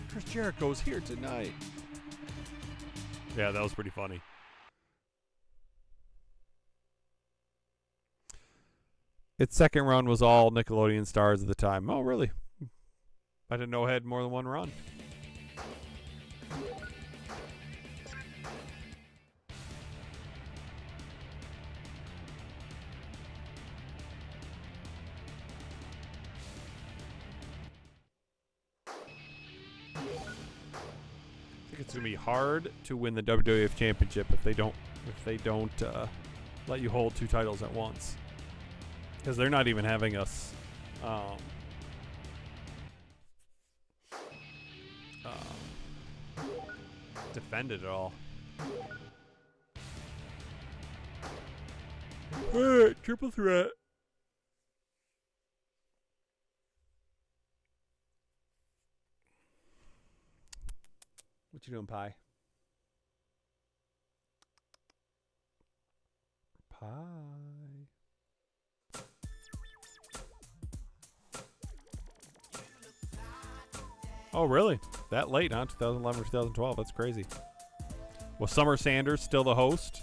Chris Jericho's here tonight. Yeah, that was pretty funny. Its second run was all Nickelodeon stars at the time. Oh, really? I didn't know it had more than one run. I think it's gonna be hard to win the WWF Championship if they don't let you hold two titles at once, because they're not even having us defend it at all. Alright, triple threat. What you doing, Pie? Pie. Oh, really? That late, huh? 2011 or 2012. That's crazy. Was Summer Sanders still the host?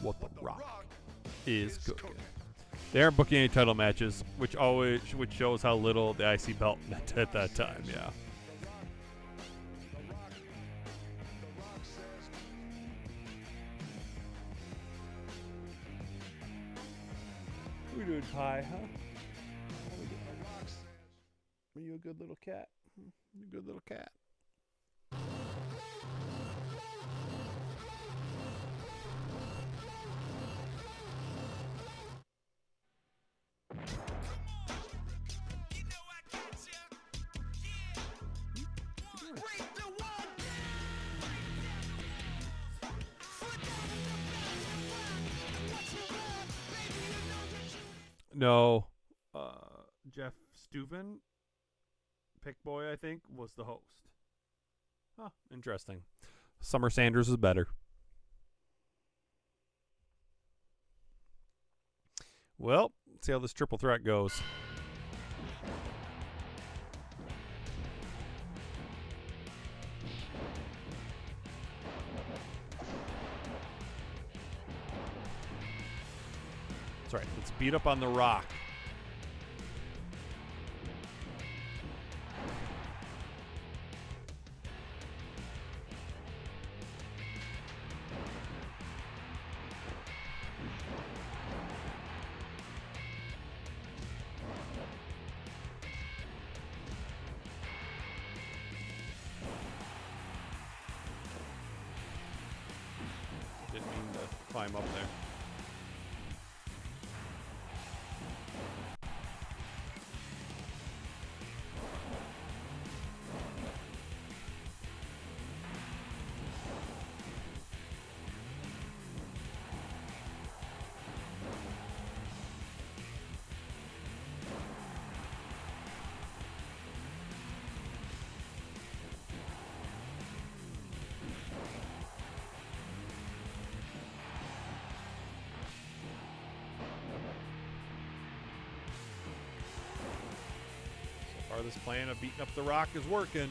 What the Rock is cooking. They aren't booking any title matches, which shows how little the IC belt meant at that time. Yeah. We're doing Pie, huh? Are you a good little cat? You a good little cat. No, Jeff Steuben, Pick Boy, I think, was the host. Huh, interesting. Summer Sanders is better. Well, let's see how this triple threat goes. That's right. Let's beat up on the Rock. Didn't mean to climb up there. far, this plan of beating up The Rock is working.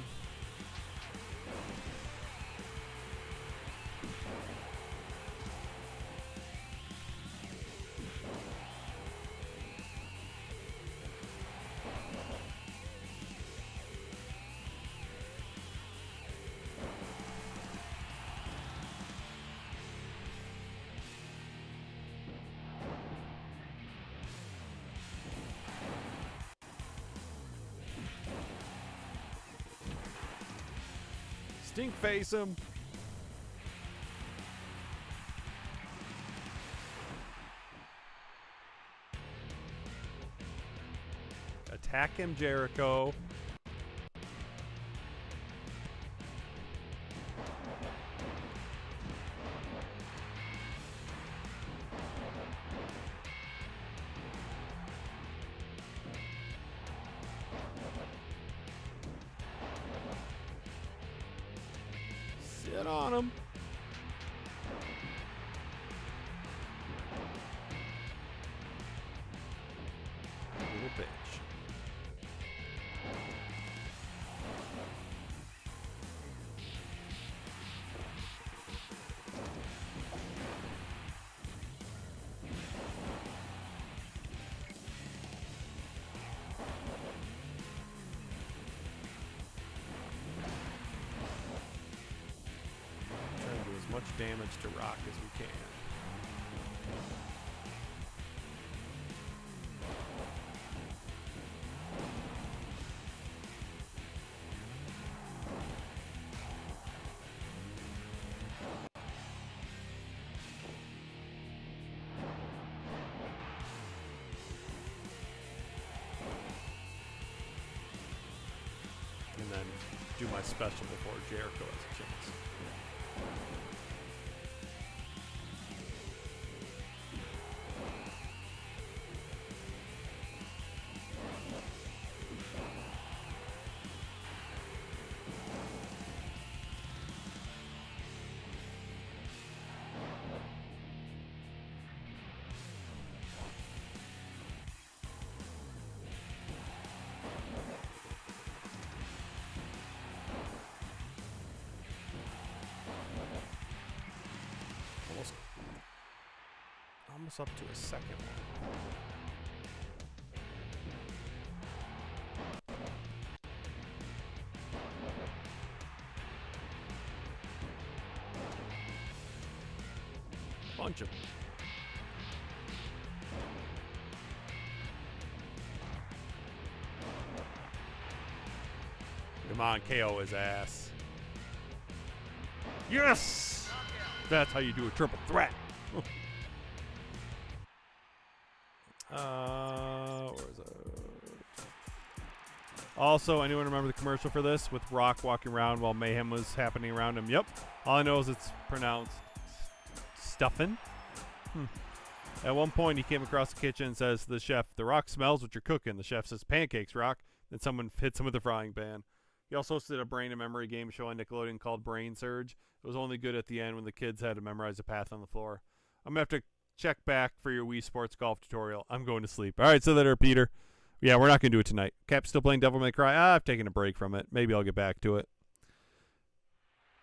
Stink face him. Attack him, Jericho. Sit on him. Little bitch. Much damage to Rock as we can. And then do my special before Jericho has a chance. Almost up to a second one. Bunch of them. Come on, KO his ass. Yes! That's how you do a triple threat. Where is it? Also, anyone remember the commercial for this with Rock walking around while mayhem was happening around him? Yep. All I know is it's pronounced stuffin'. At one point, he came across the kitchen and says to the chef, "The Rock smells what you're cooking." The chef says, "Pancakes, Rock." Then someone hits him with a frying pan. He also hosted a brain and memory game show on Nickelodeon called Brain Surge. It was only good at the end when the kids had to memorize a path on the floor. I'm going to have to check back for your Wii Sports Golf tutorial. I'm going to sleep. All right, so later, Peter. Yeah, we're not going to do it tonight. Cap's still playing Devil May Cry. I've taken a break from it. Maybe I'll get back to it.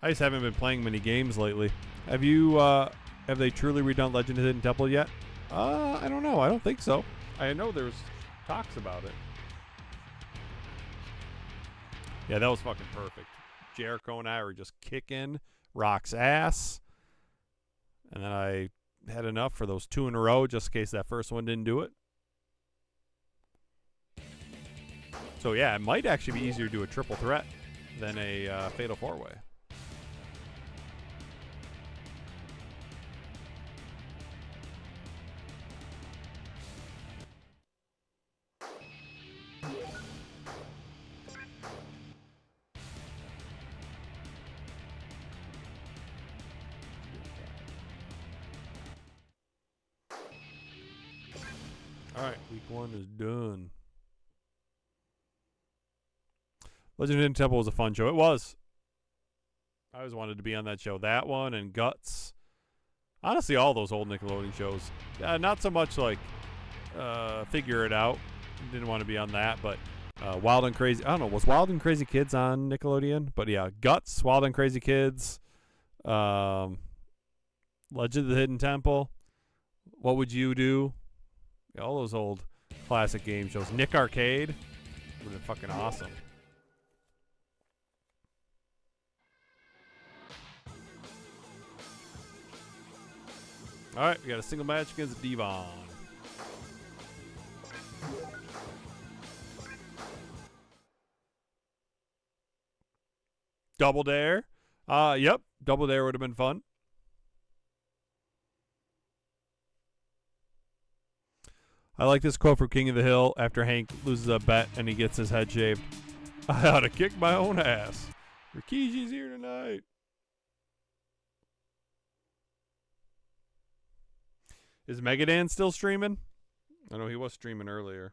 I just haven't been playing many games lately. Have they truly redone Legend of Hidden Temple yet? I don't know. I don't think so. I know there's talks about it. Yeah, that was fucking perfect. Jericho and I were just kicking Rock's ass. And then I had enough for those 2 in a row just in case that first one didn't do it. So yeah, it might actually be easier to do a triple threat than a fatal 4-way. Alright, week 1 is done. Legend of Hidden Temple was a fun show. It was. I always wanted to be on that show. That one and Guts. Honestly, all those old Nickelodeon shows. Not so much like Figure It Out. Didn't want to be on that, but Wild and Crazy. I don't know. Was Wild and Crazy Kids on Nickelodeon? But yeah, Guts, Wild and Crazy Kids, Legend of the Hidden Temple. What Would You Do? Yeah, all those old classic game shows. Nick Arcade would have been fucking awesome. All right, we got a single match against Devon. Double Dare. Yep, Double Dare would have been fun. I like this quote from King of the Hill after Hank loses a bet and he gets his head shaved. I ought to kick my own ass. Rikishi's here tonight. Is Megadan still streaming? I know he was streaming earlier.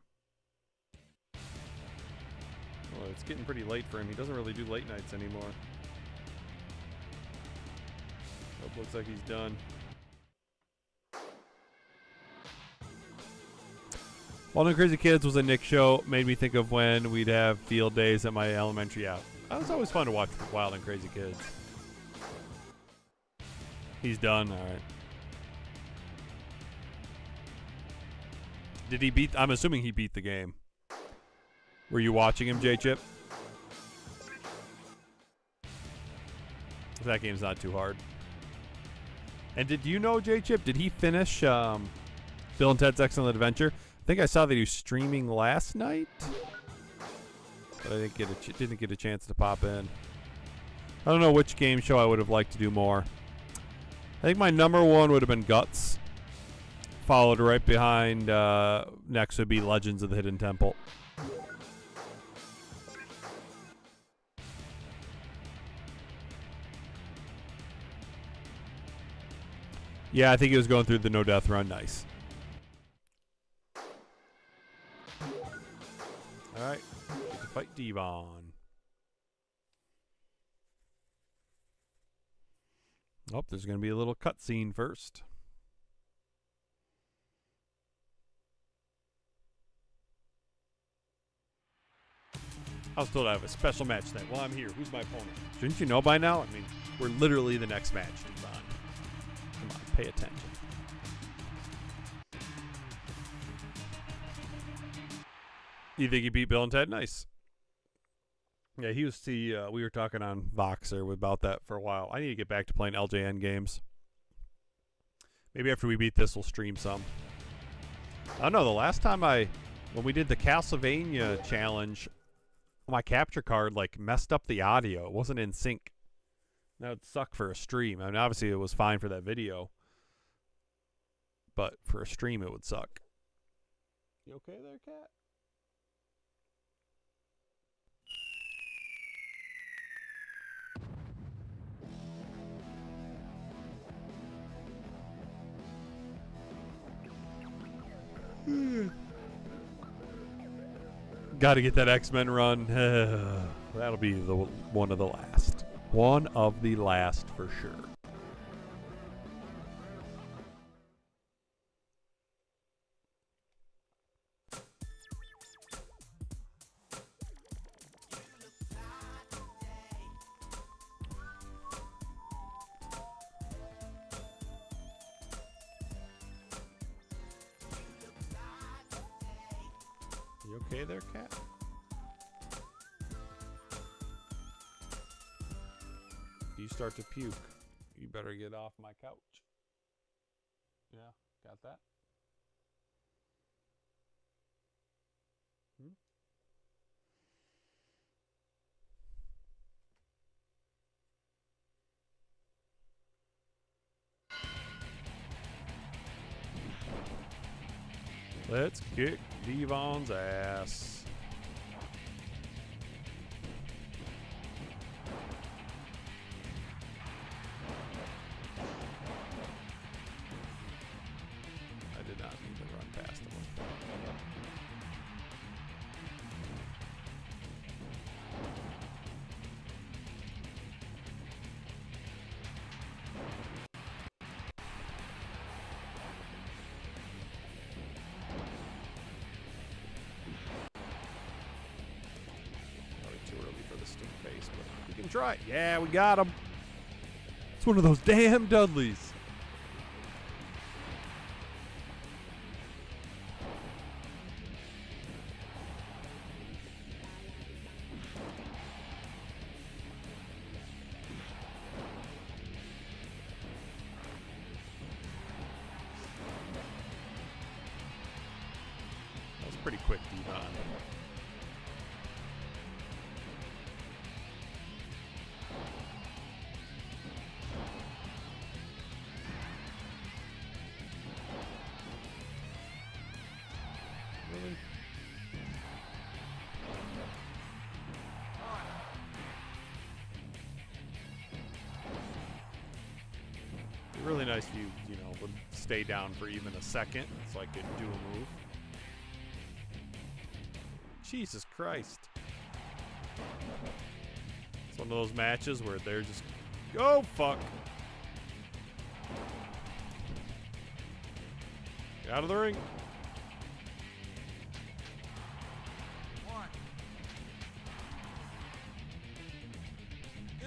Well, it's getting pretty late for him. He doesn't really do late nights anymore. Oh, looks like he's done. Wild and Crazy Kids was a Nick show. Made me think of when we'd have field days at my elementary out. That was always fun to watch Wild and Crazy Kids. He's done. All right. Did he beat? I'm assuming he beat the game. Were you watching him, J-Chip? That game's not too hard. And did you know, J-Chip, did he finish Bill and Ted's Excellent Adventure? I think I saw that he was streaming last night, but I didn't get a chance to pop in. I don't know which game show I would have liked to do more. I think my number one would have been Guts. Followed right behind, next would be Legends of the Hidden Temple. Yeah, I think he was going through the no death run. Nice. Alright, get to fight Devon. Oh, there's going to be a little cutscene first. I was told I have a special match tonight. Well, I'm here. Who's my opponent? Shouldn't you know by now? I mean, we're literally the next match, Devon. Come on, pay attention. You think he beat Bill and Ted? Nice. Yeah, he was the. We were talking on Voxer about that for a while. I need to get back to playing LJN games. Maybe after we beat this, we'll stream some. I don't know. The last time when we did the Castlevania challenge, my capture card like messed up the audio. It wasn't in sync. That would suck for a stream. I mean, obviously it was fine for that video, but for a stream it would suck. You okay there, cat? Got to get that X-Men run. That'll be one of the last. One of the last for sure. You okay there, cat? If you start to puke, you better get off my couch. Yeah, got that? Let's kick Devon's ass. I did not mean to run past him. fucking try. Yeah, we got him. It's one of those damn Dudleys. That was pretty quick, Devon. Really nice if you know, would stay down for even a second so I could do a move. Jesus Christ. It's one of those matches where they're just, oh fuck. Get out of the ring. One. Two.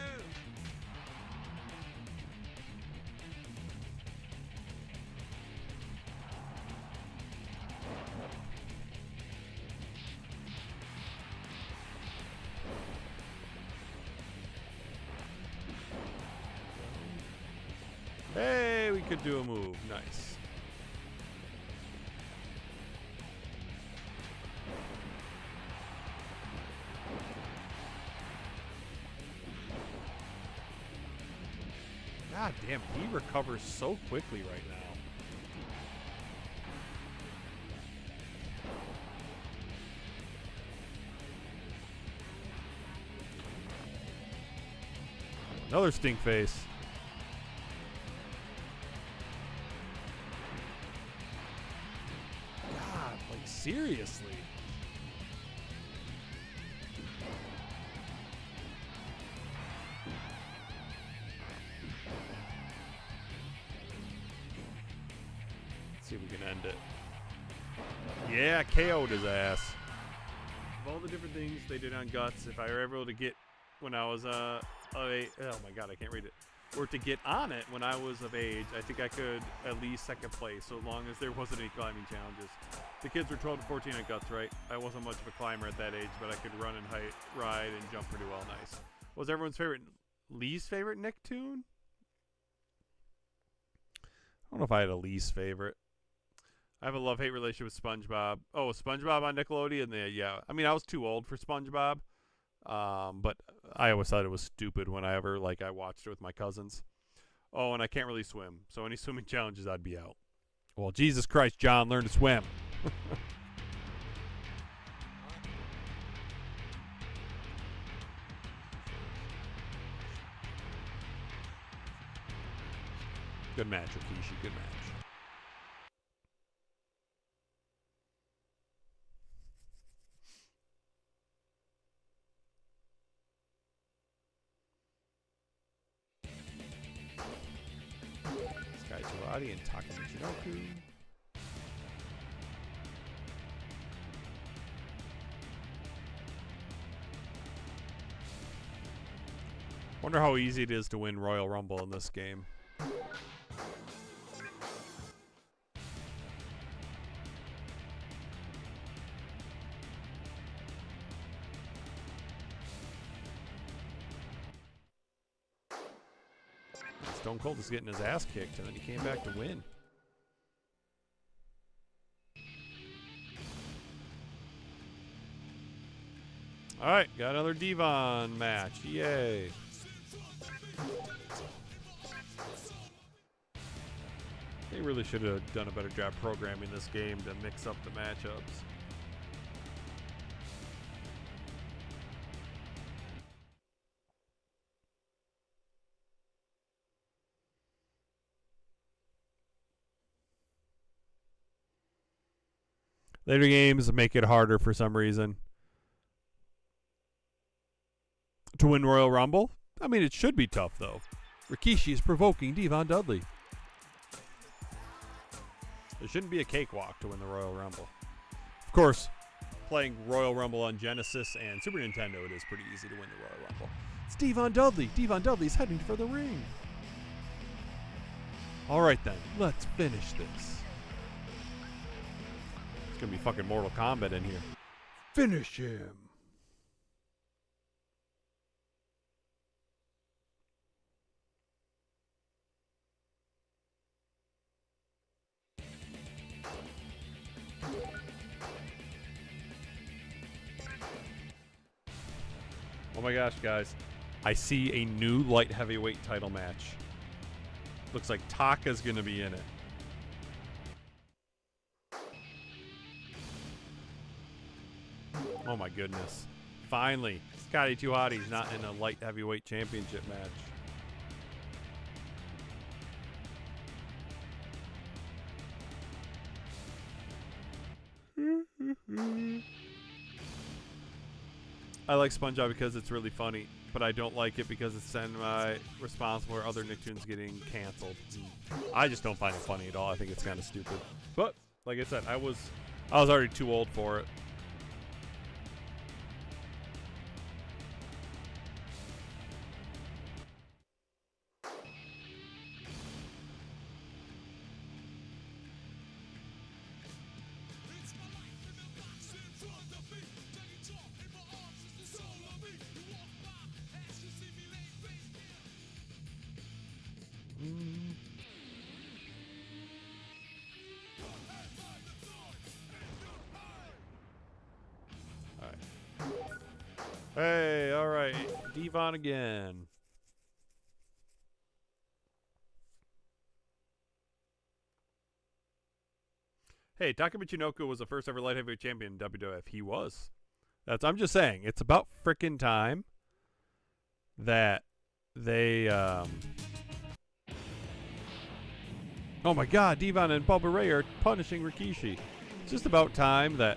Hey, we could do a move. Nice. God damn, he recovers so quickly right now. Another stink face. God, like seriously. Let's see if we can end it. Yeah, KO'd his ass. Of all the different things they did on Guts, if I were able to get when I was oh my god, I can't read it. Or to get on it when I was of age, I think I could at least second place, so long as there wasn't any climbing challenges. The kids were 12 to 14 at Guts, right? I wasn't much of a climber at that age, but I could run and ride and jump pretty well. Nice. What was everyone's favorite, least favorite Nicktoon? I don't know if I had a least favorite. I have a love-hate relationship with SpongeBob. Oh, SpongeBob on Nickelodeon? Yeah. I mean, I was too old for SpongeBob. But I always thought it was stupid whenever, like, I watched it with my cousins. Oh, and I can't really swim, so any swimming challenges, I'd be out. Well, Jesus Christ, John, learn to swim. Good match, Rikishi, good match. Karate and Takamichinoku. Wonder how easy it is to win Royal Rumble in this game. Stone Cold was getting his ass kicked, and then he came back to win. All right, got another Devon match. Yay. They really should have done a better job programming this game to mix up the matchups. Later games make it harder for some reason to win Royal Rumble. I mean, it should be tough, though. Rikishi is provoking Devon Dudley. There shouldn't be a cakewalk to win the Royal Rumble. Of course, playing Royal Rumble on Genesis and Super Nintendo, it is pretty easy to win the Royal Rumble. It's Devon Dudley. Devon Dudley's heading for the ring. All right, then. Let's finish this. It's going to be fucking Mortal Kombat in here. Finish him. Oh my gosh, guys. I see a new light heavyweight title match. Looks like Taka's going to be in it. Oh my goodness. Finally, Scotty 2 Hotty's not in a light heavyweight championship match. I like SpongeBob because it's really funny, but I don't like it because it's semi-responsible for other Nicktoons getting canceled. I just don't find it funny at all. I think it's kind of stupid. But like I said, I was already too old for it. Hey, all right, Devon again. Hey, Taka Michinoku was the first ever light heavyweight champion in WWF. He was. I'm just saying, it's about frickin' time that they, oh my god, Devon and Bubba Ray are punishing Rikishi. It's just about time that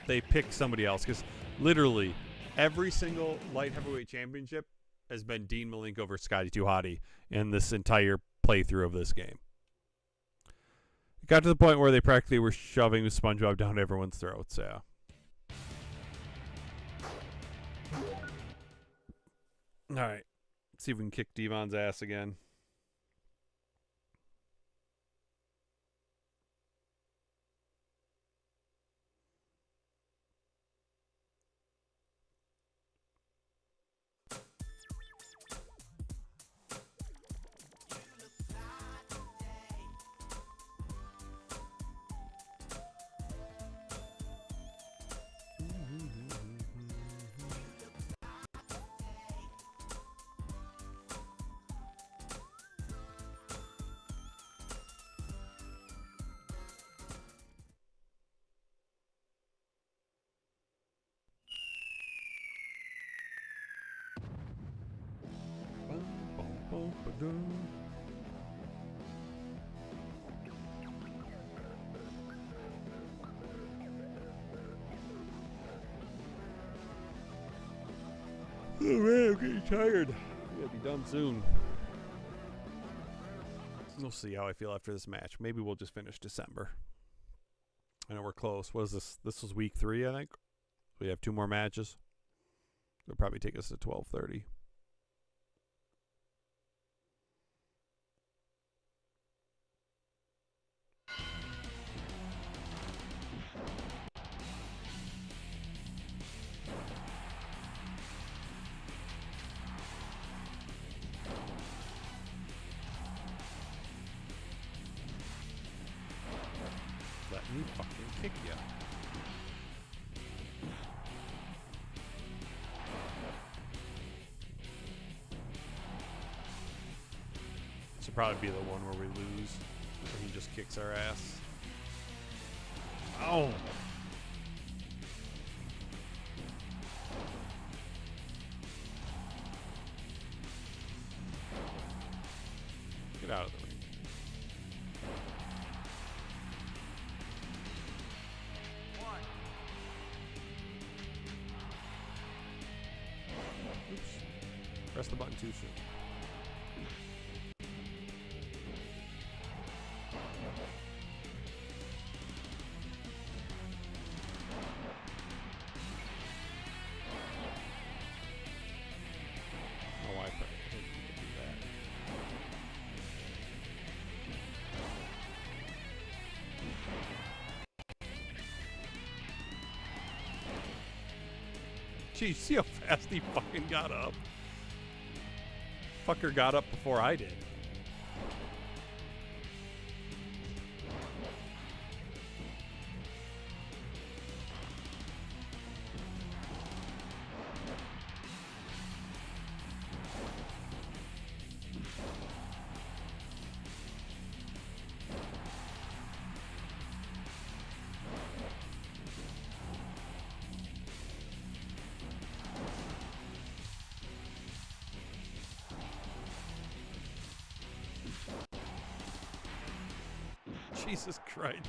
they pick somebody else, because literally every single light heavyweight championship has been Dean Malenko versus Scotty 2 Hotty in this entire playthrough of this game. It got to the point where they practically were shoving SpongeBob down everyone's throats, yeah. Alright. Let's see if we can kick Devon's ass again. Oh man, I'm getting tired. We gotta be done soon. We'll see how I feel after this match. Maybe we'll just finish December. I know we're close. What is this? This was week 3, I think. We have 2 more matches. It'll probably take us to 12:30. Let me fucking kick ya. This will probably be the one where we lose. Where he just kicks our ass. Oh! Get out of the ring. Oops. Press the button too soon. Geez, see how fast he fucking got up? Fucker got up before I did. Jesus Christ.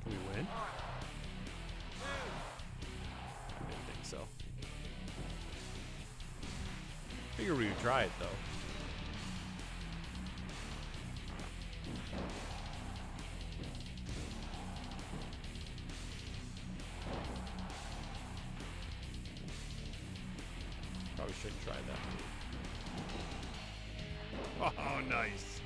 Can we win? I didn't think so. Figure we would try it though. Probably shouldn't try that move. Oh, nice.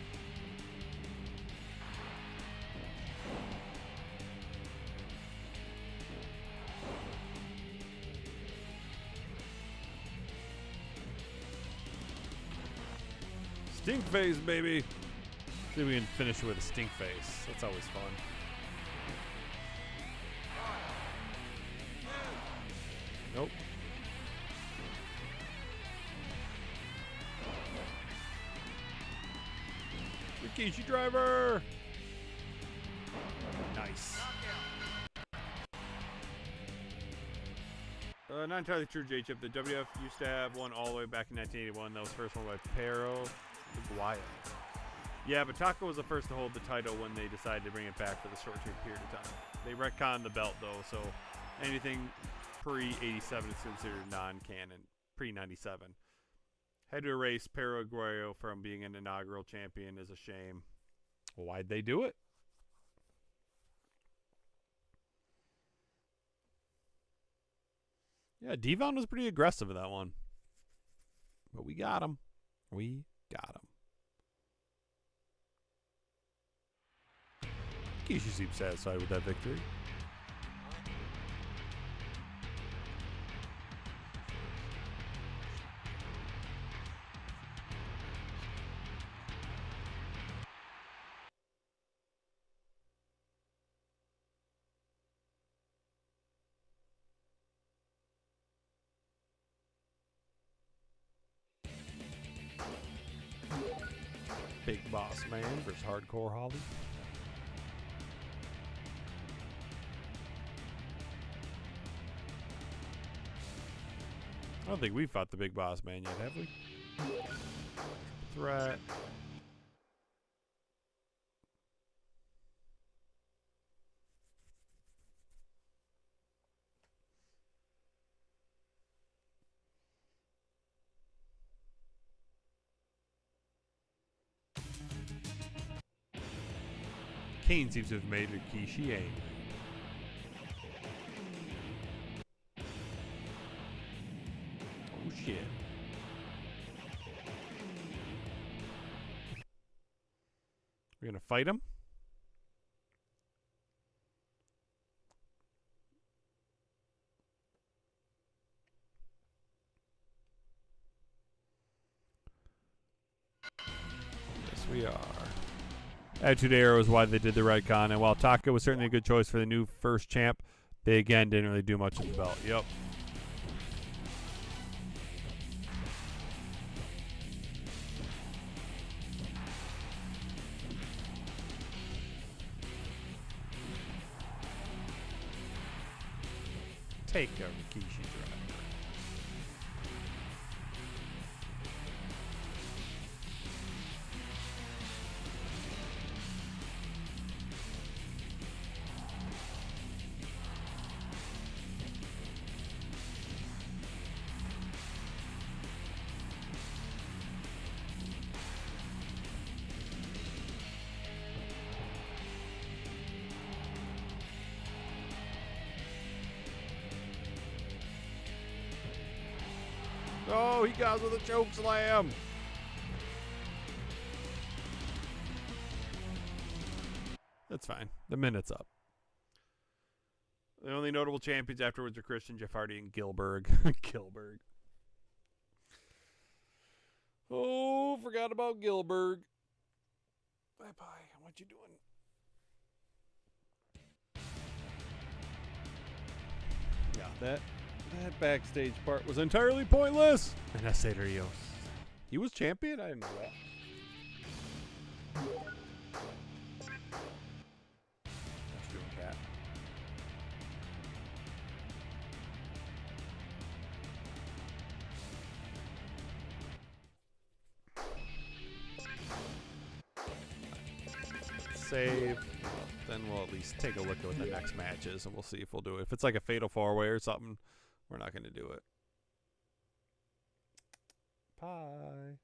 Stink face, baby. See if we can finish with a stink face. That's always fun. Nope. Rikishi driver. Nice. Not entirely true, J-Chip. The WWF used to have one all the way back in 1981. That was the first one by Pero Aguayo. Yeah, but Taco was the first to hold the title when they decided to bring it back for the short period of time. They retconned the belt, though, so anything pre-87 is considered non-canon. Pre-97. Had to erase Pero Aguayo from being an inaugural champion is a shame. Well, why'd they do it? Yeah, Devon was pretty aggressive in that one. But we got him. We got him. Rikishi seems satisfied with that victory. Big Boss Man versus Hardcore Holly. I don't think we've fought the Big Boss Man yet, have we? Threat. Kane seems to have made Rikishi angry. Oh shit. We're gonna fight him? Yes, we are. Attitude Era is why they did the retcon, and while Taka was certainly a good choice for the new first champ, they again didn't really do much with the belt. Yep. Take a Rikishi driver. Oh, he got with a choke slam. That's fine. The minute's up. The only notable champions afterwards are Christian, Jeff Hardy, and Gilbert. Gilbert. Oh, forgot about Gilbert. Bye-bye. What you doing? Yeah, that backstage part was entirely pointless. And I say to Rios. He was champion? I didn't know that. That's doing cat. Save. Then we'll at least take a look at what the next match is, and we'll see if we'll do it. If it's like a fatal four-way or something, we're not going to do it. Pie.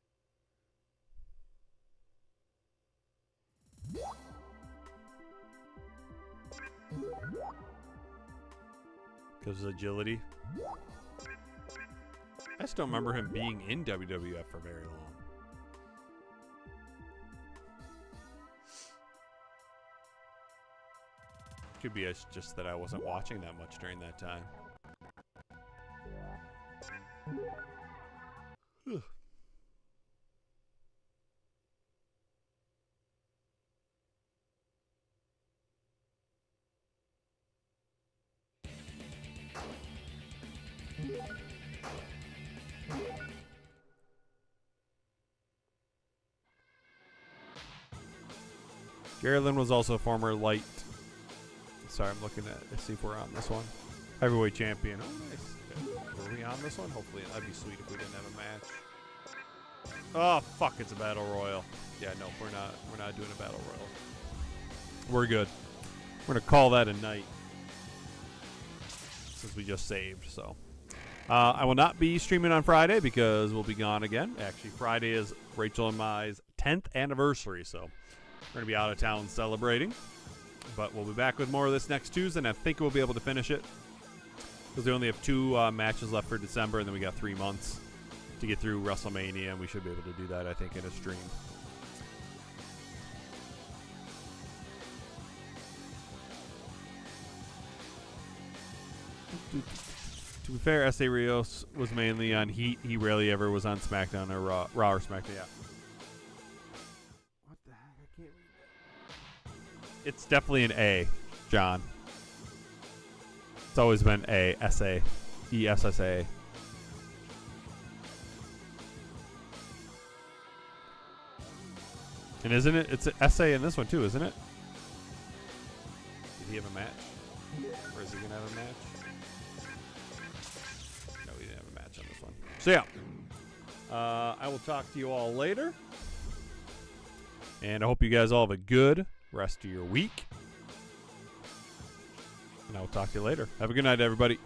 Because of agility. I just don't remember him being in WWF for very long. Could be just that I wasn't watching that much during that time. Gary Lynn was also a former light. Sorry, I'm looking at see if we're on this one. Heavyweight champion. Oh, nice. Okay. Were we on this one? Hopefully, that'd be sweet if we didn't have a match. Oh fuck! It's a battle royal. Yeah, no, we're not doing a battle royal. We're good. We're gonna call that a night since we just saved. So, I will not be streaming on Friday because we'll be gone again. Actually, Friday is Rachel and my's 10th anniversary, so we're gonna be out of town celebrating. But we'll be back with more of this next Tuesday, and I think we'll be able to finish it because we only have 2 matches left for December, and then we got 3 months to get through WrestleMania, and we should be able to do that, I think, in a stream. To be fair, S.A. Rios was mainly on Heat. He rarely ever was on SmackDown or Raw or SmackDown, yeah. What the heck? I can't read that. It's definitely an A, John. It's always been A, S-A, E-S-S-A. And isn't it? It's an S-A in this one too, isn't it? Did he have a match? Or is he going to have a match? No, he didn't have a match on this one. So yeah. I will talk to you all later. And I hope you guys all have a good rest of your week. And I will talk to you later. Have a good night, everybody.